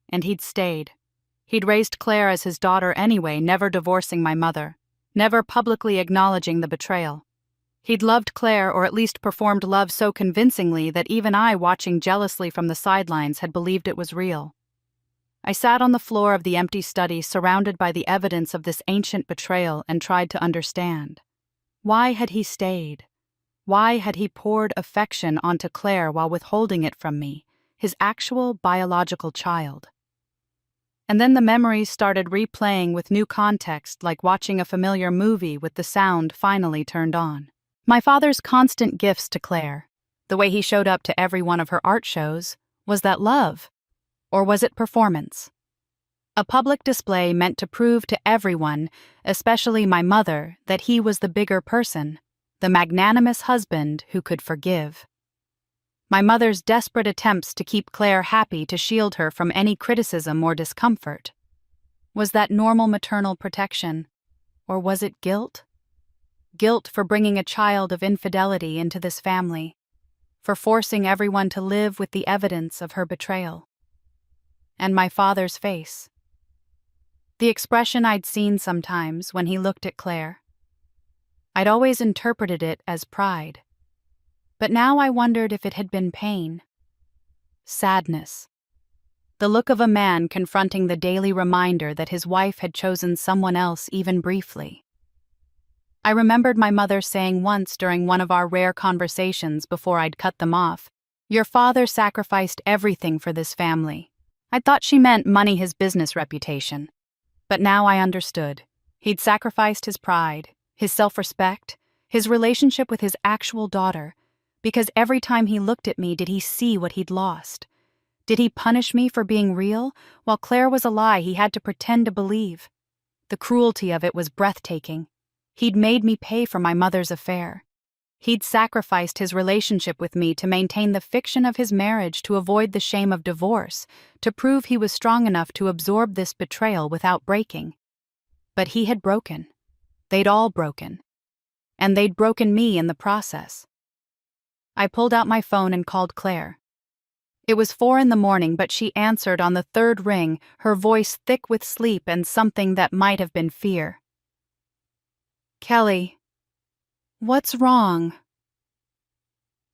And he'd stayed. He'd raised Claire as his daughter anyway, never divorcing my mother, never publicly acknowledging the betrayal. He'd loved Claire, or at least performed love so convincingly that even I, watching jealously from the sidelines, had believed it was real. I sat on the floor of the empty study, surrounded by the evidence of this ancient betrayal, and tried to understand. Why had he stayed? Why had he poured affection onto Claire while withholding it from me, his actual biological child? And then the memories started replaying with new context, like watching a familiar movie with the sound finally turned on. My father's constant gifts to Claire, the way he showed up to every one of her art shows, was that love? Or was it performance? A public display meant to prove to everyone, especially my mother, that he was the bigger person, the magnanimous husband who could forgive. My mother's desperate attempts to keep Claire happy, to shield her from any criticism or discomfort. Was that normal maternal protection? Or was it guilt? Guilt for bringing a child of infidelity into this family, for forcing everyone to live with the evidence of her betrayal. And my father's face. The expression I'd seen sometimes when he looked at Claire. I'd always interpreted it as pride. But now I wondered if it had been pain. Sadness. The look of a man confronting the daily reminder that his wife had chosen someone else, even briefly. I remembered my mother saying once during one of our rare conversations before I'd cut them off, "Your father sacrificed everything for this family." I thought she meant money, his business reputation. But now I understood. He'd sacrificed his pride, his self-respect, his relationship with his actual daughter, because every time he looked at me, did he see what he'd lost? Did he punish me for being real? While Claire was a lie he had to pretend to believe. The cruelty of it was breathtaking. He'd made me pay for my mother's affair. He'd sacrificed his relationship with me to maintain the fiction of his marriage, to avoid the shame of divorce, to prove he was strong enough to absorb this betrayal without breaking. But he had broken. They'd all broken. And they'd broken me in the process. I pulled out my phone and called Claire. It was 4 a.m, but she answered on the 3rd ring, her voice thick with sleep and something that might have been fear. "Kelly, what's wrong?"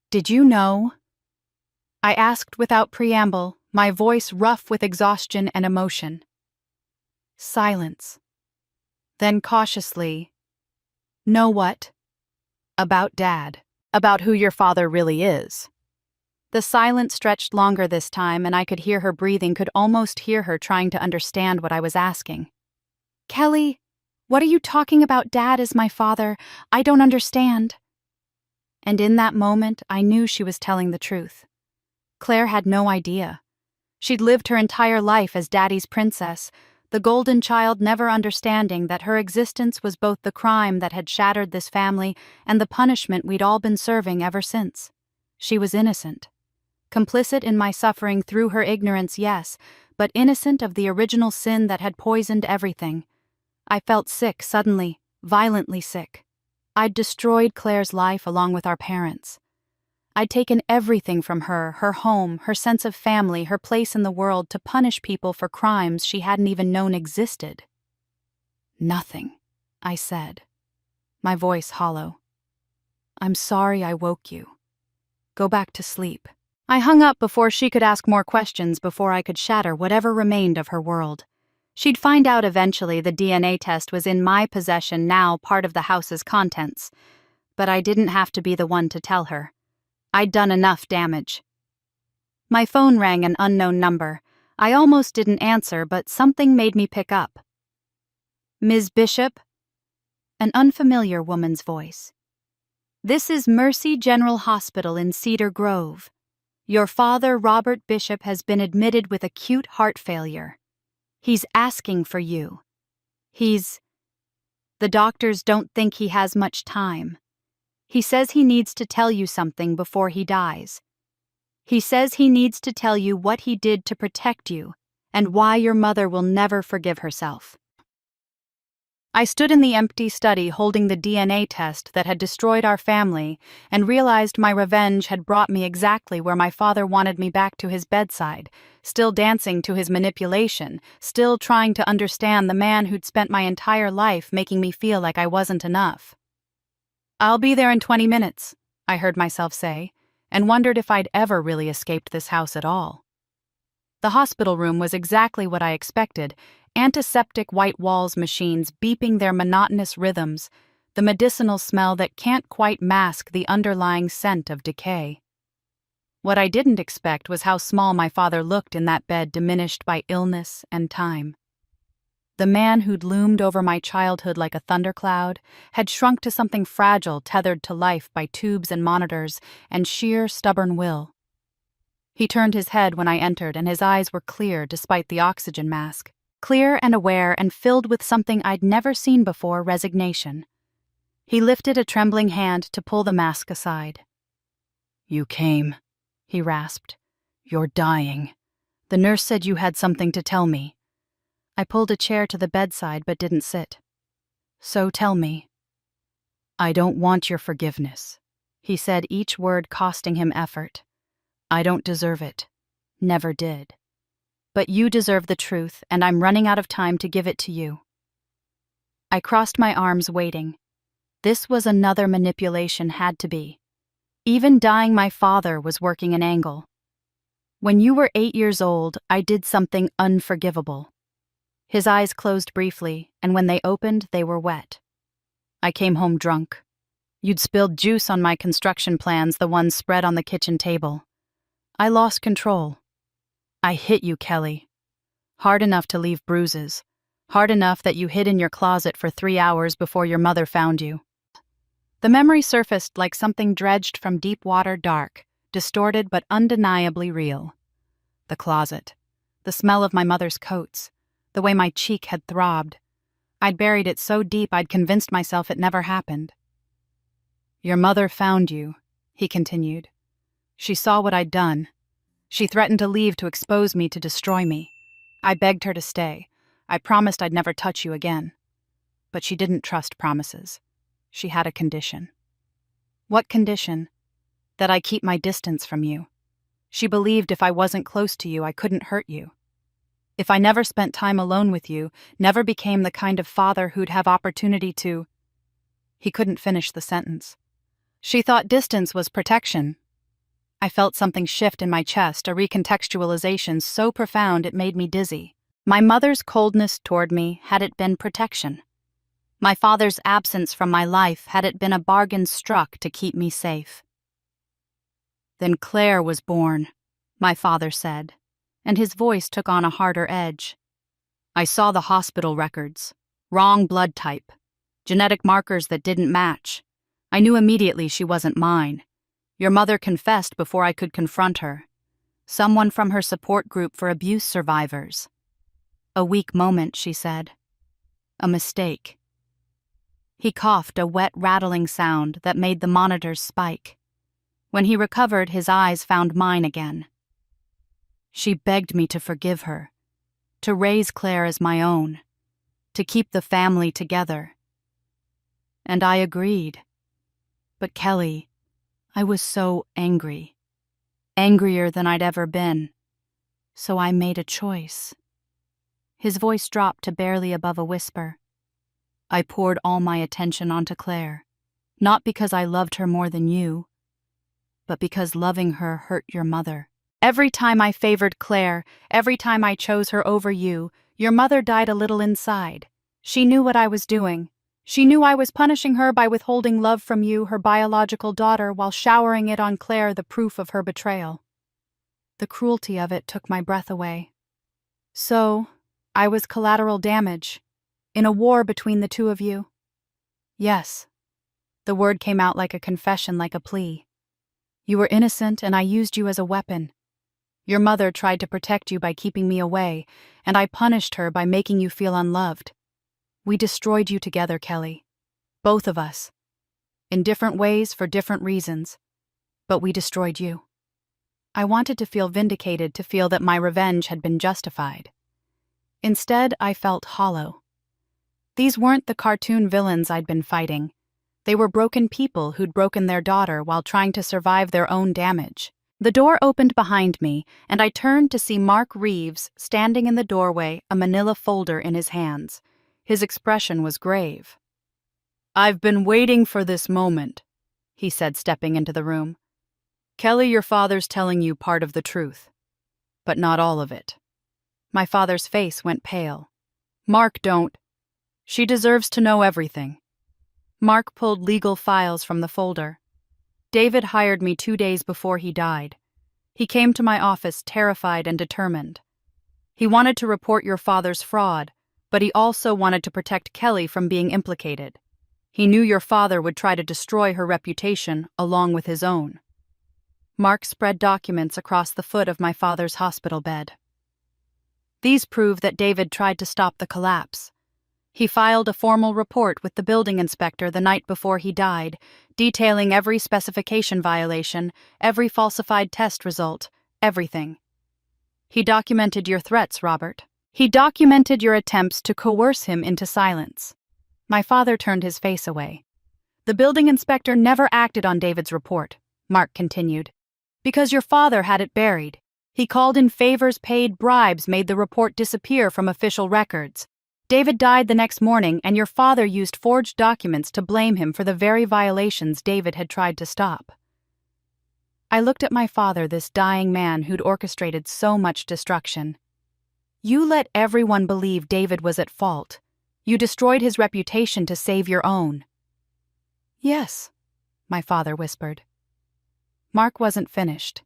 "Did you know?" I asked without preamble, my voice rough with exhaustion and emotion. Silence. Then cautiously, "Know what?" "About Dad. About who your father really is." The silence stretched longer this time, and I could hear her breathing, could almost hear her trying to understand what I was asking. "Kelly, what are you talking about? Dad is my father. I don't understand." And in that moment, I knew she was telling the truth. Claire had no idea. She'd lived her entire life as Daddy's princess, the golden child, never understanding that her existence was both the crime that had shattered this family and the punishment we'd all been serving ever since. She was innocent. Complicit in my suffering through her ignorance, yes, but innocent of the original sin that had poisoned everything. I felt sick suddenly, violently sick. I'd destroyed Claire's life along with our parents. I'd taken everything from her, her home, her sense of family, her place in the world, to punish people for crimes she hadn't even known existed. "Nothing," I said, my voice hollow. "I'm sorry I woke you. Go back to sleep." I hung up before she could ask more questions, before I could shatter whatever remained of her world. She'd find out eventually the DNA test was in my possession, now part of the house's contents. But I didn't have to be the one to tell her. I'd done enough damage. My phone rang, an unknown number. I almost didn't answer, but something made me pick up. "Ms. Bishop?" An unfamiliar woman's voice. "This is Mercy General Hospital in Cedar Grove. Your father, Robert Bishop, has been admitted with acute heart failure. He's asking for you. The doctors don't think he has much time. He says he needs to tell you something before he dies. He says he needs to tell you what he did to protect you and why your mother will never forgive herself." I stood in the empty study holding the DNA test that had destroyed our family and realized my revenge had brought me exactly where my father wanted me, back to his bedside, still dancing to his manipulation, still trying to understand the man who'd spent my entire life making me feel like I wasn't enough. "I'll be there in 20 minutes, I heard myself say, and wondered if I'd ever really escaped this house at all. The hospital room was exactly what I expected: antiseptic white walls, machines beeping their monotonous rhythms, the medicinal smell that can't quite mask the underlying scent of decay. What I didn't expect was how small my father looked in that bed, diminished by illness and time. The man who'd loomed over my childhood like a thundercloud had shrunk to something fragile, tethered to life by tubes and monitors and sheer stubborn will. He turned his head when I entered, and his eyes were clear despite the oxygen mask. Clear and aware and filled with something I'd never seen before: resignation. He lifted a trembling hand to pull the mask aside. "You came," he rasped. "You're dying. The nurse said you had something to tell me." I pulled a chair to the bedside but didn't sit. "So tell me." "I don't want your forgiveness," he said, each word costing him effort. "I don't deserve it. Never did. But you deserve the truth, and I'm running out of time to give it to you." I crossed my arms, waiting. This was another manipulation, had to be. Even dying my father was working an angle. "When you were 8 years old, I did something unforgivable." His eyes closed briefly, and when they opened, they were wet. "I came home drunk. You'd spilled juice on my construction plans, the ones spread on the kitchen table. I lost control. I hit you, Kelly. Hard enough to leave bruises. Hard enough that you hid in your closet for 3 hours before your mother found you." The memory surfaced like something dredged from deep water, dark, distorted but undeniably real. The closet. The smell of my mother's coats. The way my cheek had throbbed. I'd buried it so deep I'd convinced myself it never happened. "Your mother found you," he continued. "She saw what I'd done. She threatened to leave, to expose me, to destroy me. I begged her to stay. I promised I'd never touch you again. But she didn't trust promises. She had a condition." "What condition?" "That I keep my distance from you. She believed if I wasn't close to you, I couldn't hurt you. If I never spent time alone with you, never became the kind of father who'd have opportunity to—" He couldn't finish the sentence. "She thought distance was protection." I felt something shift in my chest, a recontextualization so profound it made me dizzy. My mother's coldness toward me, had it been protection? My father's absence from my life, had it been a bargain struck to keep me safe? "Then Claire was born," my father said, and his voice took on a harder edge. "I saw the hospital records. Wrong blood type. Genetic markers that didn't match. I knew immediately she wasn't mine. Your mother confessed before I could confront her. Someone from her support group for abuse survivors. A weak moment," she said. "A mistake." He coughed, a wet, rattling sound that made the monitors spike. When he recovered, his eyes found mine again. "She begged me to forgive her, to raise Claire as my own, to keep the family together. And I agreed. But Kelly, I was so angry, angrier than I'd ever been. So I made a choice. His voice dropped to barely above a whisper. I poured all my attention onto Claire, not because I loved her more than you, but because loving her hurt your mother. Every time I favored Claire, every time I chose her over you, your mother died a little inside. She knew what I was doing. She knew I was punishing her by withholding love from you, her biological daughter, while showering it on Claire, the proof of her betrayal. The cruelty of it took my breath away. So, I was collateral damage, in a war between the two of you. Yes. The word came out like a confession, like a plea. You were innocent, and I used you as a weapon. Your mother tried to protect you by keeping me away, and I punished her by making you feel unloved. We destroyed you together, Kelly. Both of us. In different ways for different reasons. But we destroyed you. I wanted to feel vindicated, to feel that my revenge had been justified. Instead, I felt hollow. These weren't the cartoon villains I'd been fighting. They were broken people who'd broken their daughter while trying to survive their own damage. The door opened behind me, and I turned to see Mark Reeves standing in the doorway, a manila folder in his hands. His expression was grave. "I've been waiting for this moment," he said, stepping into the room. "Kelly, your father's telling you part of the truth, but not all of it." My father's face went pale. "Mark, don't. She deserves to know everything." Mark pulled legal files from the folder. "David hired me 2 days before he died. He came to my office terrified and determined. He wanted to report your father's fraud, but he also wanted to protect Kelly from being implicated. He knew your father would try to destroy her reputation along with his own." Mark spread documents across the foot of my father's hospital bed. These prove that David tried to stop the collapse. He filed a formal report with the building inspector the night before he died, detailing every specification violation, every falsified test result, everything. He documented your threats, Robert. He documented your attempts to coerce him into silence. My father turned his face away. "The building inspector never acted on David's report," Mark continued, "because your father had it buried. He called in favors, paid bribes, made the report disappear from official records. David died the next morning, and your father used forged documents to blame him for the very violations David had tried to stop." I looked at my father, this dying man who'd orchestrated so much destruction. "You let everyone believe David was at fault. You destroyed his reputation to save your own." "Yes," my father whispered. Mark wasn't finished.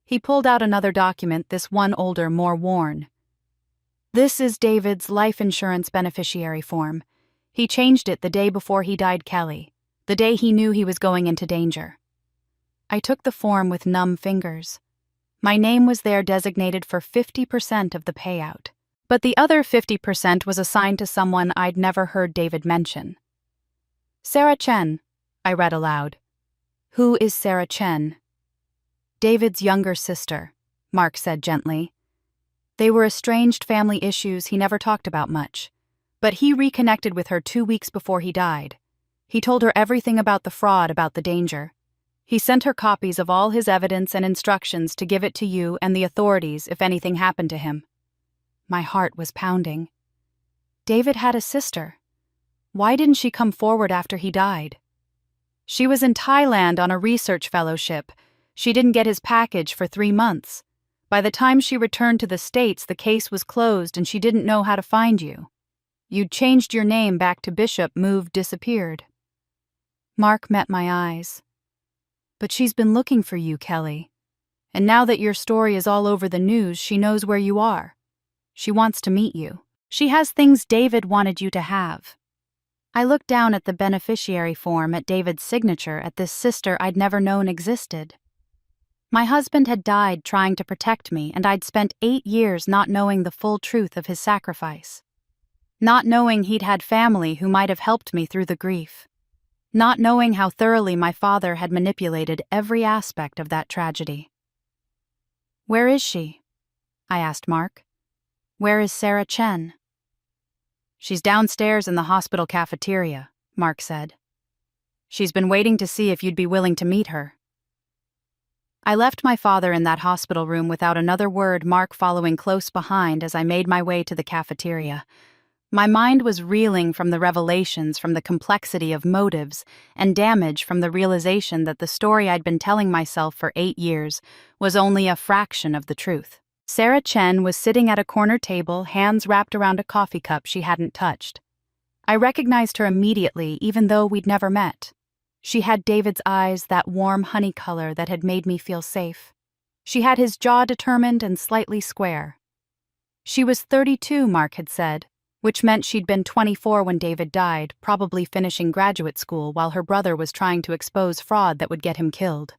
He pulled out another document, this one older, more worn. "This is David's life insurance beneficiary form. He changed it the day before he died, Kelly, the day he knew he was going into danger." I took the form with numb fingers. My name was there designated for 50% of the payout, but the other 50% was assigned to someone I'd never heard David mention. "Sarah Chen," I read aloud. "Who is Sarah Chen?" "David's younger sister," Mark said gently. "They were estranged family issues he never talked about much, but he reconnected with her 2 weeks before he died. He told her everything about the fraud, about the danger. He sent her copies of all his evidence and instructions to give it to you and the authorities if anything happened to him." My heart was pounding. David had a sister. Why didn't she come forward after he died? She was in Thailand on a research fellowship. She didn't get his package for 3 months. By the time she returned to the States, the case was closed and she didn't know how to find you. You'd changed your name back to Bishop, moved, disappeared. Mark met my eyes. "But she's been looking for you, Kelly. And now that your story is all over the news, she knows where you are. She wants to meet you. She has things David wanted you to have." I looked down at the beneficiary form, at David's signature, at this sister I'd never known existed. My husband had died trying to protect me, and I'd spent 8 years not knowing the full truth of his sacrifice. Not knowing he'd had family who might have helped me through the grief. Not knowing how thoroughly my father had manipulated every aspect of that tragedy. "Where is she?" I asked Mark. "Where is Sarah Chen?" "She's downstairs in the hospital cafeteria," Mark said. "She's been waiting to see if you'd be willing to meet her." I left my father in that hospital room without another word, Mark following close behind as I made my way to the cafeteria. My mind was reeling from the revelations, from the complexity of motives, and damage from the realization that the story I'd been telling myself for 8 years was only a fraction of the truth. Sarah Chen was sitting at a corner table, hands wrapped around a coffee cup she hadn't touched. I recognized her immediately, even though we'd never met. She had David's eyes, that warm honey color that had made me feel safe. She had his jaw determined and slightly square. She was 32, Mark had said, which meant she'd been 24 when David died, probably finishing graduate school while her brother was trying to expose fraud that would get him killed.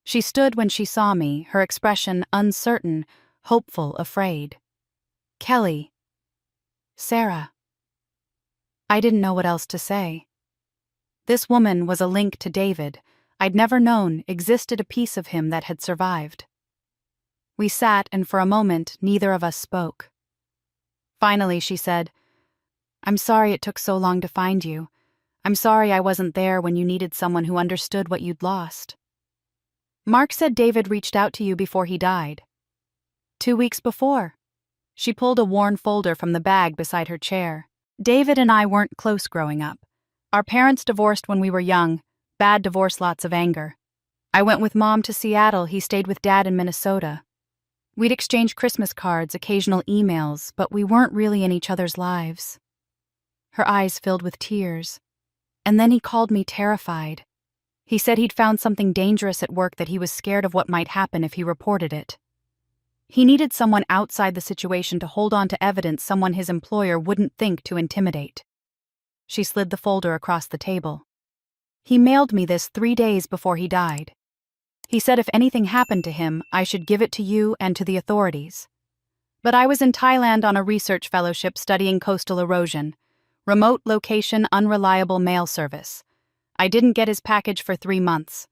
She stood when she saw me, her expression uncertain, hopeful, afraid. Kelly. Sarah. I didn't know what else to say. This woman was a link to David. I'd never known existed a piece of him that had survived. We sat, and for a moment, neither of us spoke. Finally, she said, "I'm sorry it took so long to find you. I'm sorry I wasn't there when you needed someone who understood what you'd lost." Mark said David reached out to you before he died. 2 weeks before. She pulled a worn folder from the bag beside her chair. David and I weren't close growing up. Our parents divorced when we were young. Bad divorce, lots of anger. I went with Mom to Seattle, he stayed with Dad in Minnesota. We'd exchange Christmas cards, occasional emails, but we weren't really in each other's lives. Her eyes filled with tears. And then he called me terrified. He said he'd found something dangerous at work, that he was scared of what might happen if he reported it. He needed someone outside the situation to hold on to evidence, someone his employer wouldn't think to intimidate. She slid the folder across the table. He mailed me this 3 days before he died. He said if anything happened to him, I should give it to you and to the authorities. But I was in Thailand on a research fellowship studying coastal erosion. Remote location, unreliable mail service. I didn't get his package for 3 months.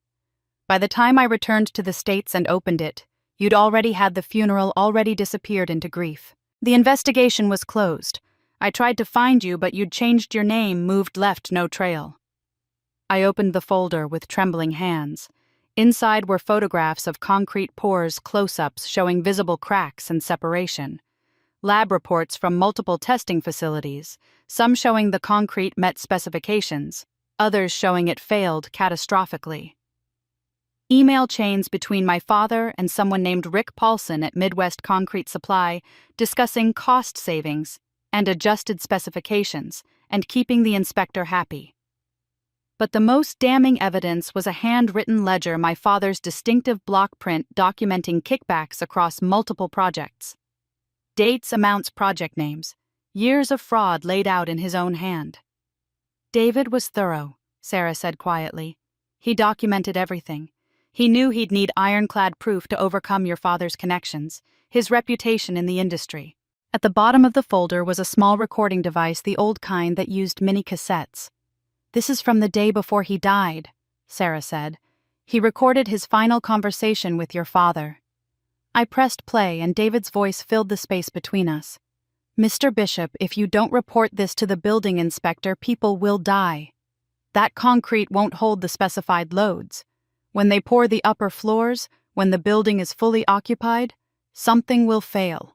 By the time I returned to the States and opened it, you'd already had the funeral, already disappeared into grief. The investigation was closed. I tried to find you, but you'd changed your name, moved, left no trail. I opened the folder with trembling hands. Inside were photographs of concrete pours, close-ups showing visible cracks and separation. Lab reports from multiple testing facilities, some showing the concrete met specifications, others showing it failed catastrophically. Email chains between my father and someone named Rick Paulson at Midwest Concrete Supply discussing cost savings and adjusted specifications and keeping the inspector happy. But the most damning evidence was a handwritten ledger, my father's distinctive block print documenting kickbacks across multiple projects. Dates, amounts, project names, years of fraud laid out in his own hand. David was thorough, Sarah said quietly. He documented everything. He knew he'd need ironclad proof to overcome your father's connections, his reputation in the industry. At the bottom of the folder was a small recording device, the old kind that used mini cassettes. "This is from the day before he died," Sarah said. "He recorded his final conversation with your father." I pressed play, and David's voice filled the space between us. "Mr. Bishop, if you don't report this to the building inspector, people will die. That concrete won't hold the specified loads. When they pour the upper floors, when the building is fully occupied, something will fail."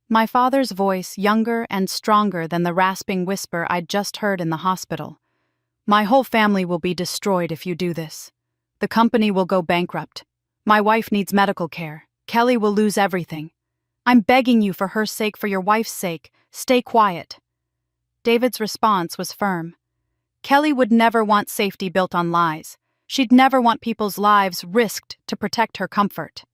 My father's voice, younger and stronger than the rasping whisper I'd just heard in the hospital. "My whole family will be destroyed if you do this. The company will go bankrupt. My wife needs medical care. Kelly will lose everything. I'm begging you, for her sake, for your wife's sake, stay quiet." David's response was firm. Kelly would never want safety built on lies. She'd never want people's lives risked to protect her comfort.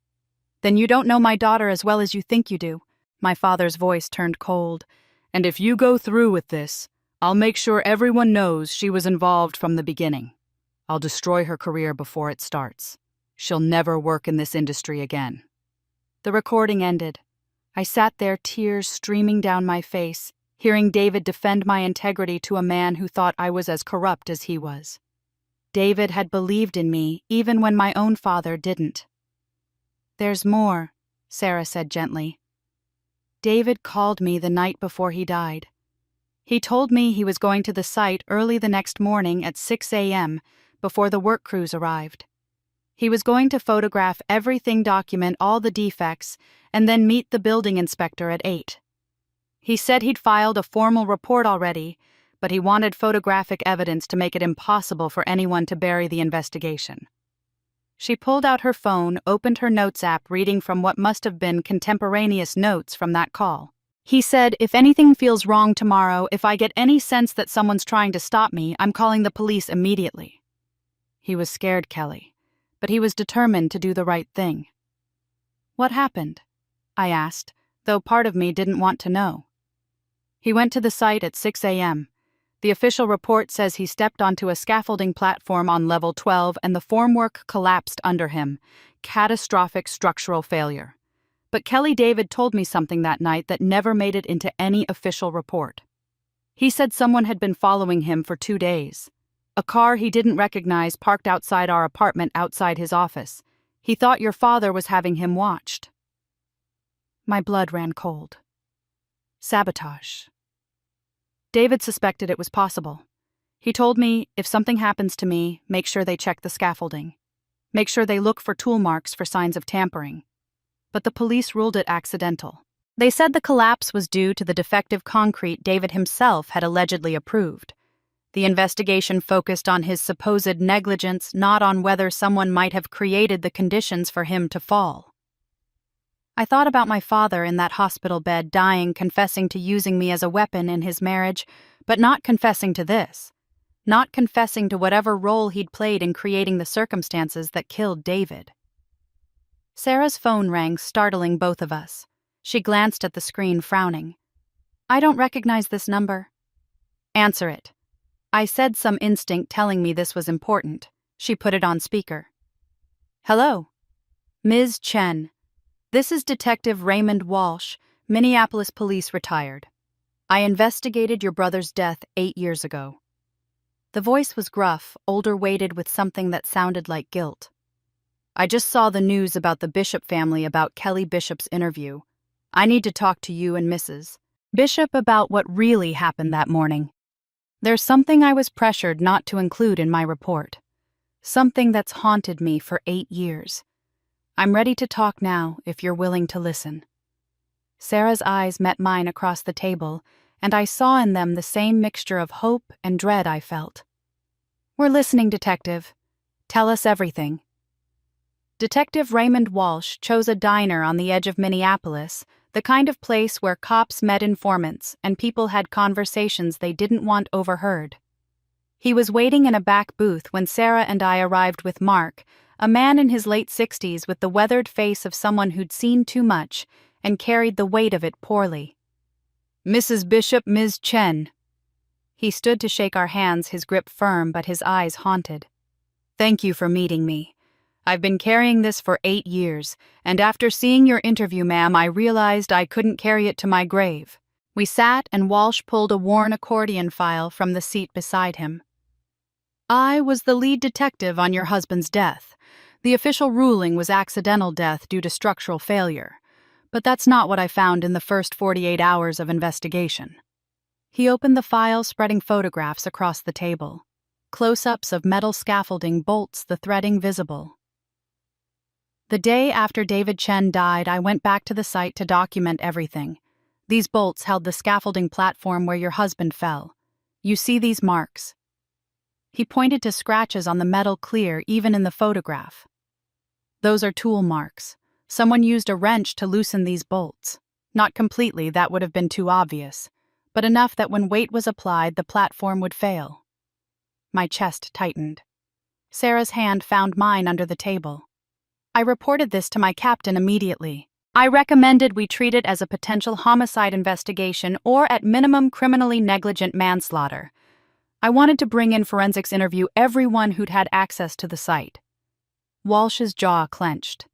"Then you don't know my daughter as well as you think you do." My father's voice turned cold. "And if you go through with this, I'll make sure everyone knows she was involved from the beginning. I'll destroy her career before it starts. She'll never work in this industry again." The recording ended. I sat there, tears streaming down my face, hearing David defend my integrity to a man who thought I was as corrupt as he was. David had believed in me, even when my own father didn't. "There's more," Sarah said gently. "David called me the night before he died. He told me he was going to the site early the next morning at 6 a.m. before the work crews arrived. He was going to photograph everything, document all the defects, and then meet the building inspector at 8. He said he'd filed a formal report already, but he wanted photographic evidence to make it impossible for anyone to bury the investigation. She pulled out her phone, opened her notes app, reading from what must have been contemporaneous notes from that call. He said, "If anything feels wrong tomorrow, if I get any sense that someone's trying to stop me, I'm calling the police immediately." He was scared, Kelly, but he was determined to do the right thing. "What happened?" I asked, though part of me didn't want to know. He went to the site at 6 a.m. The official report says he stepped onto a scaffolding platform on level 12 and the formwork collapsed under him. Catastrophic structural failure. But Kelly David told me something that night that never made it into any official report. He said someone had been following him for 2 days. A car he didn't recognize parked outside our apartment outside his office. He thought your father was having him watched. My blood ran cold. Sabotage. David suspected it was possible. He told me, if something happens to me, make sure they check the scaffolding. Make sure they look for tool marks for signs of tampering. But the police ruled it accidental. They said the collapse was due to the defective concrete David himself had allegedly approved. The investigation focused on his supposed negligence, not on whether someone might have created the conditions for him to fall. I thought about my father in that hospital bed, dying, confessing to using me as a weapon in his marriage, but not confessing to this. Not confessing to whatever role he'd played in creating the circumstances that killed David. Sarah's phone rang, startling both of us. She glanced at the screen, frowning. "I don't recognize this number." "Answer it." I said, some instinct telling me this was important. She put it on speaker. "Hello. Ms. Chen. This is Detective Raymond Walsh, Minneapolis Police, retired. I investigated your brother's death 8 years ago." The voice was gruff, older, weighted with something that sounded like guilt. "I just saw the news about the Bishop family, about Kelly Bishop's interview. I need to talk to you and Mrs. Bishop about what really happened that morning. There's something I was pressured not to include in my report. Something that's haunted me for 8 years. I'm ready to talk now, if you're willing to listen." Sarah's eyes met mine across the table, and I saw in them the same mixture of hope and dread I felt. "We're listening, Detective. Tell us everything." Detective Raymond Walsh chose a diner on the edge of Minneapolis, the kind of place where cops met informants and people had conversations they didn't want overheard. He was waiting in a back booth when Sarah and I arrived with Mark, a man in his late 60s with the weathered face of someone who'd seen too much and carried the weight of it poorly. "Mrs. Bishop, Ms. Chen." He stood to shake our hands, his grip firm but his eyes haunted. "Thank you for meeting me. I've been carrying this for 8 years, and after seeing your interview, ma'am, I realized I couldn't carry it to my grave." We sat and Walsh pulled a worn accordion file from the seat beside him. "I was the lead detective on your husband's death. The official ruling was accidental death due to structural failure, but that's not what I found in the first 48 hours of investigation." He opened the file, spreading photographs across the table. Close-ups of metal scaffolding, bolts, the threading visible. "The day after David Chen died, I went back to the site to document everything. These bolts held the scaffolding platform where your husband fell. You see these marks?" He pointed to scratches on the metal, clear even in the photograph. "Those are tool marks. Someone used a wrench to loosen these bolts. Not completely, that would have been too obvious, but enough that when weight was applied, the platform would fail." My chest tightened. Sarah's hand found mine under the table. "I reported this to my captain immediately. I recommended we treat it as a potential homicide investigation or at minimum criminally negligent manslaughter. I wanted to bring in forensics interview everyone who'd had access to the site." Walsh's jaw clenched.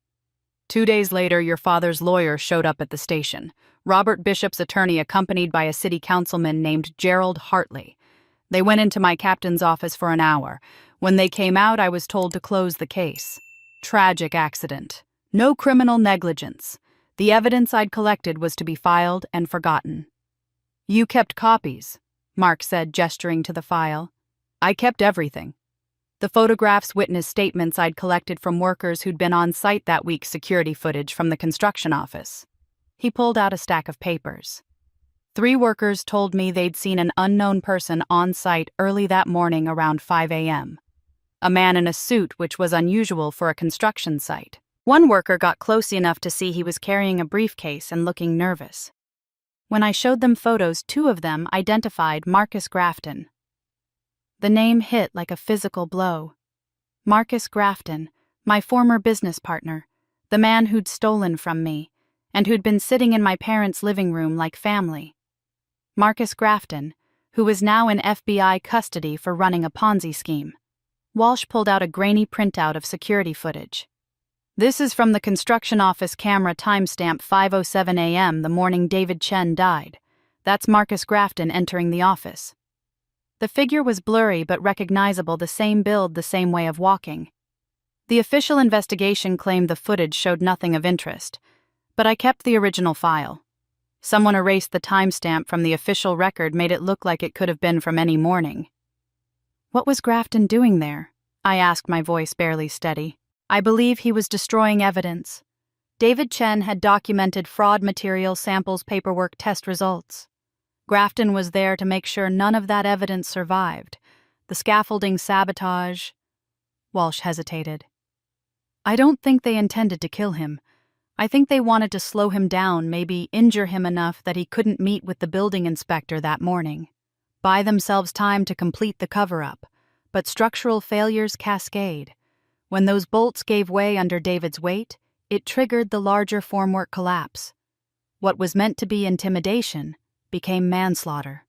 2 days later, your father's lawyer showed up at the station. Robert Bishop's attorney, accompanied by a city councilman named Gerald Hartley. They went into my captain's office for an hour. When they came out, I was told to close the case. Tragic accident. No criminal negligence. The evidence I'd collected was to be filed and forgotten. "You kept copies," Mark said, gesturing to the file. "I kept everything." The photographs witnessed statements I'd collected from workers who'd been on site that week's security footage from the construction office. He pulled out a stack of papers. 3 workers told me they'd seen an unknown person on site early that morning around 5 a.m. A man in a suit, which was unusual for a construction site. One worker got close enough to see he was carrying a briefcase and looking nervous. When I showed them photos, 2 of them identified Marcus Grafton. The name hit like a physical blow. Marcus Grafton, my former business partner, the man who'd stolen from me, and who'd been sitting in my parents' living room like family. Marcus Grafton, who was now in FBI custody for running a Ponzi scheme. Walsh pulled out a grainy printout of security footage. This is from the construction office camera timestamp 5:07 a.m. the morning David Chen died. That's Marcus Grafton entering the office. The figure was blurry but recognizable, the same build, the same way of walking. The official investigation claimed the footage showed nothing of interest, but I kept the original file. Someone erased the timestamp from the official record, made it look like it could have been from any morning. What was Grafton doing there? I asked, my voice barely steady. I believe he was destroying evidence. David Chen had documented fraud material samples, paperwork, test results. Grafton was there to make sure none of that evidence survived. The scaffolding, sabotage. Walsh hesitated. I don't think they intended to kill him. I think they wanted to slow him down, maybe injure him enough that he couldn't meet with the building inspector that morning. Buy themselves time to complete the cover-up. But structural failures cascade. When those bolts gave way under David's weight, it triggered the larger formwork collapse. What was meant to be intimidation became manslaughter.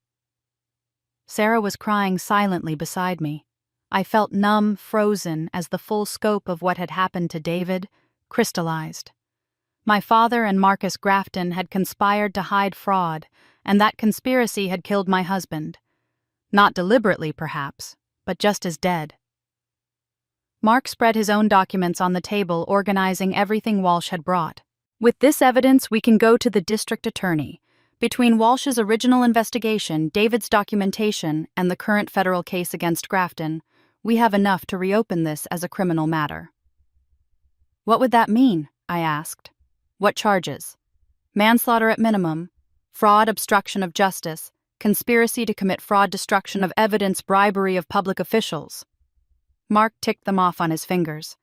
Sarah was crying silently beside me. I felt numb, frozen, as the full scope of what had happened to David crystallized. My father and Marcus Grafton had conspired to hide fraud, and that conspiracy had killed my husband. Not deliberately, perhaps, but just as dead. Mark spread his own documents on the table, organizing everything Walsh had brought. With this evidence, we can go to the district attorney. Between Walsh's original investigation, David's documentation, and the current federal case against Grafton, we have enough to reopen this as a criminal matter. What would that mean? I asked. What charges? Manslaughter at minimum, fraud, obstruction of justice, conspiracy to commit fraud, destruction of evidence, bribery of public officials. Mark ticked them off on his fingers.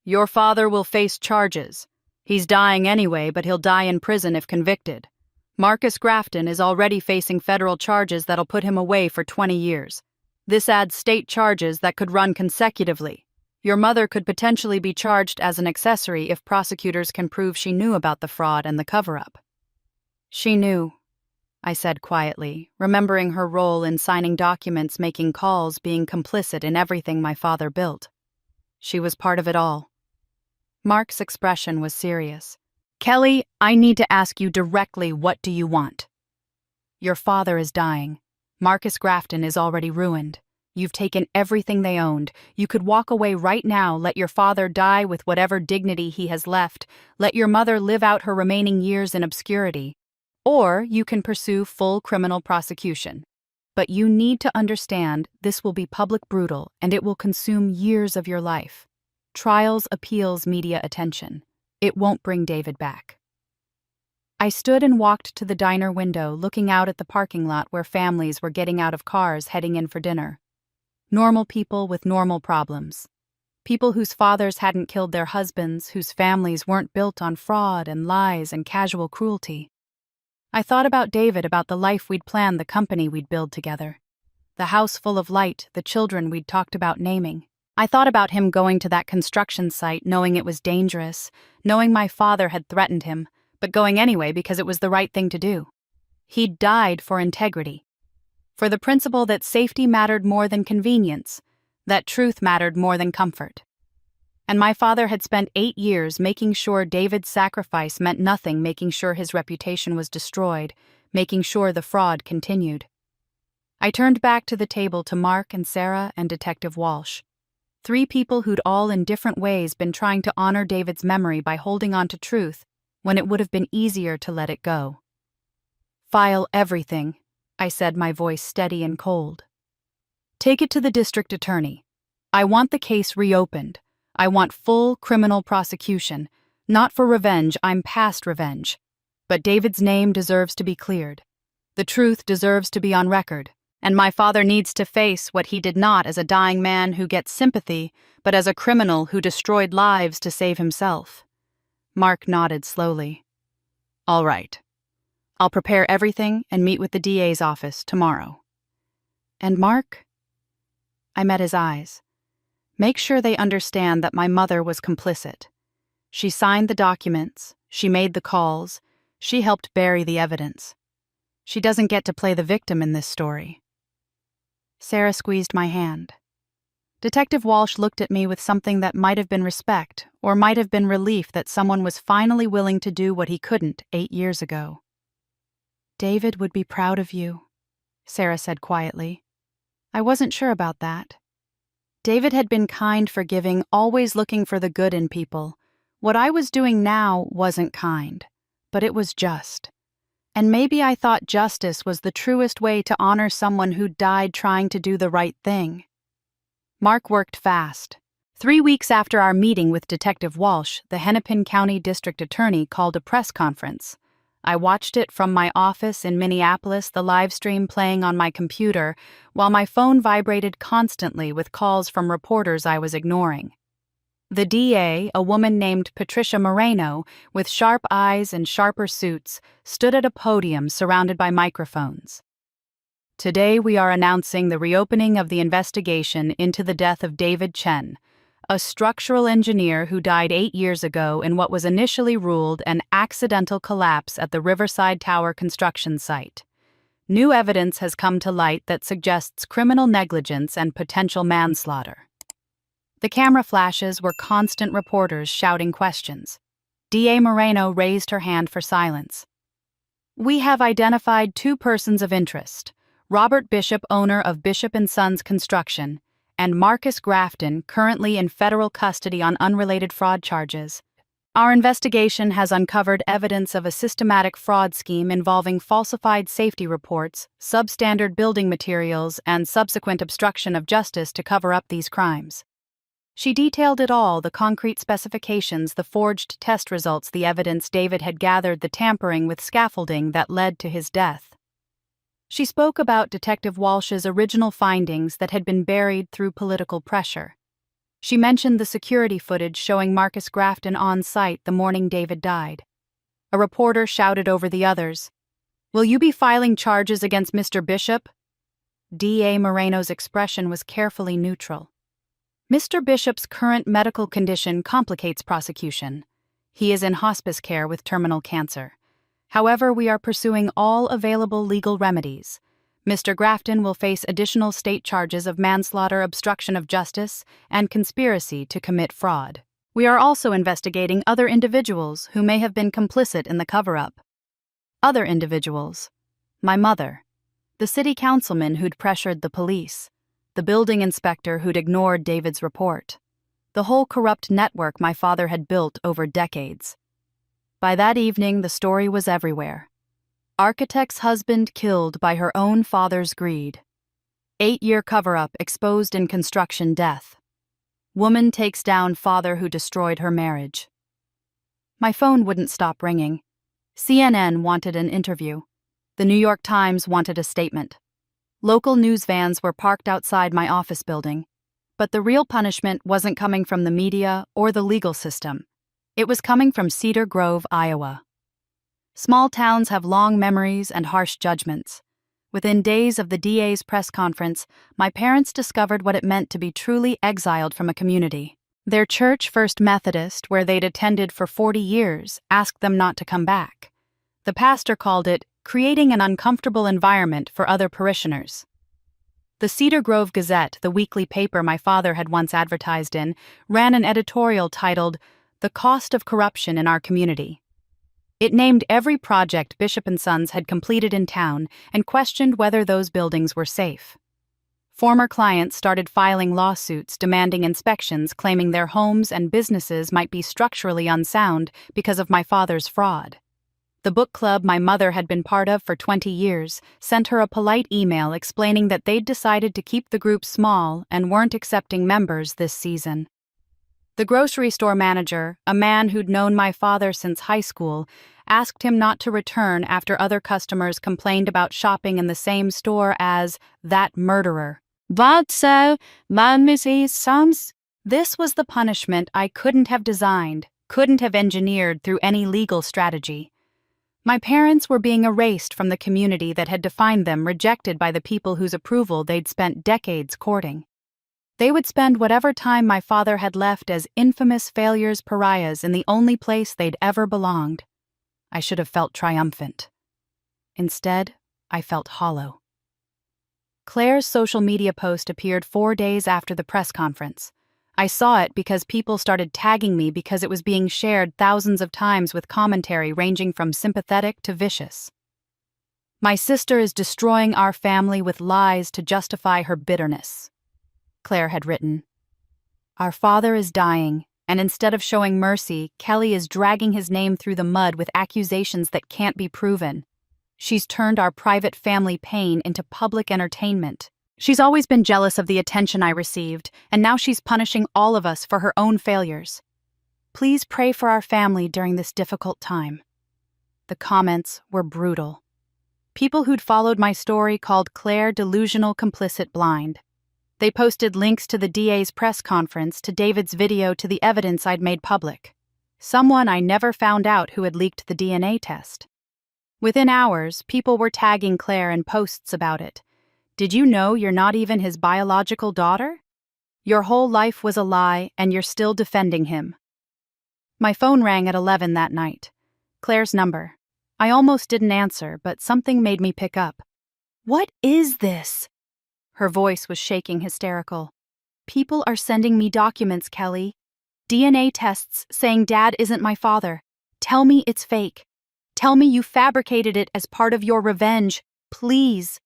Your father will face charges. He's dying anyway, but he'll die in prison if convicted. Marcus Grafton is already facing federal charges that'll put him away for 20 years. This adds state charges that could run consecutively. Your mother could potentially be charged as an accessory if prosecutors can prove she knew about the fraud and the cover-up. She knew, I said quietly, remembering her role in signing documents, making calls, being complicit in everything my father built. She was part of it all. Mark's expression was serious. Kelly, I need to ask you directly, what do you want? Your father is dying. Marcus Grafton is already ruined. You've taken everything they owned. You could walk away right now, let your father die with whatever dignity he has left, let your mother live out her remaining years in obscurity. Or you can pursue full criminal prosecution. But you need to understand this will be public, brutal, and it will consume years of your life. Trials, appeals, media attention. It won't bring David back. I stood and walked to the diner window, looking out at the parking lot where families were getting out of cars heading in for dinner. Normal people with normal problems. People whose fathers hadn't killed their husbands, whose families weren't built on fraud and lies and casual cruelty. I thought about David, about the life we'd planned, the company we'd build together. The house full of light, the children we'd talked about naming. I thought about him going to that construction site, knowing it was dangerous, knowing my father had threatened him, but going anyway because it was the right thing to do. He'd died for integrity. For the principle that safety mattered more than convenience, that truth mattered more than comfort. And my father had spent 8 years making sure David's sacrifice meant nothing, making sure his reputation was destroyed, making sure the fraud continued. I turned back to the table to Mark and Sarah and Detective Walsh. 3 people who'd all in different ways been trying to honor David's memory by holding on to truth when it would have been easier to let it go. File everything, I said, my voice steady and cold. Take it to the district attorney. I want the case reopened. I want full criminal prosecution. Not for revenge, I'm past revenge. But David's name deserves to be cleared. The truth deserves to be on record. And my father needs to face what he did not as a dying man who gets sympathy, but as a criminal who destroyed lives to save himself. Mark nodded slowly. All right. I'll prepare everything and meet with the DA's office tomorrow. And Mark? I met his eyes. Make sure they understand that my mother was complicit. She signed the documents, she made the calls, she helped bury the evidence. She doesn't get to play the victim in this story. Sarah squeezed my hand. Detective Walsh looked at me with something that might have been respect, or might have been relief that someone was finally willing to do what he couldn't 8 years ago. David would be proud of you, Sarah said quietly. I wasn't sure about that. David had been kind, forgiving, always looking for the good in people. What I was doing now wasn't kind, but it was just. And maybe I thought justice was the truest way to honor someone who died trying to do the right thing. Mark worked fast. 3 weeks after our meeting with Detective Walsh, the Hennepin County District Attorney called a press conference. I watched it from my office in Minneapolis, the live stream playing on my computer, while my phone vibrated constantly with calls from reporters I was ignoring. The DA, a woman named Patricia Moreno, with sharp eyes and sharper suits, stood at a podium surrounded by microphones. Today we are announcing the reopening of the investigation into the death of David Chen, a structural engineer who died 8 years ago in what was initially ruled an accidental collapse at the Riverside Tower construction site. New evidence has come to light that suggests criminal negligence and potential manslaughter. The camera flashes were constant reporters shouting questions. DA Moreno raised her hand for silence. We have identified 2 persons of interest, Robert Bishop, owner of Bishop & Sons Construction, and Marcus Grafton, currently in federal custody on unrelated fraud charges. Our investigation has uncovered evidence of a systematic fraud scheme involving falsified safety reports, substandard building materials, and subsequent obstruction of justice to cover up these crimes. She detailed it all, the concrete specifications, the forged test results, the evidence David had gathered, the tampering with scaffolding that led to his death. She spoke about Detective Walsh's original findings that had been buried through political pressure. She mentioned the security footage showing Marcus Grafton on site the morning David died. A reporter shouted over the others, "Will you be filing charges against Mr. Bishop?" DA Moreno's expression was carefully neutral. Mr. Bishop's current medical condition complicates prosecution. He is in hospice care with terminal cancer. However, we are pursuing all available legal remedies. Mr. Grafton will face additional state charges of manslaughter, obstruction of justice, and conspiracy to commit fraud. We are also investigating other individuals who may have been complicit in the cover-up. Other individuals. My mother. The city councilman who'd pressured the police. The building inspector who'd ignored David's report. The whole corrupt network my father had built over decades. By that evening, the story was everywhere. Architect's husband killed by her own father's greed. 8-year cover-up exposed in construction death. Woman takes down father who destroyed her marriage. My phone wouldn't stop ringing. CNN wanted an interview. The New York Times wanted a statement. Local news vans were parked outside my office building. But the real punishment wasn't coming from the media or the legal system. It was coming from Cedar Grove, Iowa. Small towns have long memories and harsh judgments. Within days of the DA's press conference, my parents discovered what it meant to be truly exiled from a community. Their church, First Methodist, where they'd attended for 40 years, asked them not to come back. The pastor called it creating an uncomfortable environment for other parishioners. The Cedar Grove Gazette, the weekly paper my father had once advertised in, ran an editorial titled, "The Cost of Corruption in Our Community." It named every project Bishop & Sons had completed in town and questioned whether those buildings were safe. Former clients started filing lawsuits demanding inspections, claiming their homes and businesses might be structurally unsound because of my father's fraud. The book club my mother had been part of for 20 years sent her a polite email explaining that they'd decided to keep the group small and weren't accepting members this season. The grocery store manager, a man who'd known my father since high school, asked him not to return after other customers complained about shopping in the same store as that murderer. But so, Mrs. Sums? This was the punishment I couldn't have designed, couldn't have engineered through any legal strategy. My parents were being erased from the community that had defined them, rejected by the people whose approval they'd spent decades courting. They would spend whatever time my father had left as infamous failures pariahs in the only place they'd ever belonged. I should have felt triumphant. Instead, I felt hollow. Claire's social media post appeared 4 days after the press conference. I saw it because people started tagging me because it was being shared thousands of times with commentary ranging from sympathetic to vicious. "My sister is destroying our family with lies to justify her bitterness," Claire had written. "Our father is dying, and instead of showing mercy, Kelly is dragging his name through the mud with accusations that can't be proven. She's turned our private family pain into public entertainment. She's always been jealous of the attention I received, and now she's punishing all of us for her own failures. Please pray for our family during this difficult time." The comments were brutal. People who'd followed my story called Claire delusional, complicit, blind. They posted links to the DA's press conference, to David's video, to the evidence I'd made public. Someone I never found out who had leaked the DNA test. Within hours, people were tagging Claire in posts about it. "Did you know you're not even his biological daughter? Your whole life was a lie, and you're still defending him." My phone rang at 11 that night. Claire's number. I almost didn't answer, but something made me pick up. "What is this?" Her voice was shaking, hysterical. "People are sending me documents, Kelly. DNA tests saying Dad isn't my father. Tell me it's fake. Tell me you fabricated it as part of your revenge. Please."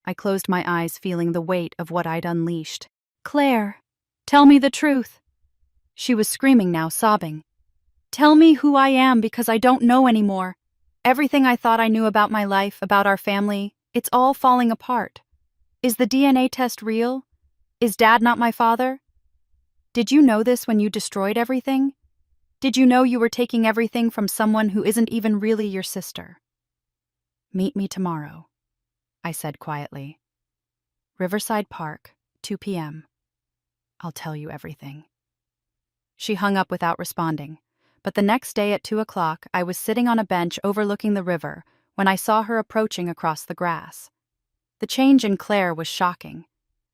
I closed my eyes, feeling the weight of what I'd unleashed. "Claire, tell me the truth." She was screaming now, sobbing. "Tell me who I am, because I don't know anymore. Everything I thought I knew about my life, about our family, it's all falling apart. Is the DNA test real? Is Dad not my father? Did you know this when you destroyed everything? Did you know you were taking everything from someone who isn't even really your sister?" "Meet me tomorrow," I said quietly. "Riverside Park, 2 p.m. I'll tell you everything." She hung up without responding, but the next day at 2 o'clock I was sitting on a bench overlooking the river when I saw her approaching across the grass. The change in Claire was shocking.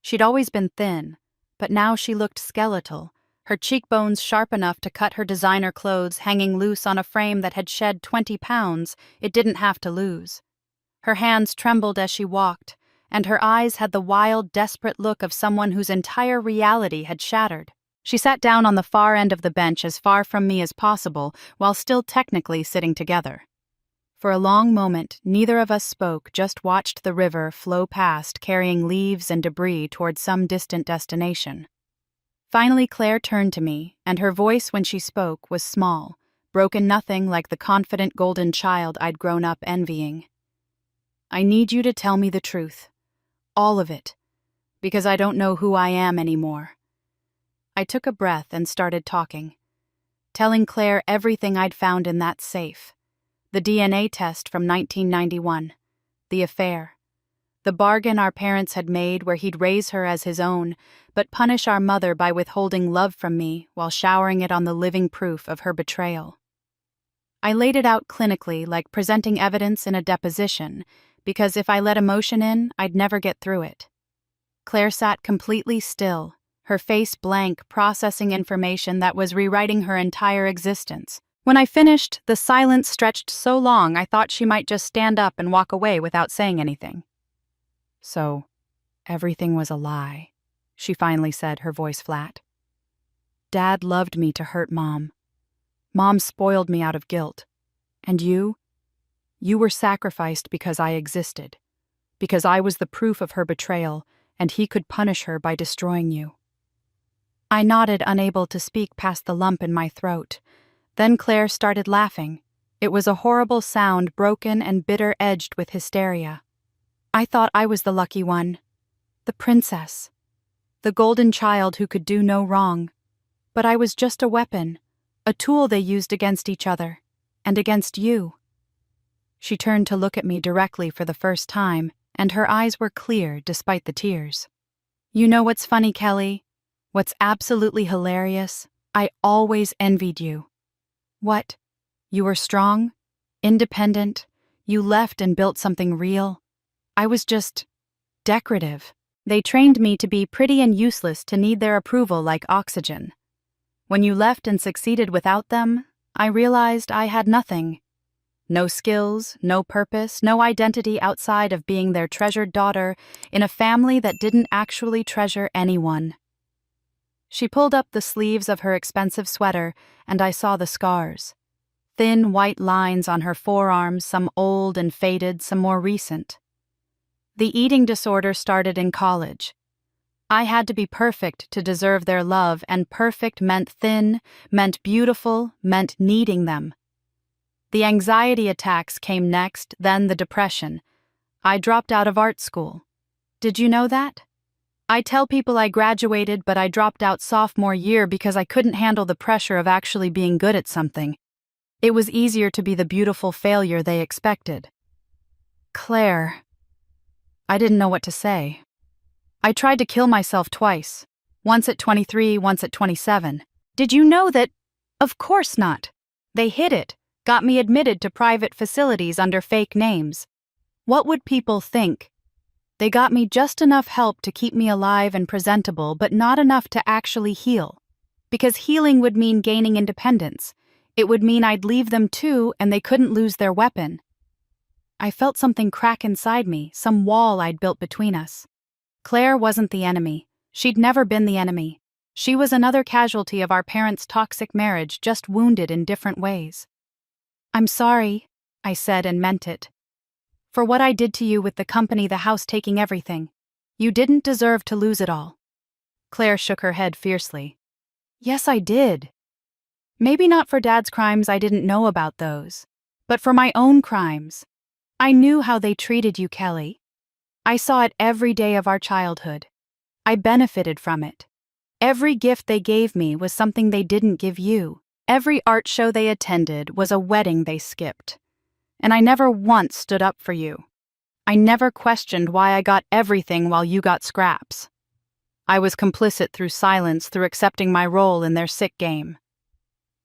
She'd always been thin, but now she looked skeletal, her cheekbones sharp enough to cut her designer clothes hanging loose on a frame that had shed 20 pounds it didn't have to lose. Her hands trembled as she walked, and her eyes had the wild, desperate look of someone whose entire reality had shattered. She sat down on the far end of the bench, as far from me as possible, while still technically sitting together. For a long moment, neither of us spoke, just watched the river flow past, carrying leaves and debris toward some distant destination. Finally, Claire turned to me, and her voice when she spoke was small, broken nothing like the confident golden child I'd grown up envying. "I need you to tell me the truth. All of it. Because I don't know who I am anymore." I took a breath and started talking, telling Claire everything I'd found in that safe. The DNA test from 1991. The affair. The bargain our parents had made where he'd raise her as his own, but punish our mother by withholding love from me while showering it on the living proof of her betrayal. I laid it out clinically, like presenting evidence in a deposition, because if I let emotion in, I'd never get through it. Claire sat completely still, her face blank, processing information that was rewriting her entire existence. When I finished, the silence stretched so long I thought she might just stand up and walk away without saying anything. "So, everything was a lie," she finally said, her voice flat. "Dad loved me to hurt Mom. Mom spoiled me out of guilt. And you? You were sacrificed because I existed, because I was the proof of her betrayal, and he could punish her by destroying you." I nodded, unable to speak past the lump in my throat. Then Claire started laughing, It was a horrible sound, broken and bitter-edged with hysteria. I thought I was the lucky one, the princess, the golden child who could do no wrong. But I was just a weapon, a tool they used against each other, and against you. She turned to look at me directly for the first time, and her eyes were clear despite the tears. You know what's funny, Kelly? What's absolutely hilarious? I always envied you. What? You were strong, independent, you left and built something real. I was just decorative. They trained me to be pretty and useless, to need their approval like oxygen. When you left and succeeded without them, I realized I had nothing. No skills, no purpose, no identity outside of being their treasured daughter in a family that didn't actually treasure anyone. She pulled up the sleeves of her expensive sweater, and I saw the scars. Thin white lines on her forearms, some old and faded, some more recent. The eating disorder started in college. I had to be perfect to deserve their love, and perfect meant thin, meant beautiful, meant needing them. The anxiety attacks came next, then the depression. I dropped out of art school. Did you know that? I tell people I graduated, but I dropped out sophomore year because I couldn't handle the pressure of actually being good at something. It was easier to be the beautiful failure they expected. Claire. I didn't know what to say. I tried to kill myself twice, once at 23, once at 27. Did you know that? Of course not. They hid it, got me admitted to private facilities under fake names. What would people think? They got me just enough help to keep me alive and presentable, but not enough to actually heal. Because healing would mean gaining independence. It would mean I'd leave them too, and they couldn't lose their weapon. I felt something crack inside me, some wall I'd built between us. Claire wasn't the enemy. She'd never been the enemy. She was another casualty of our parents' toxic marriage, just wounded in different ways. I'm sorry, I said and meant it. For what I did to you with the company, the house, taking everything. You didn't deserve to lose it all. Claire shook her head fiercely. Yes, I did. Maybe not for Dad's crimes, I didn't know about those. But for my own crimes. I knew how they treated you, Kelly. I saw it every day of our childhood. I benefited from it. Every gift they gave me was something they didn't give you. Every art show they attended was a wedding they skipped. And I never once stood up for you. I never questioned why I got everything while you got scraps. I was complicit through silence, through accepting my role in their sick game.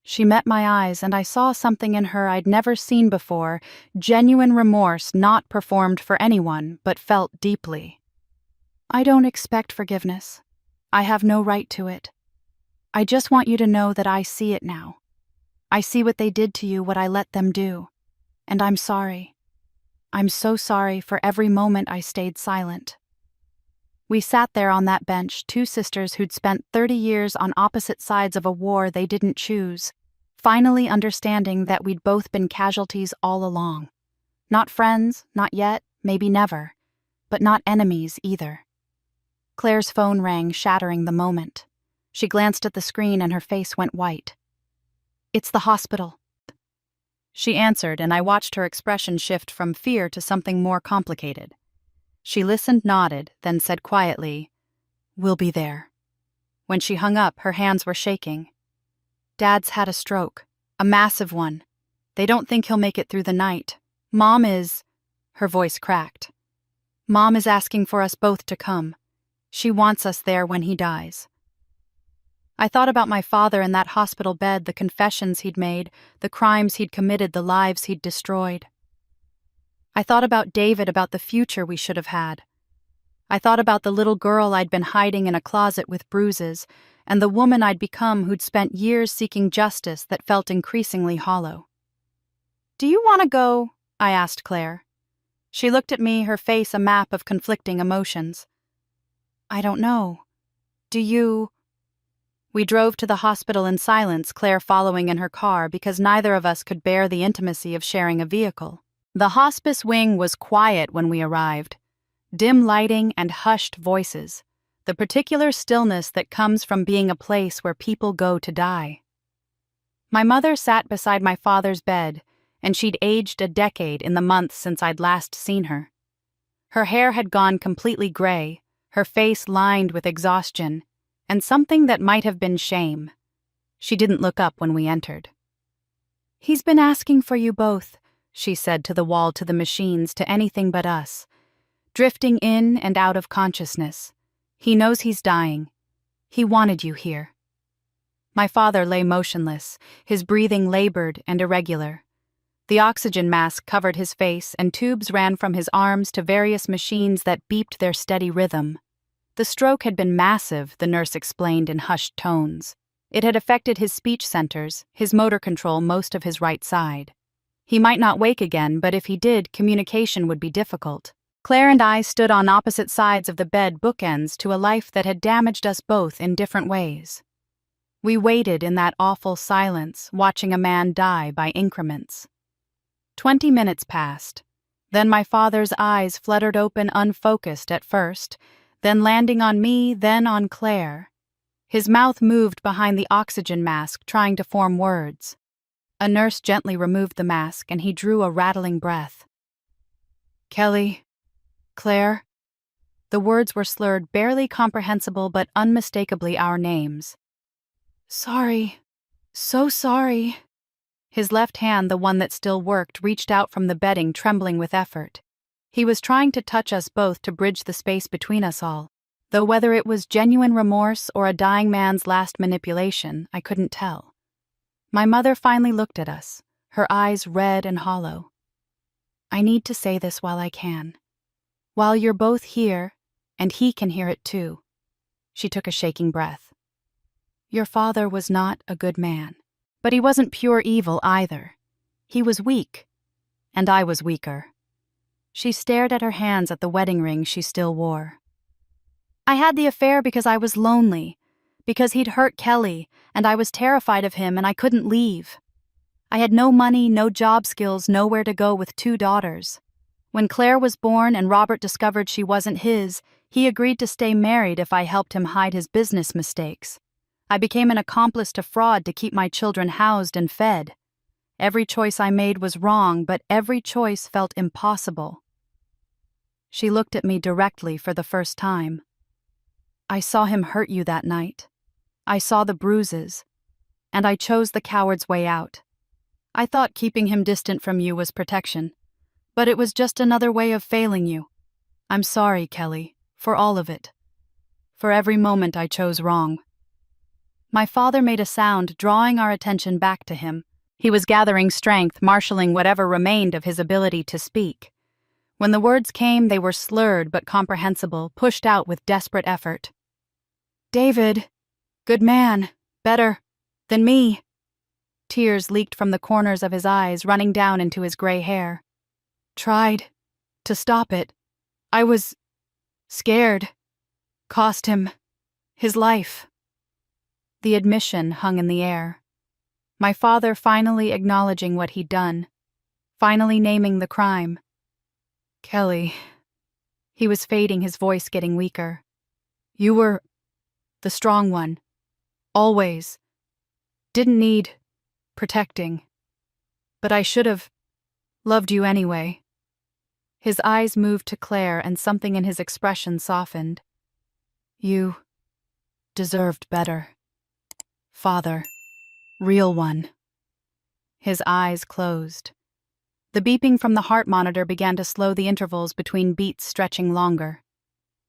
She met my eyes, and I saw something in her I'd never seen before, genuine remorse not performed for anyone, but felt deeply. I don't expect forgiveness. I have no right to it. I just want you to know that I see it now. I see what they did to you, what I let them do. And I'm sorry. I'm so sorry for every moment I stayed silent. We sat there on that bench, two sisters who'd spent 30 years on opposite sides of a war they didn't choose, finally understanding that we'd both been casualties all along. Not friends, not yet, maybe never, but not enemies either. Claire's phone rang, shattering the moment. She glanced at the screen and her face went white. It's the hospital. She answered, and I watched her expression shift from fear to something more complicated. She listened, nodded, then said quietly, "We'll be there." When she hung up, her hands were shaking. "Dad's had a stroke, a massive one. They don't think he'll make it through the night. Mom is..." Her voice cracked. "Mom is asking for us both to come. She wants us there when he dies." I thought about my father in that hospital bed, the confessions he'd made, the crimes he'd committed, the lives he'd destroyed. I thought about David, about the future we should have had. I thought about the little girl I'd been hiding in a closet with bruises, and the woman I'd become who'd spent years seeking justice that felt increasingly hollow. "Do you want to go?" I asked Claire. She looked at me, her face a map of conflicting emotions. "I don't know. Do you?" We drove to the hospital in silence, Claire following in her car because neither of us could bear the intimacy of sharing a vehicle. The hospice wing was quiet when we arrived. Dim lighting and hushed voices, the particular stillness that comes from being a place where people go to die. My mother sat beside my father's bed, and she'd aged a decade in the months since I'd last seen her. Her hair had gone completely gray, her face lined with exhaustion, and something that might have been shame. She didn't look up when we entered. "He's been asking for you both," she said to the wall, to the machines, to anything but us. "Drifting in and out of consciousness. He knows he's dying. He wanted you here." My father lay motionless, his breathing labored and irregular. The oxygen mask covered his face, and tubes ran from his arms to various machines that beeped their steady rhythm. The stroke had been massive, the nurse explained in hushed tones. It had affected his speech centers, his motor control, most of his right side. He might not wake again, but if he did, communication would be difficult. Claire and I stood on opposite sides of the bed, bookends to a life that had damaged us both in different ways. We waited in that awful silence, watching a man die by increments. 20 minutes passed. Then my father's eyes fluttered open, unfocused at first, then landing on me, then on Claire. His mouth moved behind the oxygen mask, trying to form words. A nurse gently removed the mask, and he drew a rattling breath. "Kelly, Claire." The words were slurred, barely comprehensible, but unmistakably our names. "Sorry. So sorry." His left hand, the one that still worked, reached out from the bedding, trembling with effort. He was trying to touch us both, to bridge the space between us all, though whether it was genuine remorse or a dying man's last manipulation, I couldn't tell. My mother finally looked at us, her eyes red and hollow. "I need to say this while I can. While you're both here, and he can hear it too." She took a shaking breath. "Your father was not a good man. But he wasn't pure evil either. He was weak, and I was weaker." She stared at her hands at the wedding ring she still wore. "I had the affair because I was lonely, because he'd hurt Kelly, and I was terrified of him, and I couldn't leave. I had no money, no job skills, nowhere to go with 2 daughters. When Claire was born and Robert discovered she wasn't his, he agreed to stay married if I helped him hide his business mistakes. I became an accomplice to fraud to keep my children housed and fed. Every choice I made was wrong, but every choice felt impossible." She looked at me directly for the first time. "I saw him hurt you that night. I saw the bruises, and I chose the coward's way out. I thought keeping him distant from you was protection, but it was just another way of failing you. I'm sorry, Kelly, for all of it. For every moment I chose wrong." My father made a sound, drawing our attention back to him. He was gathering strength, marshalling whatever remained of his ability to speak. When the words came, they were slurred but comprehensible, pushed out with desperate effort. "David, good man, better than me." Tears leaked from the corners of his eyes, running down into his gray hair. "Tried to stop it. I was scared. Cost him his life." The admission hung in the air. My father finally acknowledging what he'd done, finally naming the crime. "Kelly." He was fading, his voice getting weaker. "You were the strong one. Always. Didn't need protecting. But I should have loved you anyway." His eyes moved to Claire, and something in his expression softened. "You deserved better. Father. Real one." His eyes closed. The beeping from the heart monitor began to slow the intervals between beats, stretching longer.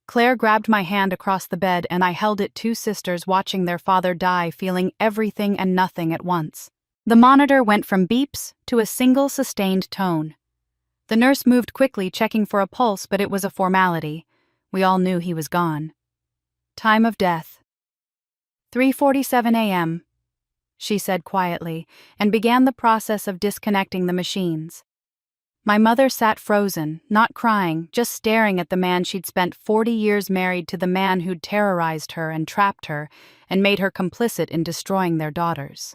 Claire grabbed my hand across the bed, and I held it, 2 sisters watching their father die, feeling everything and nothing at once. The monitor went from beeps to a single sustained tone. The nurse moved quickly, checking for a pulse, but it was a formality. We all knew he was gone. Time of death. 3:47 a.m., she said quietly, and began the process of disconnecting the machines. My mother sat frozen, not crying, just staring at the man she'd spent 40 years married to, the man who'd terrorized her and trapped her and made her complicit in destroying their daughters.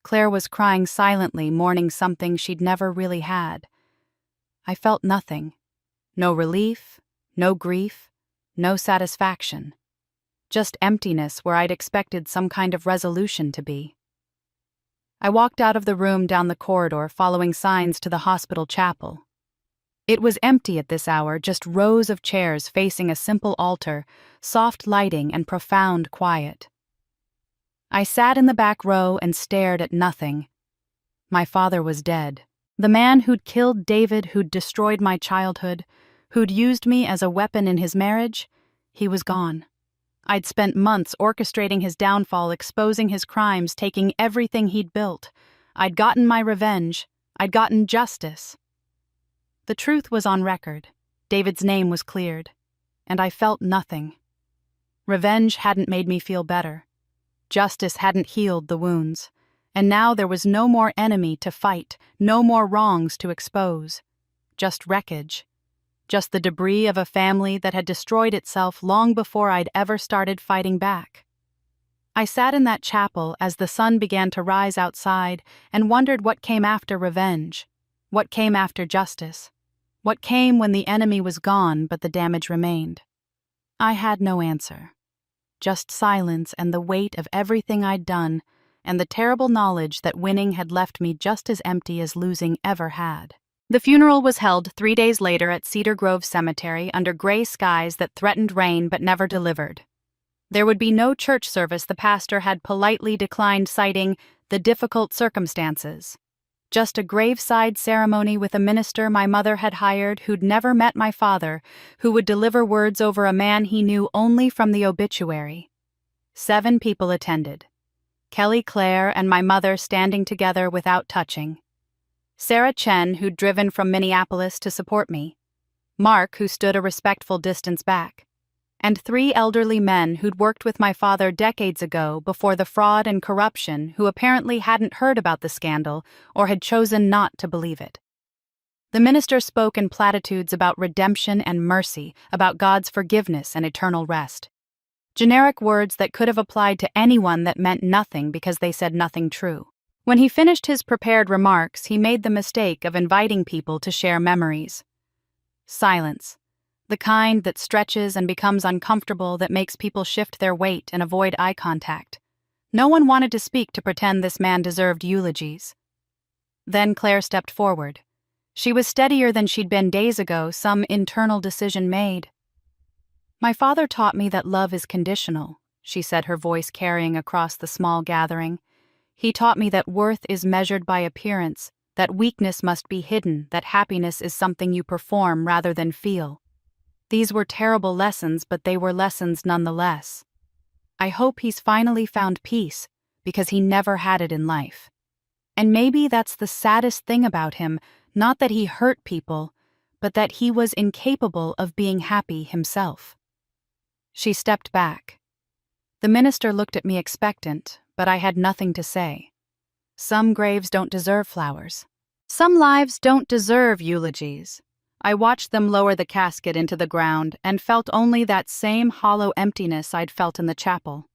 Claire was crying silently, mourning something she'd never really had. I felt nothing. No relief, no grief, no satisfaction. Just emptiness where I'd expected some kind of resolution to be. I walked out of the room down the corridor, following signs to the hospital chapel. It was empty at this hour, just rows of chairs facing a simple altar, soft lighting and profound quiet. I sat in the back row and stared at nothing. My father was dead. The man who'd killed David, who'd destroyed my childhood, who'd used me as a weapon in his marriage, he was gone. I'd spent months orchestrating his downfall, exposing his crimes, taking everything he'd built. I'd gotten my revenge. I'd gotten justice. The truth was on record. David's name was cleared. And I felt nothing. Revenge hadn't made me feel better. Justice hadn't healed the wounds. And now there was no more enemy to fight, no more wrongs to expose. Just wreckage. Just the debris of a family that had destroyed itself long before I'd ever started fighting back. I sat in that chapel as the sun began to rise outside and wondered what came after revenge, what came after justice, what came when the enemy was gone but the damage remained. I had no answer. Just silence and the weight of everything I'd done, and the terrible knowledge that winning had left me just as empty as losing ever had. The funeral was held 3 days later at Cedar Grove Cemetery under gray skies that threatened rain but never delivered. There would be no church service. The pastor had politely declined, citing the difficult circumstances. Just a graveside ceremony with a minister my mother had hired who'd never met my father, who would deliver words over a man he knew only from the obituary. 7 people attended. Kelly, Claire, and my mother standing together without touching. Sarah Chen, who'd driven from Minneapolis to support me. Mark, who stood a respectful distance back. And 3 elderly men who'd worked with my father decades ago before the fraud and corruption, who apparently hadn't heard about the scandal or had chosen not to believe it. The minister spoke in platitudes about redemption and mercy, about God's forgiveness and eternal rest. Generic words that could have applied to anyone that meant nothing because they said nothing true. When he finished his prepared remarks, he made the mistake of inviting people to share memories. Silence. The kind that stretches and becomes uncomfortable, that makes people shift their weight and avoid eye contact. No one wanted to speak to pretend this man deserved eulogies. Then Claire stepped forward. She was steadier than she'd been days ago, some internal decision made. "My father taught me that love is conditional," she said, her voice carrying across the small gathering. "He taught me that worth is measured by appearance, that weakness must be hidden, that happiness is something you perform rather than feel. These were terrible lessons, but they were lessons nonetheless. I hope he's finally found peace, because he never had it in life. And maybe that's the saddest thing about him, not that he hurt people, but that he was incapable of being happy himself." She stepped back. The minister looked at me expectant, but I had nothing to say. Some graves don't deserve flowers. Some lives don't deserve eulogies. I watched them lower the casket into the ground and felt only that same hollow emptiness I'd felt in the chapel.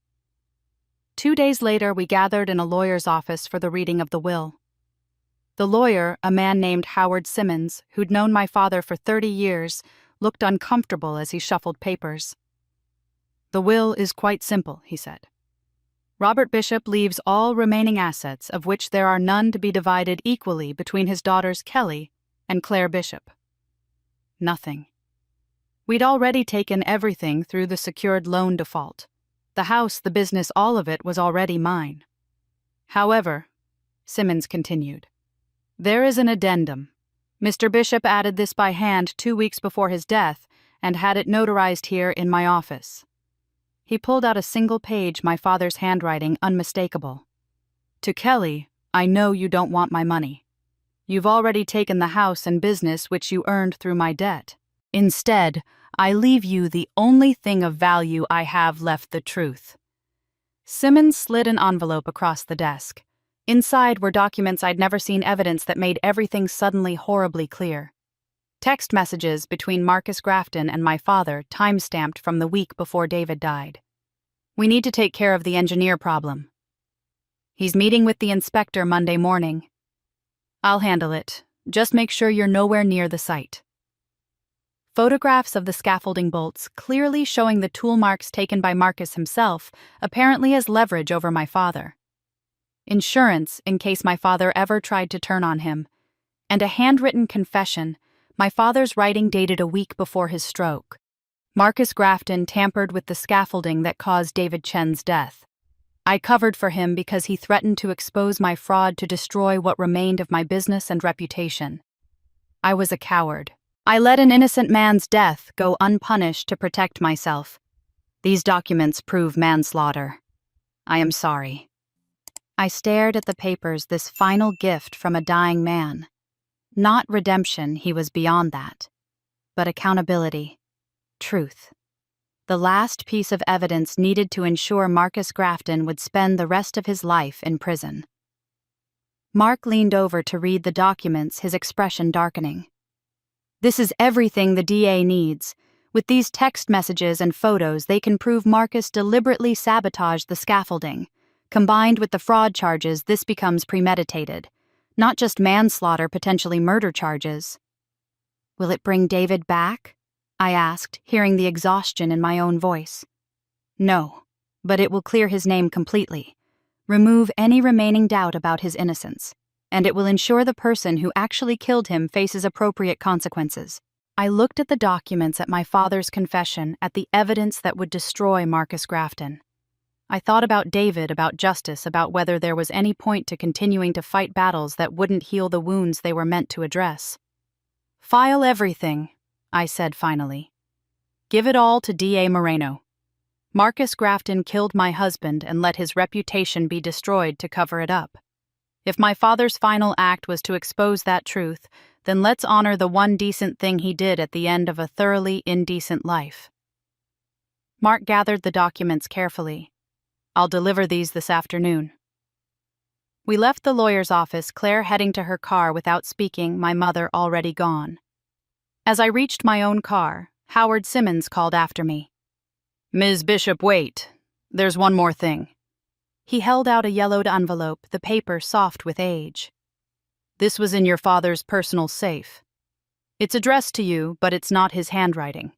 2 days later, we gathered in a lawyer's office for the reading of the will. The lawyer, a man named Howard Simmons, who'd known my father for 30 years, looked uncomfortable as he shuffled papers. "The will is quite simple," he said. "Robert Bishop leaves all remaining assets, of which there are none to be divided equally between his daughters Kelly and Claire Bishop." Nothing. We'd already taken everything through the secured loan default. The house, the business, all of it was already mine. "However," Simmons continued, "there is an addendum. Mr. Bishop added this by hand 2 weeks before his death and had it notarized here in my office." He pulled out a single page, my father's handwriting unmistakable. "To Kelly, I know you don't want my money. You've already taken the house and business which you earned through my debt. Instead, I leave you the only thing of value I have left, the truth." Simmons slid an envelope across the desk. Inside were documents I'd never seen, evidence that made everything suddenly horribly clear. Text messages between Marcus Grafton and my father, time-stamped from the week before David died. "We need to take care of the engineer problem. He's meeting with the inspector Monday morning. I'll handle it. Just make sure you're nowhere near the site." Photographs of the scaffolding bolts, clearly showing the tool marks taken by Marcus himself, apparently as leverage over my father. insurance in case my father ever tried to turn on him, and a handwritten confession, my father's writing dated a week before his stroke. Marcus Grafton tampered with the scaffolding that caused David Chen's death. I covered for him because he threatened to expose my fraud to destroy what remained of my business and reputation. I was a coward. I let an innocent man's death go unpunished to protect myself. These documents prove manslaughter. I am sorry. I stared at the papers, this final gift from a dying man. Not redemption, he was beyond that. But accountability. Truth. The last piece of evidence needed to ensure Marcus Grafton would spend the rest of his life in prison. Mark leaned over to read the documents, his expression darkening. This is everything the DA needs. With these text messages and photos, they can prove Marcus deliberately sabotaged the scaffolding. Combined with the fraud charges, this becomes premeditated. Not just manslaughter, potentially murder charges. Will it bring David back? I asked, hearing the exhaustion in my own voice. No, but it will clear his name completely. Remove any remaining doubt about his innocence. And it will ensure the person who actually killed him faces appropriate consequences. I looked at the documents, at my father's confession, at the evidence that would destroy Marcus Grafton. I thought about David, about justice, about whether there was any point to continuing to fight battles that wouldn't heal the wounds they were meant to address. File everything, I said finally. Give it all to D.A. Moreno. Marcus Grafton killed my husband and let his reputation be destroyed to cover it up. If my father's final act was to expose that truth, then let's honor the one decent thing he did at the end of a thoroughly indecent life. Mark gathered the documents carefully. I'll deliver these this afternoon. We left the lawyer's office, Claire heading to her car without speaking, my mother already gone. As I reached my own car, Howard Simmons called after me. Ms. Bishop, wait. There's one more thing. He held out a yellowed envelope, the paper soft with age. This was in your father's personal safe. It's addressed to you, but it's not his handwriting.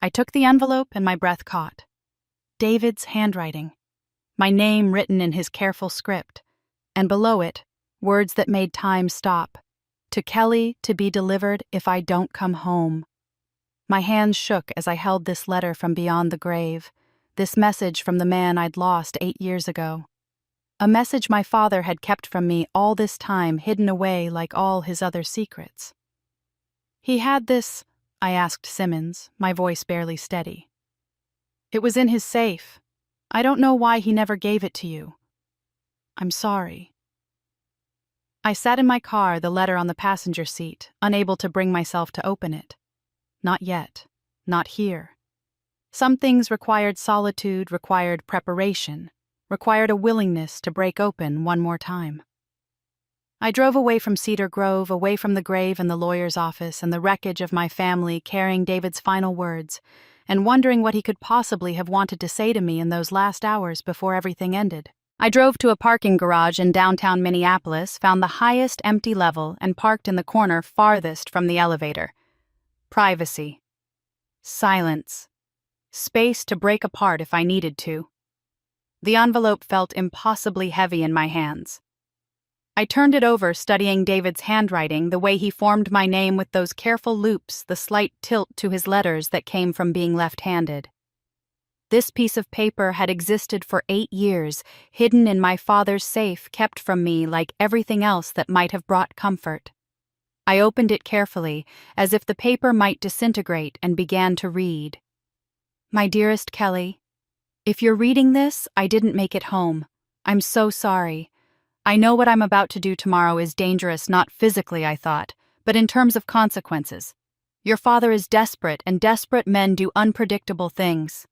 I took the envelope and my breath caught. David's handwriting. My name written in his careful script. And below it, words that made time stop. To Kelly, to be delivered if I don't come home. My hands shook as I held this letter from beyond the grave, this message from the man I'd lost 8 years ago. A message my father had kept from me all this time, hidden away like all his other secrets. He had this, I asked Simmons, my voice barely steady. It was in his safe. I don't know why he never gave it to you. I'm sorry. I sat in my car, the letter on the passenger seat, unable to bring myself to open it. Not yet. Not here. Some things required solitude, required preparation, required a willingness to break open one more time. I drove away from Cedar Grove, away from the grave and the lawyer's office and the wreckage of my family, carrying David's final words, and wondering what he could possibly have wanted to say to me in those last hours before everything ended. I drove to a parking garage in downtown Minneapolis, found the highest empty level, and parked in the corner farthest from the elevator. Privacy. Silence. Space to break apart if I needed to. The envelope felt impossibly heavy in my hands. I turned it over, studying David's handwriting, the way he formed my name with those careful loops, the slight tilt to his letters that came from being left-handed. This piece of paper had existed for 8 years, hidden in my father's safe, kept from me like everything else that might have brought comfort. I opened it carefully, as if the paper might disintegrate, and began to read. My dearest Kelly, if you're reading this, I didn't make it home. I'm so sorry. I know what I'm about to do tomorrow is dangerous, not physically, I thought, but in terms of consequences. Your father is desperate, and desperate men do unpredictable things.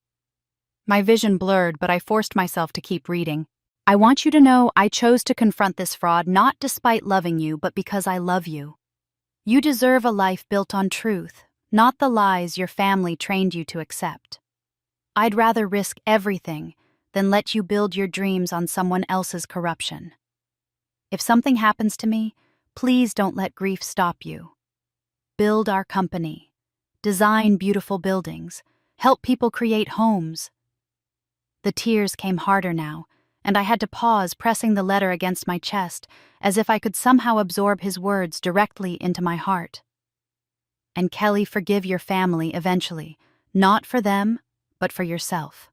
My vision blurred, but I forced myself to keep reading. I want you to know I chose to confront this fraud not despite loving you, but because I love you. You deserve a life built on truth, not the lies your family trained you to accept. I'd rather risk everything than let you build your dreams on someone else's corruption. If something happens to me, please don't let grief stop you. Build our company. Design beautiful buildings. Help people create homes. The tears came harder now, and I had to pause, pressing the letter against my chest, as if I could somehow absorb his words directly into my heart. And Kelly, forgive your family eventually, not for them, but for yourself.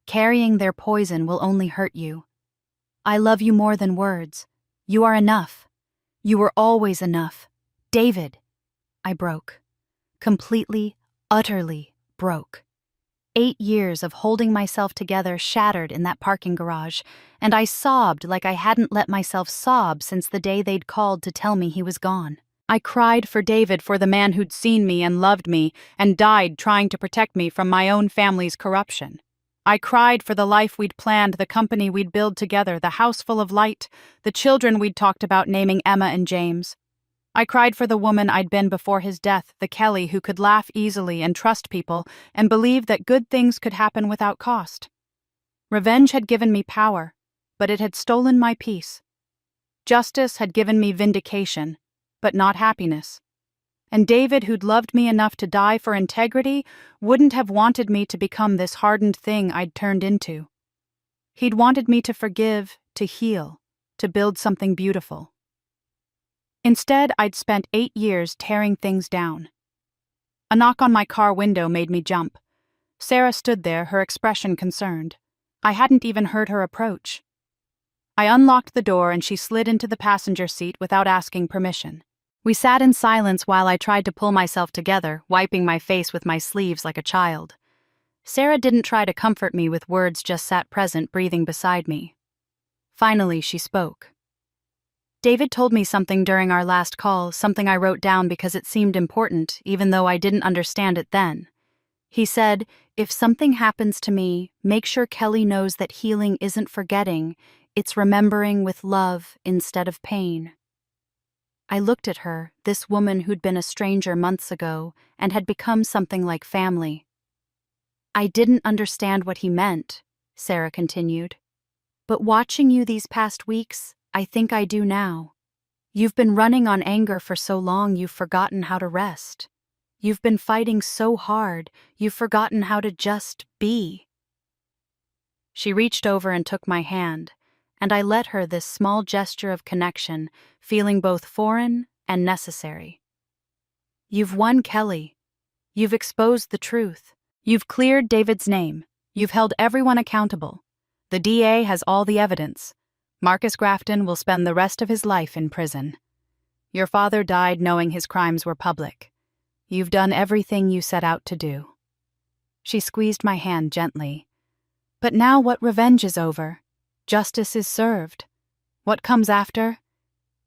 Carrying their poison will only hurt you. I love you more than words. You are enough. You were always enough. David. I broke. Completely, utterly broke. 8 years of holding myself together shattered in that parking garage, and I sobbed like I hadn't let myself sob since the day they'd called to tell me he was gone. I cried for David, for the man who'd seen me and loved me and died trying to protect me from my own family's corruption. I cried for the life we'd planned, the company we'd build together, the house full of light, the children we'd talked about naming Emma and James. I cried for the woman I'd been before his death, the Kelly who could laugh easily and trust people and believe that good things could happen without cost. Revenge had given me power, but it had stolen my peace. Justice had given me vindication, but not happiness. And David, who'd loved me enough to die for integrity, wouldn't have wanted me to become this hardened thing I'd turned into. He'd wanted me to forgive, to heal, to build something beautiful. Instead, I'd spent 8 years tearing things down. A knock on my car window made me jump. Sarah stood there, her expression concerned. I hadn't even heard her approach. I unlocked the door and she slid into the passenger seat without asking permission. We sat in silence while I tried to pull myself together, wiping my face with my sleeves like a child. Sarah didn't try to comfort me with words, just sat present, breathing beside me. Finally, she spoke. David told me something during our last call, something I wrote down because it seemed important, even though I didn't understand it then. He said, if something happens to me, make sure Kelly knows that healing isn't forgetting, it's remembering with love instead of pain. I looked at her, this woman who'd been a stranger months ago and had become something like family. I didn't understand what he meant, Sarah continued. But watching you these past weeks, I think I do now. You've been running on anger for so long you've forgotten how to rest. You've been fighting so hard, you've forgotten how to just be. She reached over and took my hand, and I let her this small gesture of connection, feeling both foreign and necessary. You've won, Kelly. You've exposed the truth. You've cleared David's name. You've held everyone accountable. The DA has all the evidence. Marcus Grafton will spend the rest of his life in prison. Your father died knowing his crimes were public. You've done everything you set out to do. She squeezed my hand gently. But now what revenge is over? Justice is served. What comes after?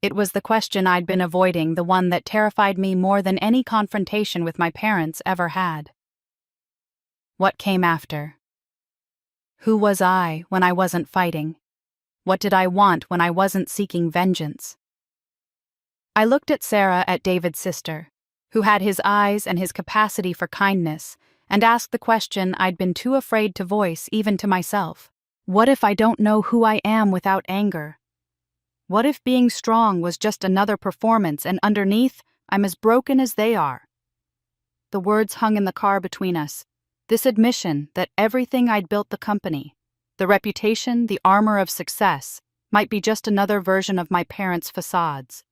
It was the question I'd been avoiding, the one that terrified me more than any confrontation with my parents ever had. What came after? Who was I when I wasn't fighting? What did I want when I wasn't seeking vengeance? I looked at Sarah, at David's sister, who had his eyes and his capacity for kindness, and asked the question I'd been too afraid to voice even to myself. What if I don't know who I am without anger? What if being strong was just another performance and underneath, I'm as broken as they are? The words hung in the car between us, this admission that everything I'd built, the company, the reputation, the armor of success, might be just another version of my parents' facades.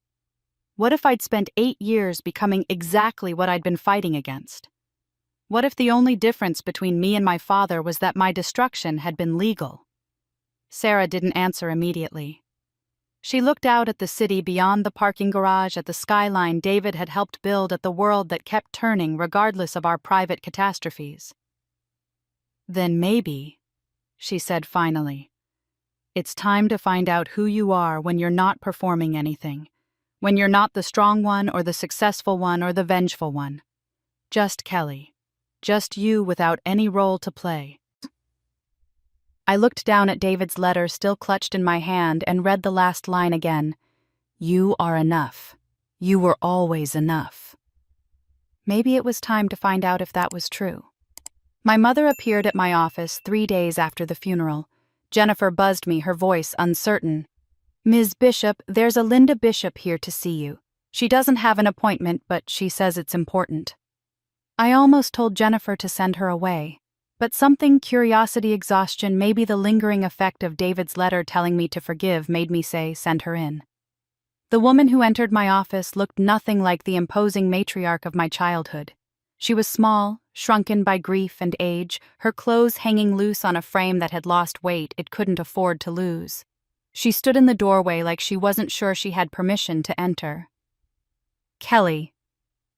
What if I'd spent 8 years becoming exactly what I'd been fighting against? What if the only difference between me and my father was that my destruction had been legal? Sarah didn't answer immediately. She looked out at the city beyond the parking garage, at the skyline David had helped build, at the world that kept turning regardless of our private catastrophes. Then maybe, she said finally, it's time to find out who you are when you're not performing anything, when you're not the strong one or the successful one or the vengeful one. Just Kelly. Just you without any role to play. I looked down at David's letter still clutched in my hand and read the last line again. You are enough. You were always enough. Maybe it was time to find out if that was true. My mother appeared at my office 3 days after the funeral. Jennifer buzzed me, her voice uncertain. Ms. Bishop, there's a Linda Bishop here to see you. She doesn't have an appointment, but she says it's important. I almost told Jennifer to send her away. But something, curiosity, exhaustion, maybe the lingering effect of David's letter telling me to forgive, made me say, send her in. The woman who entered my office looked nothing like the imposing matriarch of my childhood. She was small, shrunken by grief and age, her clothes hanging loose on a frame that had lost weight it couldn't afford to lose. She stood in the doorway like she wasn't sure she had permission to enter. Kelly.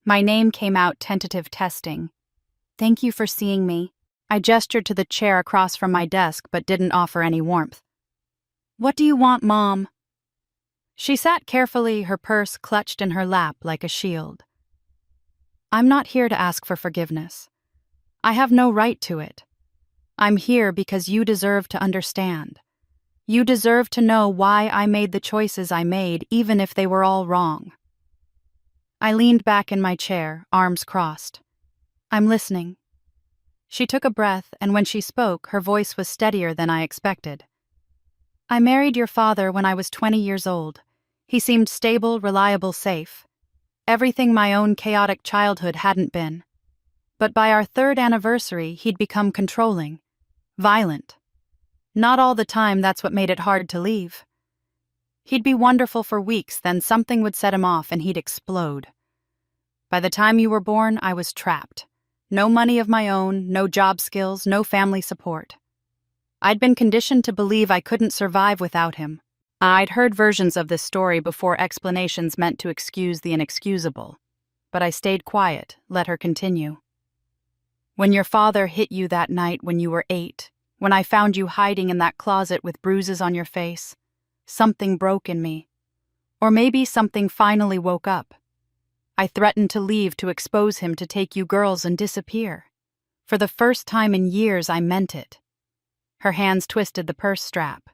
My name came out tentative testing. Thank you for seeing me. I gestured to the chair across from my desk but didn't offer any warmth. What do you want, Mom? She sat carefully, her purse clutched in her lap like a shield. I'm not here to ask for forgiveness. I have no right to it. I'm here because you deserve to understand. You deserve to know why I made the choices I made, even if they were all wrong. I leaned back in my chair, arms crossed. I'm listening. She took a breath, and when she spoke, her voice was steadier than I expected. I married your father when I was 20 years old. He seemed stable, reliable, safe. Everything my own chaotic childhood hadn't been. But by our 3rd anniversary, he'd become controlling, violent. Not all the time, that's what made it hard to leave. He'd be wonderful for weeks, then something would set him off and he'd explode. By the time you were born, I was trapped. No money of my own, no job skills, no family support. I'd been conditioned to believe I couldn't survive without him. I'd heard versions of this story before, explanations meant to excuse the inexcusable. But I stayed quiet, let her continue. When your father hit you that night when you were 8, when I found you hiding in that closet with bruises on your face, something broke in me. Or maybe something finally woke up. I threatened to leave to expose him, to take you girls and disappear. For the first time in years, I meant it. Her hands twisted the purse strap.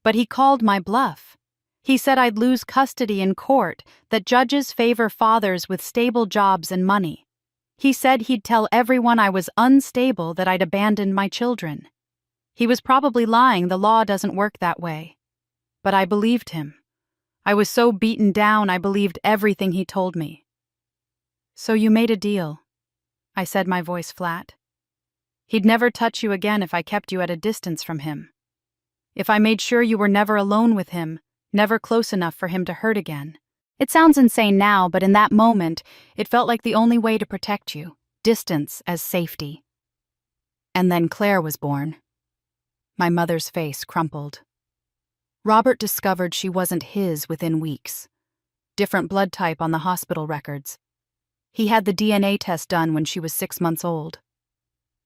But he called my bluff. He said I'd lose custody in court, that judges favor fathers with stable jobs and money. He said he'd tell everyone I was unstable, that I'd abandoned my children. He was probably lying, the law doesn't work that way. But I believed him. I was so beaten down, I believed everything he told me. So you made a deal, I said, my voice flat. He'd never touch you again if I kept you at a distance from him. If I made sure you were never alone with him, never close enough for him to hurt again. It sounds insane now, but in that moment, it felt like the only way to protect you, distance as safety. And then Claire was born. My mother's face crumpled. Robert discovered she wasn't his within weeks. Different blood type on the hospital records. He had the DNA test done when she was 6 months old.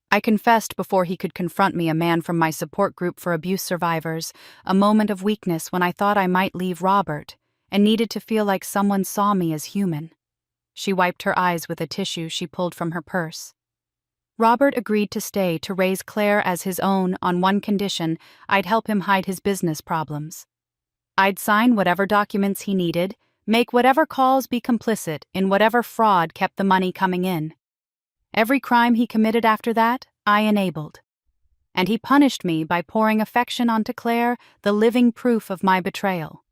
I confessed before he could confront me, a man from my support group for abuse survivors, a moment of weakness when I thought I might leave Robert and needed to feel like someone saw me as human. She wiped her eyes with a tissue she pulled from her purse. Robert agreed to stay to raise Claire as his own on one condition: I'd help him hide his business problems. I'd sign whatever documents he needed, make whatever calls, be complicit in whatever fraud kept the money coming in. Every crime he committed after that, I enabled. And he punished me by pouring affection onto Claire, the living proof of my betrayal.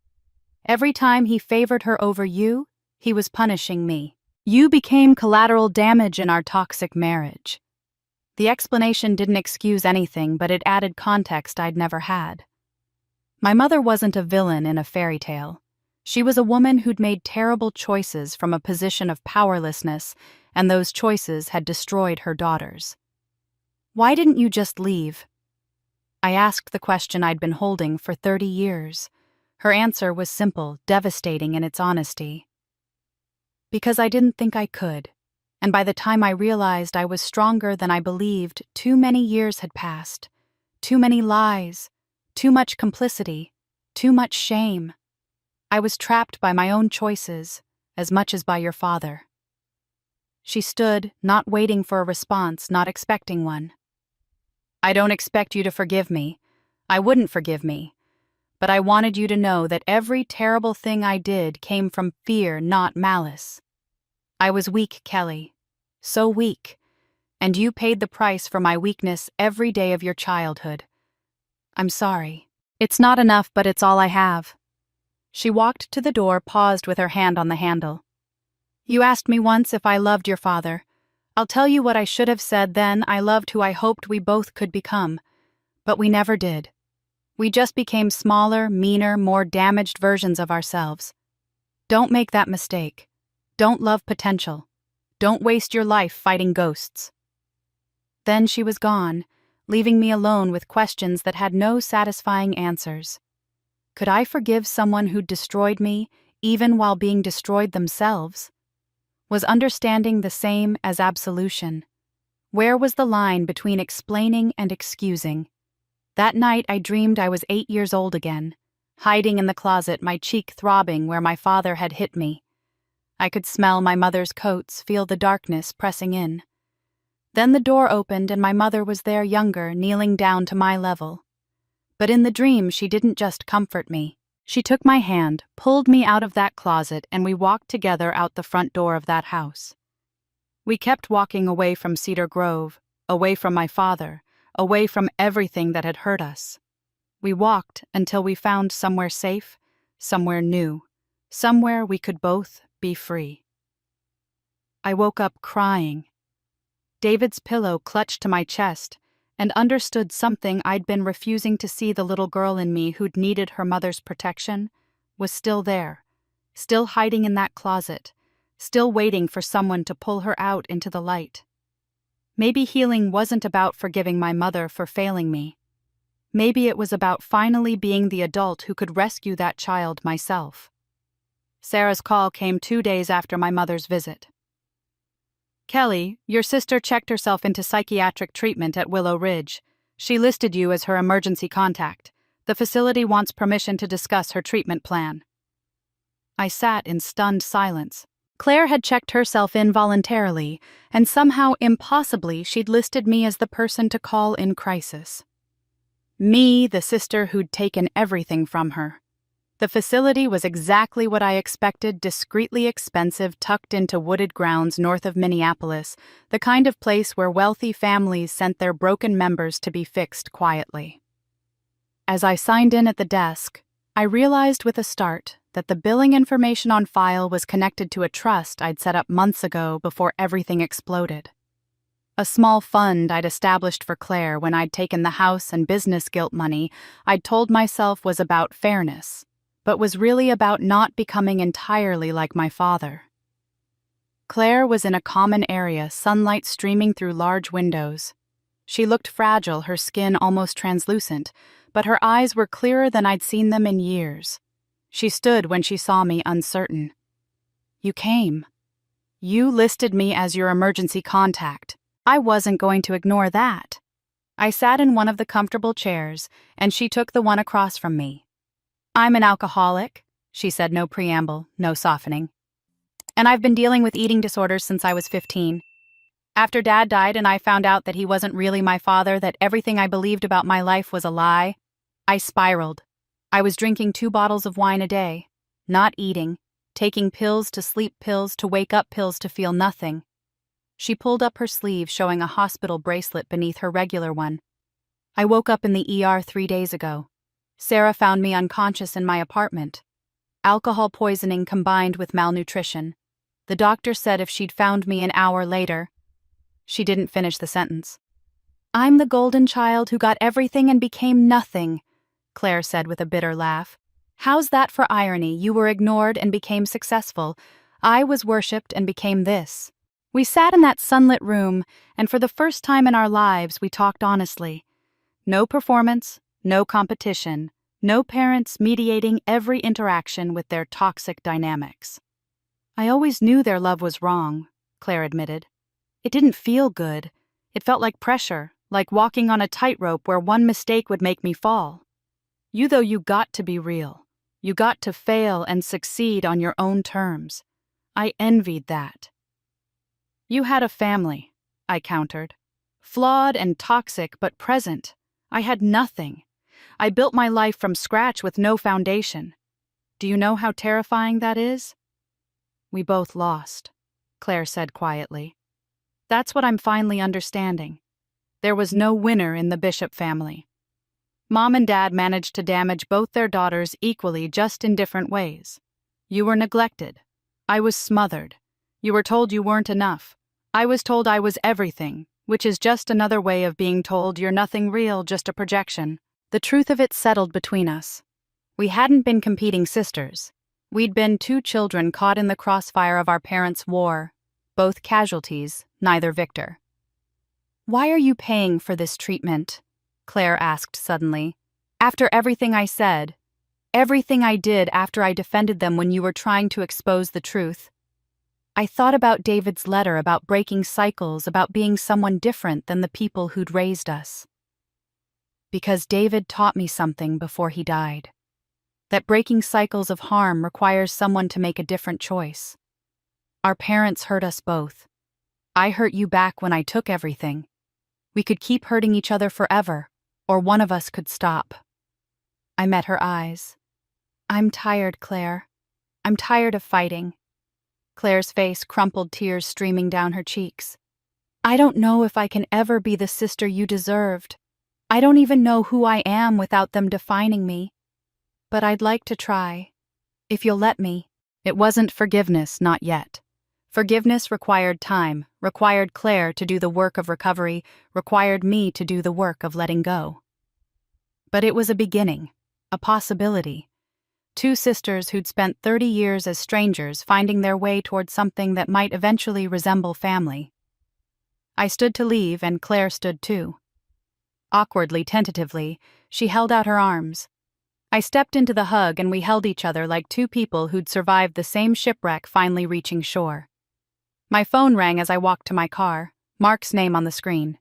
Every time he favored her over you, he was punishing me. You became collateral damage in our toxic marriage. The explanation didn't excuse anything, but it added context I'd never had. My mother wasn't a villain in a fairy tale. She was a woman who'd made terrible choices from a position of powerlessness, and those choices had destroyed her daughters. Why didn't you just leave? I asked the question I'd been holding for 30 years. Her answer was simple, devastating in its honesty. Because I didn't think I could. And by the time I realized I was stronger than I believed, too many years had passed. Too many lies. Too much complicity. Too much shame. I was trapped by my own choices, as much as by your father. She stood, not waiting for a response, not expecting one. I don't expect you to forgive me. I wouldn't forgive me. But I wanted you to know that every terrible thing I did came from fear, not malice. I was weak, Kelly. So weak. And you paid the price for my weakness every day of your childhood. I'm sorry. It's not enough, but it's all I have. She walked to the door, paused with her hand on the handle. You asked me once if I loved your father. I'll tell you what I should have said then. I loved who I hoped we both could become. But we never did. We just became smaller, meaner, more damaged versions of ourselves. Don't make that mistake. Don't love potential. Don't waste your life fighting ghosts. Then she was gone, leaving me alone with questions that had no satisfying answers. Could I forgive someone who'd destroyed me, even while being destroyed themselves? Was understanding the same as absolution? Where was the line between explaining and excusing? That night I dreamed I was 8 years old again, hiding in the closet, my cheek throbbing where my father had hit me. I could smell my mother's coats, feel the darkness pressing in. Then the door opened and my mother was there, younger, kneeling down to my level. But in the dream she didn't just comfort me. She took my hand, pulled me out of that closet, and we walked together out the front door of that house. We kept walking away from Cedar Grove, away from my father, away from everything that had hurt us. We walked until we found somewhere safe, somewhere new, somewhere we could both be free. I woke up crying. David's pillow clutched to my chest, and understood something I'd been refusing to see. The little girl in me who'd needed her mother's protection was still there, still hiding in that closet, still waiting for someone to pull her out into the light. Maybe healing wasn't about forgiving my mother for failing me. Maybe it was about finally being the adult who could rescue that child myself. Sarah's call came 2 days after my mother's visit. "Kelly, your sister checked herself into psychiatric treatment at Willow Ridge. She listed you as her emergency contact. The facility wants permission to discuss her treatment plan." I sat in stunned silence. Claire had checked herself in voluntarily, and somehow, impossibly, she'd listed me as the person to call in crisis. Me, the sister who'd taken everything from her. The facility was exactly what I expected, discreetly expensive, tucked into wooded grounds north of Minneapolis, the kind of place where wealthy families sent their broken members to be fixed quietly. As I signed in at the desk, I realized with a start that the billing information on file was connected to a trust I'd set up months ago before everything exploded. A small fund I'd established for Claire when I'd taken the house and business guilt money I'd told myself was about fairness, but was really about not becoming entirely like my father. Claire was in a common area, sunlight streaming through large windows. She looked fragile, her skin almost translucent, but her eyes were clearer than I'd seen them in years. She stood when she saw me, uncertain. "You came. You listed me as your emergency contact." I wasn't going to ignore that. I sat in one of the comfortable chairs, and she took the one across from me. "I'm an alcoholic," she said, no preamble, no softening. "And I've been dealing with eating disorders since I was 15. After Dad died and I found out that he wasn't really my father, that everything I believed about my life was a lie, I spiraled. I was drinking 2 bottles of wine a day, not eating, taking pills to sleep, pills to wake up, pills to feel nothing." She pulled up her sleeve, showing a hospital bracelet beneath her regular one. "I woke up in the ER 3 days ago. Sarah found me unconscious in my apartment. Alcohol poisoning combined with malnutrition. The doctor said if she'd found me an hour later..." She didn't finish the sentence. "I'm the golden child who got everything and became nothing," Claire said with a bitter laugh. "How's that for irony? You were ignored and became successful. I was worshipped and became this." We sat in that sunlit room, and for the first time in our lives, we talked honestly. No performance, no competition, no parents mediating every interaction with their toxic dynamics. "I always knew their love was wrong," Claire admitted. "It didn't feel good. It felt like pressure, like walking on a tightrope where one mistake would make me fall. You got to be real. You got to fail and succeed on your own terms. I envied that." "You had a family," I countered. "Flawed and toxic, but present. I had nothing. I built my life from scratch with no foundation. Do you know how terrifying that is?" "We both lost," Claire said quietly. "That's what I'm finally understanding. There was no winner in the Bishop family. Mom and Dad managed to damage both their daughters equally, just in different ways. You were neglected. I was smothered. You were told you weren't enough. I was told I was everything, which is just another way of being told you're nothing real, just a projection. The truth of it settled between us. We hadn't been competing sisters. We'd been two children caught in the crossfire of our parents' war, both casualties, neither victor. "Why are you paying for this treatment?" Claire asked suddenly. "After everything I said, everything I did after I defended them when you were trying to expose the truth." I thought about David's letter, about breaking cycles, about being someone different than the people who'd raised us. Because David taught me something before he died. That breaking cycles of harm requires someone to make a different choice. Our parents hurt us both. I hurt you back when I took everything. We could keep hurting each other forever, or one of us could stop. I met her eyes. "I'm tired, Claire. I'm tired of fighting." Claire's face crumpled, tears streaming down her cheeks. "I don't know if I can ever be the sister you deserved. I don't even know who I am without them defining me. But I'd like to try, if you'll let me." It wasn't forgiveness, not yet. Forgiveness required time, required Claire to do the work of recovery, required me to do the work of letting go. But it was a beginning, a possibility. Two sisters who'd spent 30 years as strangers finding their way toward something that might eventually resemble family. I stood to leave, and Claire stood too. Awkwardly, tentatively, she held out her arms. I stepped into the hug, and we held each other like two people who'd survived the same shipwreck finally reaching shore. My phone rang as I walked to my car, Mark's name on the screen.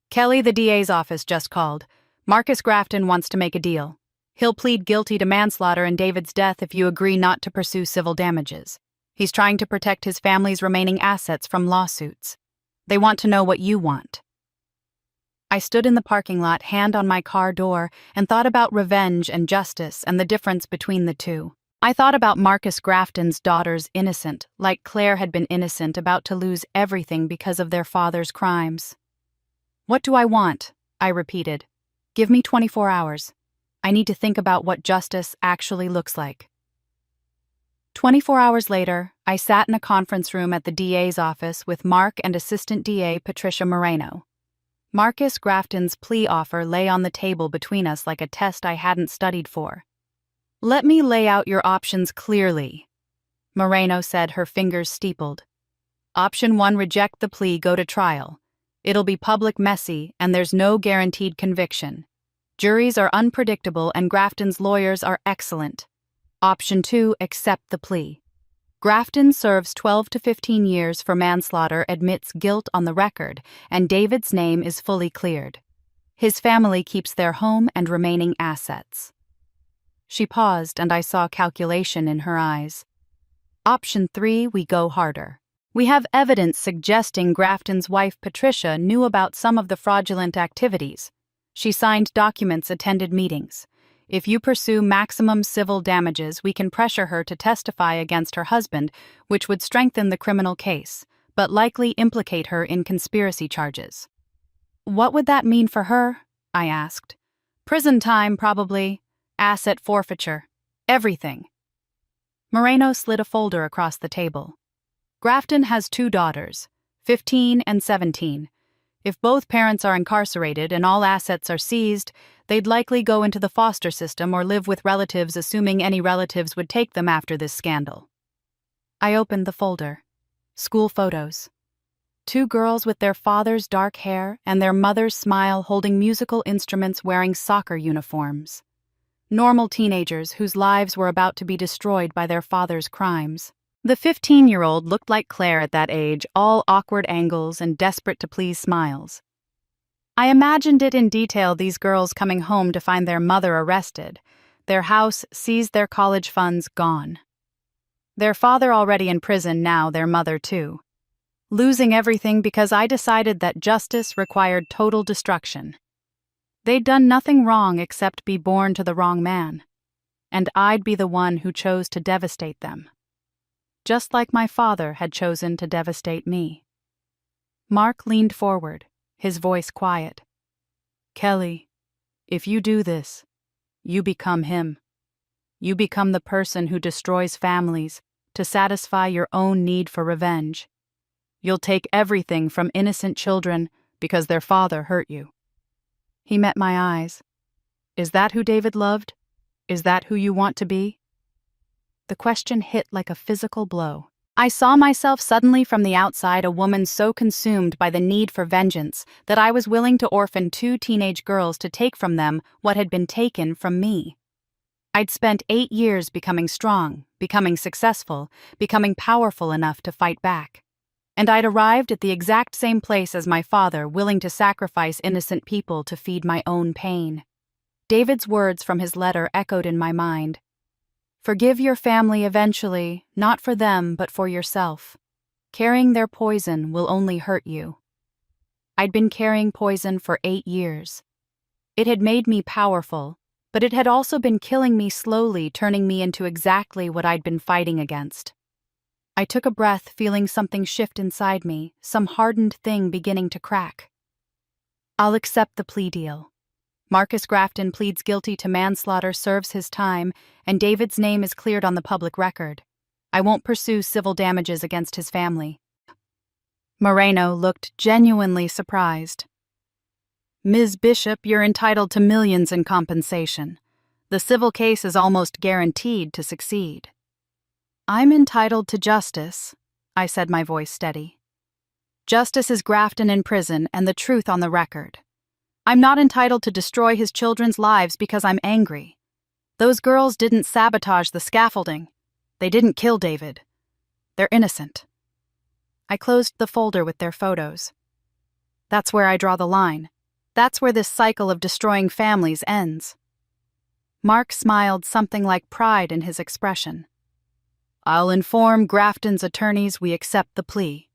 "Kelly, the DA's office just called. Marcus Grafton wants to make a deal. He'll plead guilty to manslaughter in David's death if you agree not to pursue civil damages. He's trying to protect his family's remaining assets from lawsuits. They want to know what you want." I stood in the parking lot, hand on my car door, and thought about revenge and justice and the difference between the two. I thought about Marcus Grafton's daughters innocent, like Claire had been innocent, about to lose everything because of their father's crimes. "What do I want?" I repeated. "Give me 24 hours. I need to think about what justice actually looks like." 24 hours later, I sat in a conference room at the DA's office with Mark and Assistant DA Patricia Moreno. Marcus Grafton's plea offer lay on the table between us like a test I hadn't studied for. "Let me lay out your options clearly," Moreno said, her fingers steepled. "Option 1, reject the plea, go to trial. It'll be public, messy, and there's no guaranteed conviction. Juries are unpredictable and Grafton's lawyers are excellent. Option 2, accept the plea. Grafton serves 12 to 15 years for manslaughter, admits guilt on the record, and David's name is fully cleared. His family keeps their home and remaining assets." She paused, and I saw calculation in her eyes. "Option 3, we go harder. We have evidence suggesting Grafton's wife Patricia knew about some of the fraudulent activities. She signed documents, attended meetings. If you pursue maximum civil damages, we can pressure her to testify against her husband, which would strengthen the criminal case, but likely implicate her in conspiracy charges." "What would that mean for her?" I asked. "Prison time, probably. Asset forfeiture. Everything." Moreno slid a folder across the table. "Grafton has 2 daughters, 15 and 17. If both parents are incarcerated and all assets are seized, they'd likely go into the foster system or live with relatives, assuming any relatives would take them after this scandal." I opened the folder. School photos. 2 girls with their father's dark hair and their mother's smile, holding musical instruments, wearing soccer uniforms. Normal teenagers whose lives were about to be destroyed by their father's crimes. The 15-year-old looked like Claire at that age, all awkward angles and desperate to please smiles. I imagined it in detail, these girls coming home to find their mother arrested, their house seized, their college funds gone. Their father already in prison, now their mother too. Losing everything because I decided that justice required total destruction. They'd done nothing wrong except be born to the wrong man, and I'd be the one who chose to devastate them. Just like my father had chosen to devastate me. Mark leaned forward, his voice quiet. "Kelly, if you do this, you become him. You become the person who destroys families to satisfy your own need for revenge. You'll take everything from innocent children because their father hurt you." He met my eyes. "Is that who David loved? Is that who you want to be?" The question hit like a physical blow. I saw myself suddenly from the outside, a woman so consumed by the need for vengeance that I was willing to orphan 2 teenage girls to take from them what had been taken from me. I'd spent 8 years becoming strong, becoming successful, becoming powerful enough to fight back. And I'd arrived at the exact same place as my father, willing to sacrifice innocent people to feed my own pain. David's words from his letter echoed in my mind. "Forgive your family eventually, not for them, but for yourself. Carrying their poison will only hurt you." I'd been carrying poison for 8 years. It had made me powerful, but it had also been killing me slowly, turning me into exactly what I'd been fighting against. I took a breath, feeling something shift inside me, some hardened thing beginning to crack. "I'll accept the plea deal. Marcus Grafton pleads guilty to manslaughter, serves his time, and David's name is cleared on the public record. I won't pursue civil damages against his family." Moreno looked genuinely surprised. "Ms. Bishop, you're entitled to millions in compensation. The civil case is almost guaranteed to succeed." "I'm entitled to justice," I said, my voice steady. "Justice is Grafton in prison and the truth on the record. I'm not entitled to destroy his children's lives because I'm angry. Those girls didn't sabotage the scaffolding. They didn't kill David. They're innocent." I closed the folder with their photos. "That's where I draw the line. That's where this cycle of destroying families ends." Mark smiled, something like pride in his expression. "I'll inform Grafton's attorneys we accept the plea."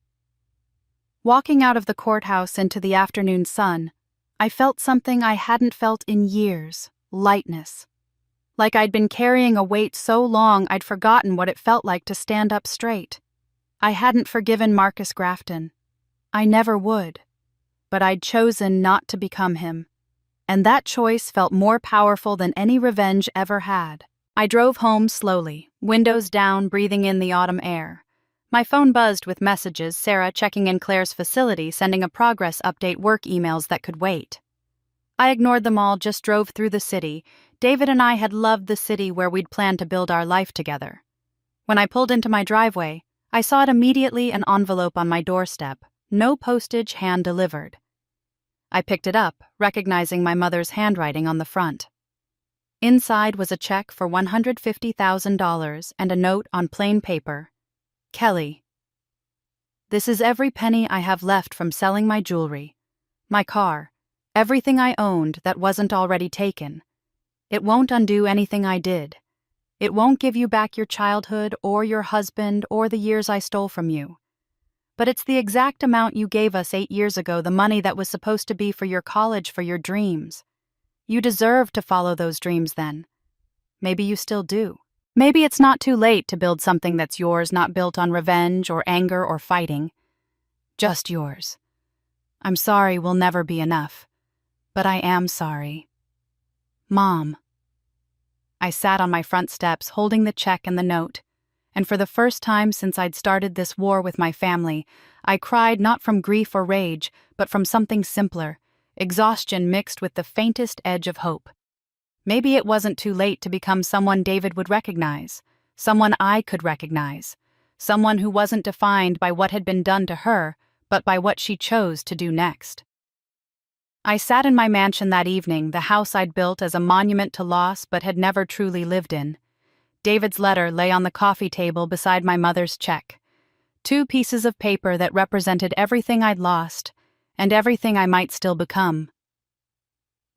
Walking out of the courthouse into the afternoon sun, I felt something I hadn't felt in years, lightness. Like I'd been carrying a weight so long I'd forgotten what it felt like to stand up straight. I hadn't forgiven Marcus Grafton. I never would. But I'd chosen not to become him. And that choice felt more powerful than any revenge ever had. I drove home slowly, windows down, breathing in the autumn air. My phone buzzed with messages, Sarah checking in Claire's facility, sending a progress update, work emails that could wait. I ignored them all, just drove through the city. David and I had loved the city where we'd planned to build our life together. When I pulled into my driveway, I saw it immediately, an envelope on my doorstep, no postage, hand-delivered. I picked it up, recognizing my mother's handwriting on the front. Inside was a check for $150,000 and a note on plain paper. "Kelly. This is every penny I have left from selling my jewelry, my car, everything I owned that wasn't already taken. It won't undo anything I did. It won't give you back your childhood or your husband or the years I stole from you. But it's the exact amount you gave us 8 years ago, the money that was supposed to be for your college, for your dreams. You deserved to follow those dreams then. Maybe you still do. Maybe it's not too late to build something that's yours, not built on revenge or anger or fighting. Just yours. I'm sorry will never be enough, but I am sorry. Mom." I sat on my front steps, holding the check and the note, and for the first time since I'd started this war with my family, I cried not from grief or rage, but from something simpler, exhaustion mixed with the faintest edge of hope. Maybe it wasn't too late to become someone David would recognize, someone I could recognize, someone who wasn't defined by what had been done to her, but by what she chose to do next. I sat in my mansion that evening, the house I'd built as a monument to loss but had never truly lived in. David's letter lay on the coffee table beside my mother's check. 2 pieces of paper that represented everything I'd lost and everything I might still become.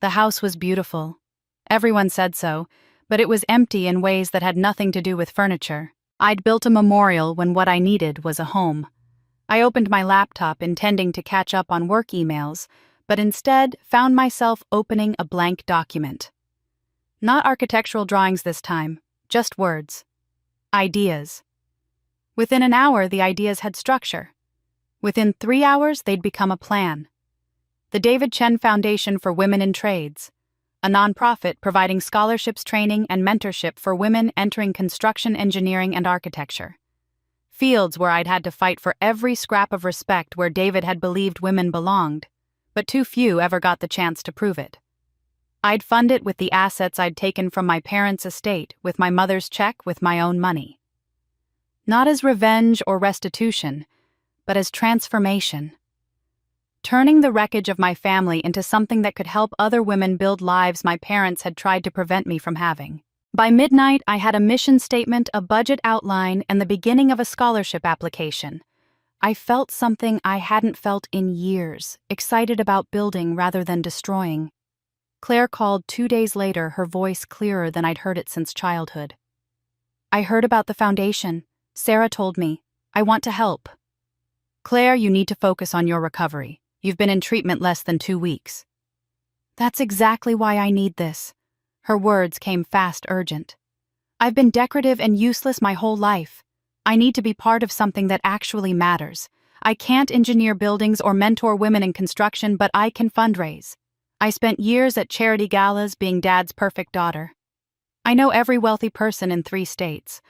The house was beautiful. Everyone said so, but it was empty in ways that had nothing to do with furniture. I'd built a memorial when what I needed was a home. I opened my laptop intending to catch up on work emails, but instead found myself opening a blank document. Not architectural drawings this time, just words. Ideas. Within an hour, the ideas had structure. Within 3 hours, they'd become a plan. The David Chen Foundation for Women in Trades, a nonprofit providing scholarships, training, and mentorship for women entering construction, engineering, and architecture. fields where I'd had to fight for every scrap of respect where David had believed women belonged, but too few ever got the chance to prove it. I'd fund it with the assets I'd taken from my parents' estate, with my mother's check, with my own money. Not as revenge or restitution, but as transformation. Turning the wreckage of my family into something that could help other women build lives my parents had tried to prevent me from having. By midnight, I had a mission statement, a budget outline, and the beginning of a scholarship application. I felt something I hadn't felt in years, excited about building rather than destroying. Claire called 2 days later, her voice clearer than I'd heard it since childhood. I heard about the foundation. Sarah told me. I want to help. Claire, you need to focus on your recovery. You've been in treatment less than 2 weeks. That's exactly why I need this. Her words came fast, urgent. I've been decorative and useless my whole life. I need to be part of something that actually matters. I can't engineer buildings or mentor women in construction, but I can fundraise. I spent years at charity galas being Dad's perfect daughter. I know every wealthy person in 3 states.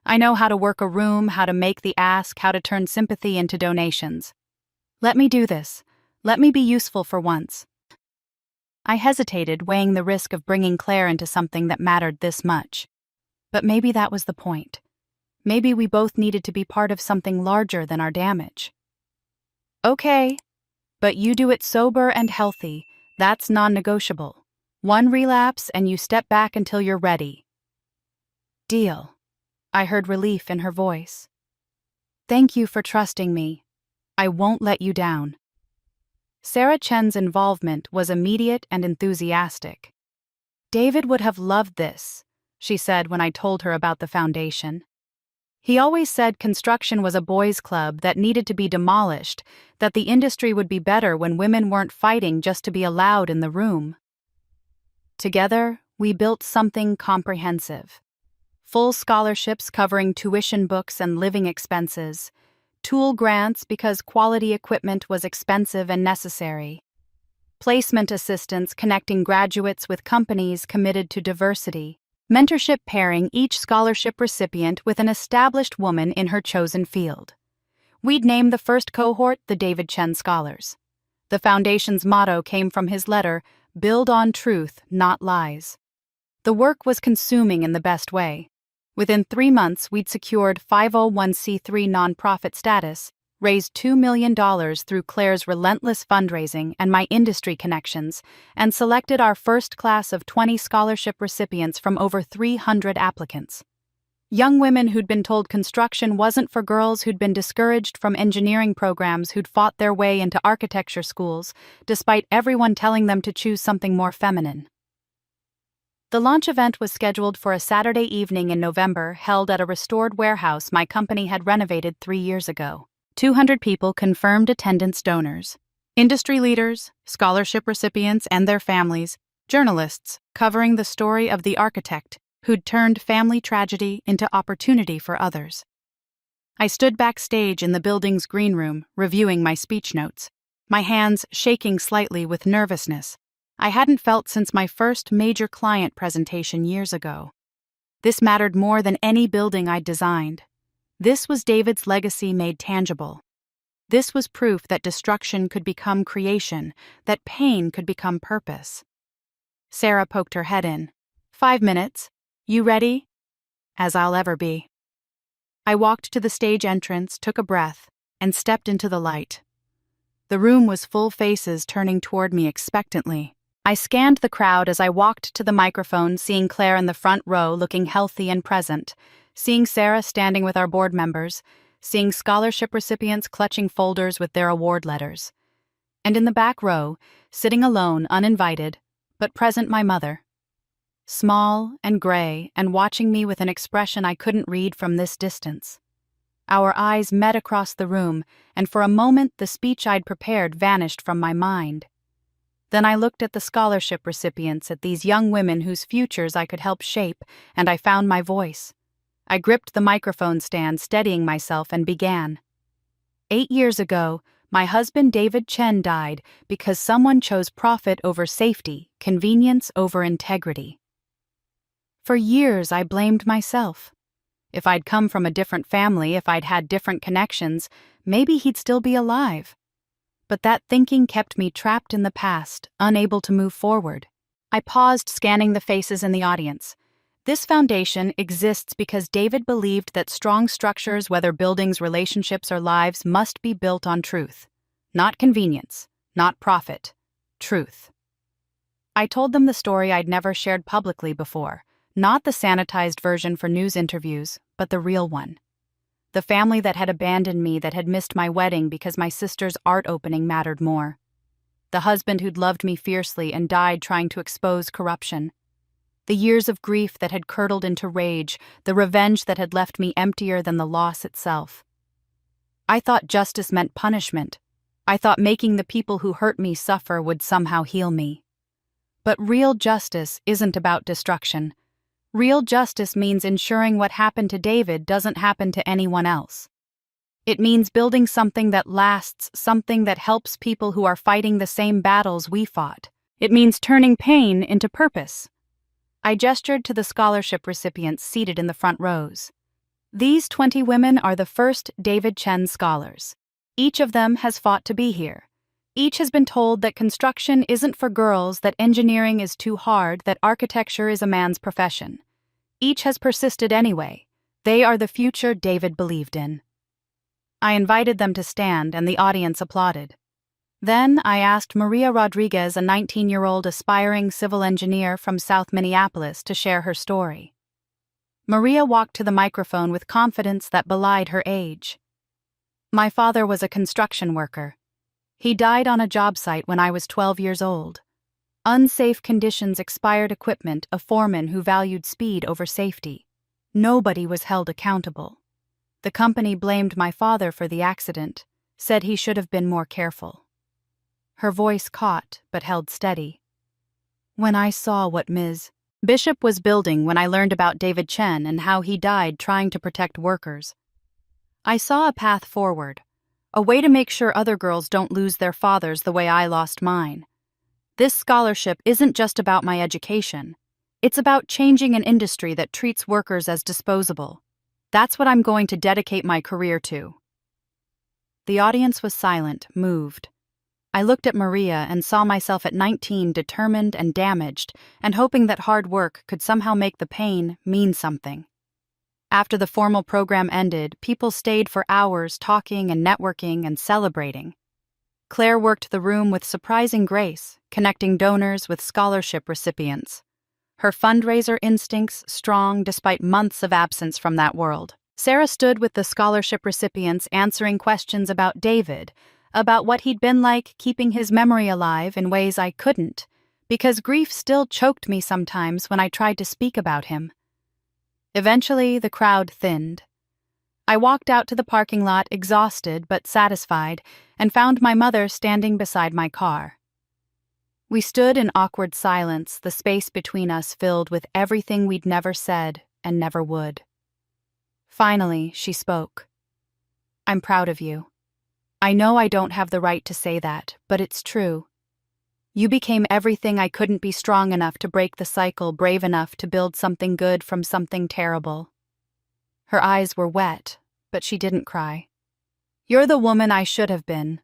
I know how to work a room, how to make the ask, how to turn sympathy into donations. Let me do this. Let me be useful for once. I hesitated, weighing the risk of bringing Claire into something that mattered this much. But maybe that was the point. Maybe we both needed to be part of something larger than our damage. Okay, but you do it sober and healthy. That's non-negotiable. 1 relapse and you step back until you're ready. Deal. I heard relief in her voice. Thank you for trusting me. I won't let you down. Sarah Chen's involvement was immediate and enthusiastic. David would have loved this, she said when I told her about the foundation. He always said construction was a boys' club that needed to be demolished, that the industry would be better when women weren't fighting just to be allowed in the room. Together, we built something comprehensive. Full scholarships covering tuition, books, and living expenses. Tool grants because quality equipment was expensive and necessary. Placement assistance connecting graduates with companies committed to diversity. Mentorship pairing each scholarship recipient with an established woman in her chosen field. We'd name the first cohort the David Chen Scholars. The foundation's motto came from his letter, "Build on truth, not lies." The work was consuming in the best way. Within 3 months, we'd secured 501c3 nonprofit status, raised $2 million through Claire's relentless fundraising and my industry connections, and selected our first class of 20 scholarship recipients from over 300 applicants. Young women who'd been told construction wasn't for girls who'd been discouraged from engineering programs, who'd fought their way into architecture schools, despite everyone telling them to choose something more feminine. The launch event was scheduled for a Saturday evening in November, held at a restored warehouse my company had renovated 3 years ago. 200 people confirmed attendance: donors, industry leaders, scholarship recipients and their families, journalists covering the story of the architect who'd turned family tragedy into opportunity for others. I stood backstage in the building's green room, reviewing my speech notes, my hands shaking slightly with nervousness. I hadn't felt since my first major client presentation years ago. This mattered more than any building I'd designed. This was David's legacy made tangible. This was proof that destruction could become creation, that pain could become purpose. Sarah poked her head in. 5 minutes. You ready? As I'll ever be. I walked to the stage entrance, took a breath, and stepped into the light. The room was full, faces turning toward me expectantly. I scanned the crowd as I walked to the microphone, seeing Claire in the front row looking healthy and present, seeing Sarah standing with our board members, seeing scholarship recipients clutching folders with their award letters. And in the back row, sitting alone, uninvited, but present, my mother. Small and gray and watching me with an expression I couldn't read from this distance. Our eyes met across the room, and for a moment the speech I'd prepared vanished from my mind. Then I looked at the scholarship recipients, at these young women whose futures I could help shape, and I found my voice. I gripped the microphone stand, steadying myself, and began. 8 years ago, my husband David Chen died because someone chose profit over safety, convenience over integrity. For years I blamed myself. If I'd come from a different family, if I'd had different connections, maybe he'd still be alive. But that thinking kept me trapped in the past, unable to move forward. I paused, scanning the faces in the audience. This foundation exists because David believed that strong structures, whether buildings, relationships, or lives, must be built on truth. Not convenience, not profit. Truth. I told them the story I'd never shared publicly before, not the sanitized version for news interviews, but the real one. The family that had abandoned me, that had missed my wedding because my sister's art opening mattered more. The husband who'd loved me fiercely and died trying to expose corruption. The years of grief that had curdled into rage, the revenge that had left me emptier than the loss itself. I thought justice meant punishment. I thought making the people who hurt me suffer would somehow heal me. But real justice isn't about destruction. Real justice means ensuring what happened to David doesn't happen to anyone else. It means building something that lasts, something that helps people who are fighting the same battles we fought. It means turning pain into purpose. I gestured to the scholarship recipients seated in the front rows. These 20 women are the first David Chen scholars. Each of them has fought to be here. Each has been told that construction isn't for girls, that engineering is too hard, that architecture is a man's profession. Each has persisted anyway. They are the future David believed in. I invited them to stand, and the audience applauded. Then I asked Maria Rodriguez, a 19-year-old aspiring civil engineer from South Minneapolis, to share her story. Maria walked to the microphone with confidence that belied her age. My father was a construction worker. He died on a job site when I was 12 years old. Unsafe conditions, expired equipment, a foreman who valued speed over safety. Nobody was held accountable. The company blamed my father for the accident, said he should have been more careful. Her voice caught, but held steady. When I saw what Ms. Bishop was building, when I learned about David Chen and how he died trying to protect workers, I saw a path forward, a way to make sure other girls don't lose their fathers the way I lost mine. This scholarship isn't just about my education. It's about changing an industry that treats workers as disposable. That's what I'm going to dedicate my career to. The audience was silent, moved. I looked at Maria and saw myself at 19, determined and damaged, and hoping that hard work could somehow make the pain mean something. After the formal program ended, people stayed for hours talking and networking and celebrating. Claire worked the room with surprising grace, connecting donors with scholarship recipients. Her fundraiser instincts strong despite months of absence from that world. Sarah stood with the scholarship recipients answering questions about David, about what he'd been like keeping his memory alive in ways I couldn't, because grief still choked me sometimes when I tried to speak about him. Eventually, the crowd thinned. I walked out to the parking lot exhausted but satisfied and found my mother standing beside my car. We stood in awkward silence, the space between us filled with everything we'd never said and never would. Finally, she spoke. "I'm proud of you. I know I don't have the right to say that, but it's true. You became everything I couldn't be, strong enough to break the cycle, brave enough to build something good from something terrible." Her eyes were wet, but she didn't cry. "You're the woman I should have been."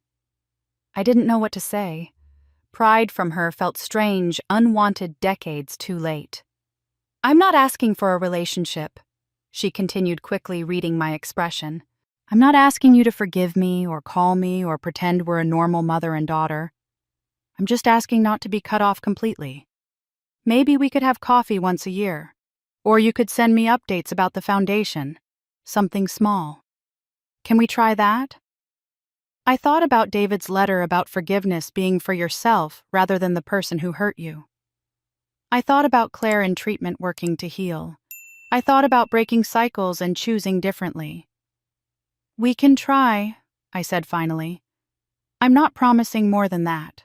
I didn't know what to say. Pride from her felt strange, unwanted decades too late. "I'm not asking for a relationship," she continued quickly, reading my expression. "I'm not asking you to forgive me or call me or pretend we're a normal mother and daughter. I'm just asking not to be cut off completely. Maybe we could have coffee once a year, or you could send me updates about the foundation, something small. Can we try that?" I thought about David's letter about forgiveness being for yourself rather than the person who hurt you. I thought about Claire in treatment working to heal. I thought about breaking cycles and choosing differently. "We can try," I said finally. "I'm not promising more than that,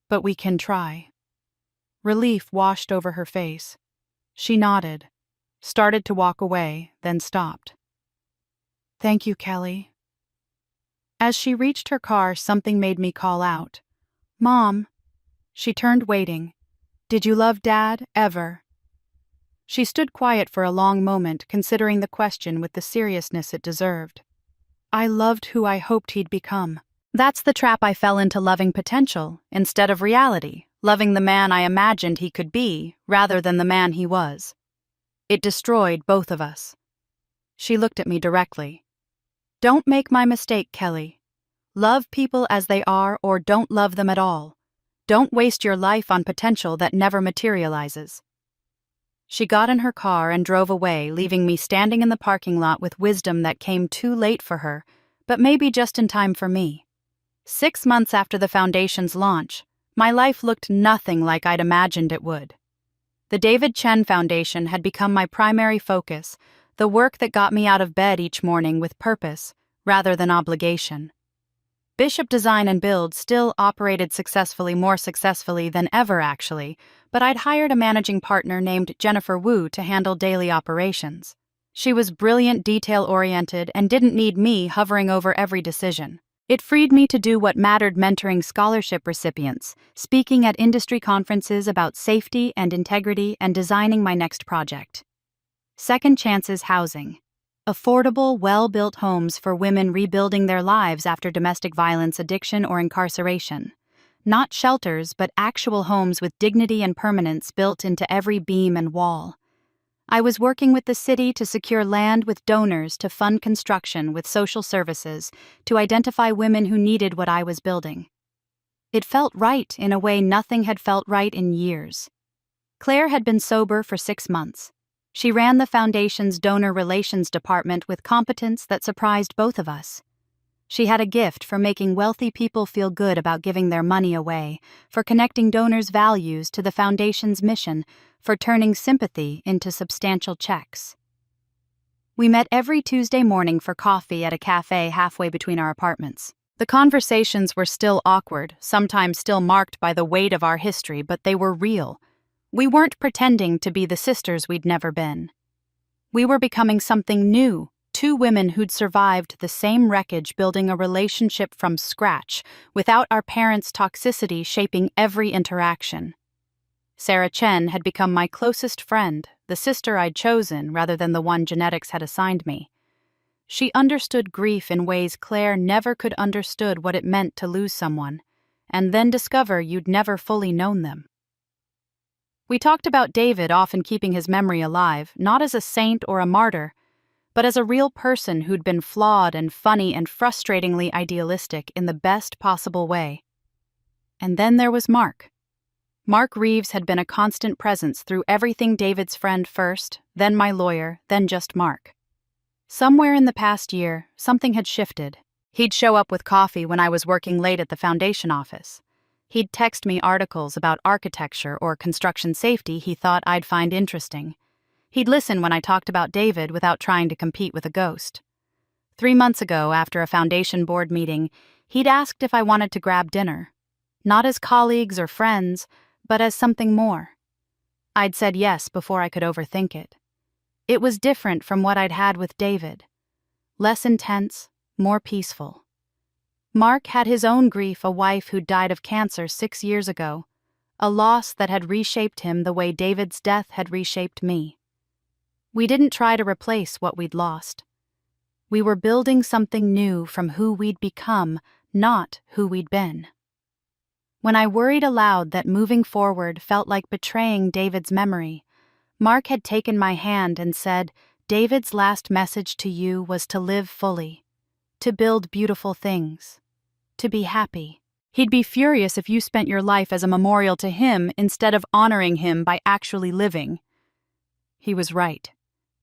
but we can try." Relief washed over her face. She nodded, started to walk away, then stopped. "Thank you, Kelly." As she reached her car, something made me call out, "Mom." She turned, waiting. "Did you love Dad, ever?" She stood quiet for a long moment, considering the question with the seriousness it deserved. I loved who I hoped he'd become. That's the trap I fell into, loving potential instead of reality, loving the man I imagined he could be rather than the man he was. It destroyed both of us. She looked at me directly. Don't make my mistake, Kelly. Love people as they are or don't love them at all. Don't waste your life on potential that never materializes. She got in her car and drove away, leaving me standing in the parking lot with wisdom that came too late for her, but maybe just in time for me. 6 months after the Foundation's launch, my life looked nothing like I'd imagined it would. The David Chen Foundation had become my primary focus, the work that got me out of bed each morning with purpose, rather than obligation. Bishop Design and Build still operated successfully, more successfully than ever actually, but I'd hired a managing partner named Jennifer Wu to handle daily operations. She was brilliant, detail-oriented, and didn't need me hovering over every decision. It freed me to do what mattered, mentoring scholarship recipients, speaking at industry conferences about safety and integrity, and designing my next project. Second Chances Housing. Affordable, well-built homes for women rebuilding their lives after domestic violence, addiction, or incarceration. Not shelters, but actual homes with dignity and permanence built into every beam and wall. I was working with the city to secure land with donors to fund construction with social services to identify women who needed what I was building. It felt right in a way nothing had felt right in years. Claire had been sober for 6 months. She ran the Foundation's donor relations department with competence that surprised both of us. She had a gift for making wealthy people feel good about giving their money away, for connecting donors' values to the Foundation's mission, for turning sympathy into substantial checks. We met every Tuesday morning for coffee at a cafe halfway between our apartments. The conversations were still awkward, sometimes still marked by the weight of our history, but they were real. We weren't pretending to be the sisters we'd never been. We were becoming something new, 2 women who'd survived the same wreckage, building a relationship from scratch, without our parents' toxicity shaping every interaction. Sarah Chen had become my closest friend, the sister I'd chosen rather than the one genetics had assigned me. She understood grief in ways Claire never could understood what it meant to lose someone, and then discover you'd never fully known them. We talked about David, often keeping his memory alive, not as a saint or a martyr, but as a real person who'd been flawed and funny and frustratingly idealistic in the best possible way. And then there was Mark. Mark Reeves had been a constant presence through everything. David's friend first, then my lawyer, then just Mark. Somewhere in the past year, something had shifted. He'd show up with coffee when I was working late at the Foundation office. He'd text me articles about architecture or construction safety he thought I'd find interesting. He'd listen when I talked about David without trying to compete with a ghost. 3 months ago, after a Foundation board meeting, he'd asked if I wanted to grab dinner. Not as colleagues or friends, but as something more. I'd said yes before I could overthink it. It was different from what I'd had with David. Less intense, more peaceful. Mark had his own grief, a wife who'd died of cancer 6 years ago, a loss that had reshaped him the way David's death had reshaped me. We didn't try to replace what we'd lost. We were building something new from who we'd become, not who we'd been. When I worried aloud that moving forward felt like betraying David's memory, Mark had taken my hand and said, "David's last message to you was to live fully, to build beautiful things, to be happy. He'd be furious if you spent your life as a memorial to him instead of honoring him by actually living." He was right.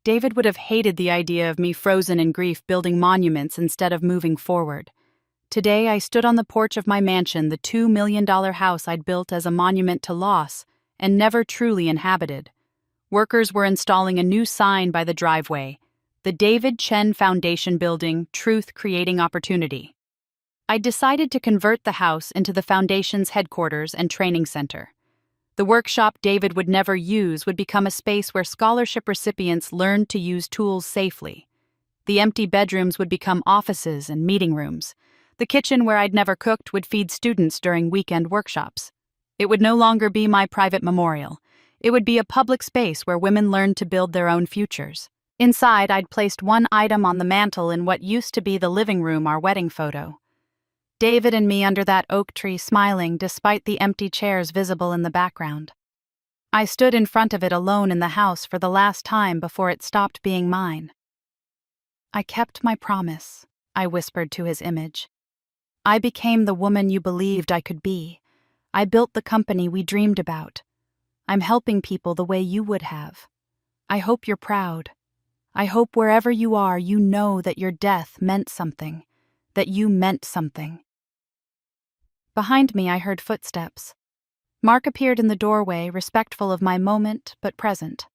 David would have hated the idea of me frozen in grief building monuments instead of moving forward. Today I stood on the porch of my mansion, the $2 million house I'd built as a monument to loss and never truly inhabited. Workers were installing a new sign by the driveway, the David Chen Foundation Building, Truth Creating Opportunity. I decided to convert the house into the Foundation's headquarters and training center. The workshop David would never use would become a space where scholarship recipients learned to use tools safely. The empty bedrooms would become offices and meeting rooms. The kitchen where I'd never cooked would feed students during weekend workshops. It would no longer be my private memorial. It would be a public space where women learned to build their own futures. Inside, I'd placed one item on the mantel in what used to be the living room, our wedding photo. David and me under that oak tree smiling despite the empty chairs visible in the background. I stood in front of it alone in the house for the last time before it stopped being mine. "I kept my promise," I whispered to his image. "I became the woman you believed I could be. I built the company we dreamed about. I'm helping people the way you would have. I hope you're proud. I hope wherever you are, you know that your death meant something, that you meant something." Behind me, I heard footsteps. Mark appeared in the doorway, respectful of my moment, but present.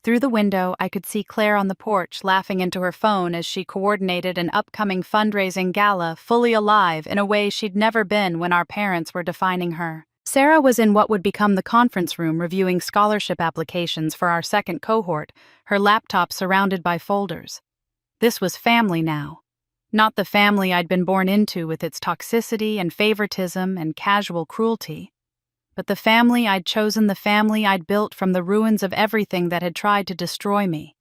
Through the window, I could see Claire on the porch laughing into her phone as she coordinated an upcoming fundraising gala, fully alive in a way she'd never been when our parents were defining her. Sarah was in what would become the conference room reviewing scholarship applications for our second cohort, her laptop surrounded by folders. This was family now. Not the family I'd been born into with its toxicity and favoritism and casual cruelty, but the family I'd chosen, the family I'd built from the ruins of everything that had tried to destroy me.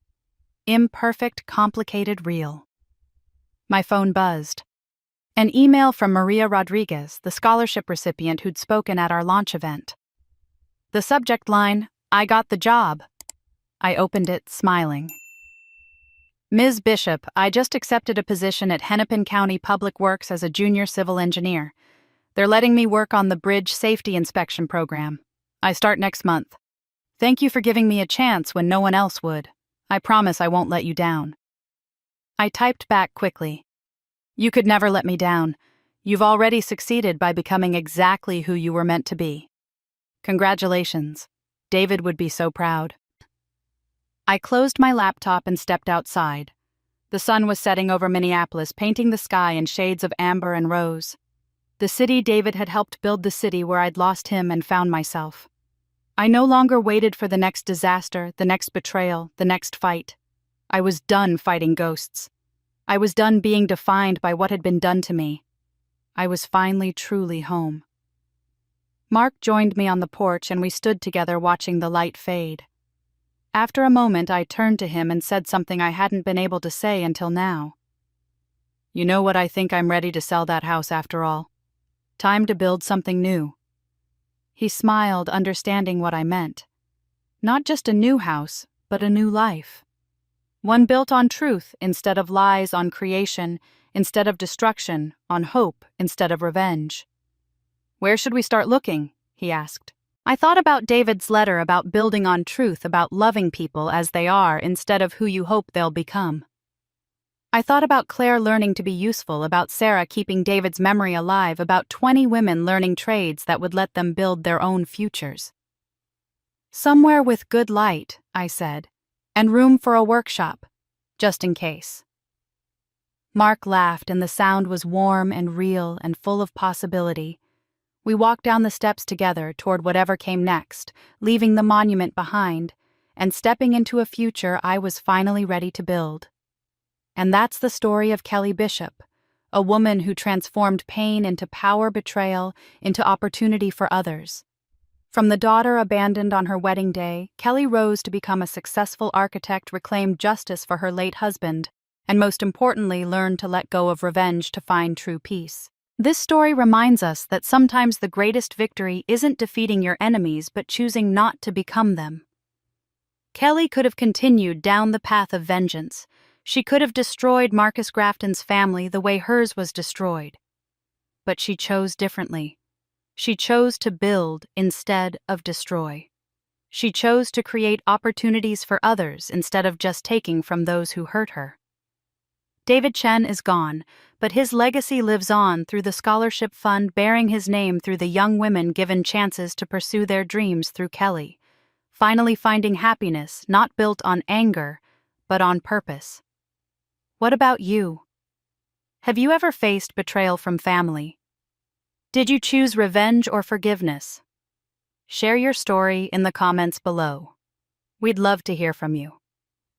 Imperfect, complicated, real. My phone buzzed. An email from Maria Rodriguez, the scholarship recipient who'd spoken at our launch event. The subject line, "I got the job." I opened it, smiling. "Ms. Bishop, I just accepted a position at Hennepin County Public Works as a junior civil engineer. They're letting me work on the bridge safety inspection program. I start next month. Thank you for giving me a chance when no one else would. I promise I won't let you down." I typed back quickly. "You could never let me down. You've already succeeded by becoming exactly who you were meant to be. Congratulations. David would be so proud." I closed my laptop and stepped outside. The sun was setting over Minneapolis, painting the sky in shades of amber and rose. The city David had helped build, the city where I'd lost him and found myself. I no longer waited for the next disaster, the next betrayal, the next fight. I was done fighting ghosts. I was done being defined by what had been done to me. I was finally truly home. Mark joined me on the porch and we stood together watching the light fade. After a moment, I turned to him and said something I hadn't been able to say until now. "You know what, I think I'm ready to sell that house after all. Time to build something new." He smiled, understanding what I meant. Not just a new house, but a new life. One built on truth instead of lies, on creation instead of destruction, on hope instead of revenge. "Where should we start looking?" he asked. I thought about David's letter about building on truth, about loving people as they are instead of who you hope they'll become. I thought about Claire learning to be useful, about Sarah keeping David's memory alive, about 20 women learning trades that would let them build their own futures. "Somewhere with good light," I said, "and room for a workshop, just in case." Mark laughed, and the sound was warm and real and full of possibility. We walked down the steps together toward whatever came next, leaving the monument behind, and stepping into a future I was finally ready to build. And that's the story of Kelly Bishop, a woman who transformed pain into power, betrayal into opportunity for others. From the daughter abandoned on her wedding day, Kelly rose to become a successful architect, reclaimed justice for her late husband, and most importantly, learned to let go of revenge to find true peace. This story reminds us that sometimes the greatest victory isn't defeating your enemies, but choosing not to become them. Kelly could have continued down the path of vengeance. She could have destroyed Marcus Grafton's family the way hers was destroyed. But she chose differently. She chose to build instead of destroy. She chose to create opportunities for others instead of just taking from those who hurt her. David Chen is gone, but his legacy lives on through the scholarship fund bearing his name, through the young women given chances to pursue their dreams through Kelly, finally finding happiness not built on anger, but on purpose. What about you? Have you ever faced betrayal from family? Did you choose revenge or forgiveness? Share your story in the comments below. We'd love to hear from you.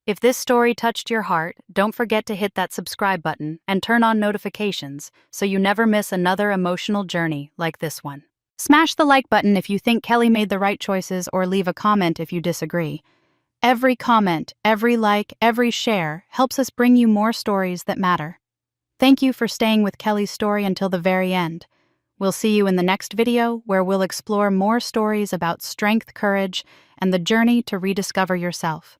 If this story touched your heart, don't forget to hit that subscribe button and turn on notifications so you never miss another emotional journey like this one. Smash the like button if you think Kelly made the right choices, or leave a comment if you disagree. Every comment, every like, every share helps us bring you more stories that matter. Thank you for staying with Kelly's story until the very end. We'll see you in the next video, where we'll explore more stories about strength, courage, and the journey to rediscover yourself.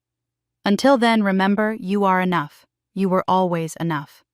Until then, remember, you are enough. You were always enough.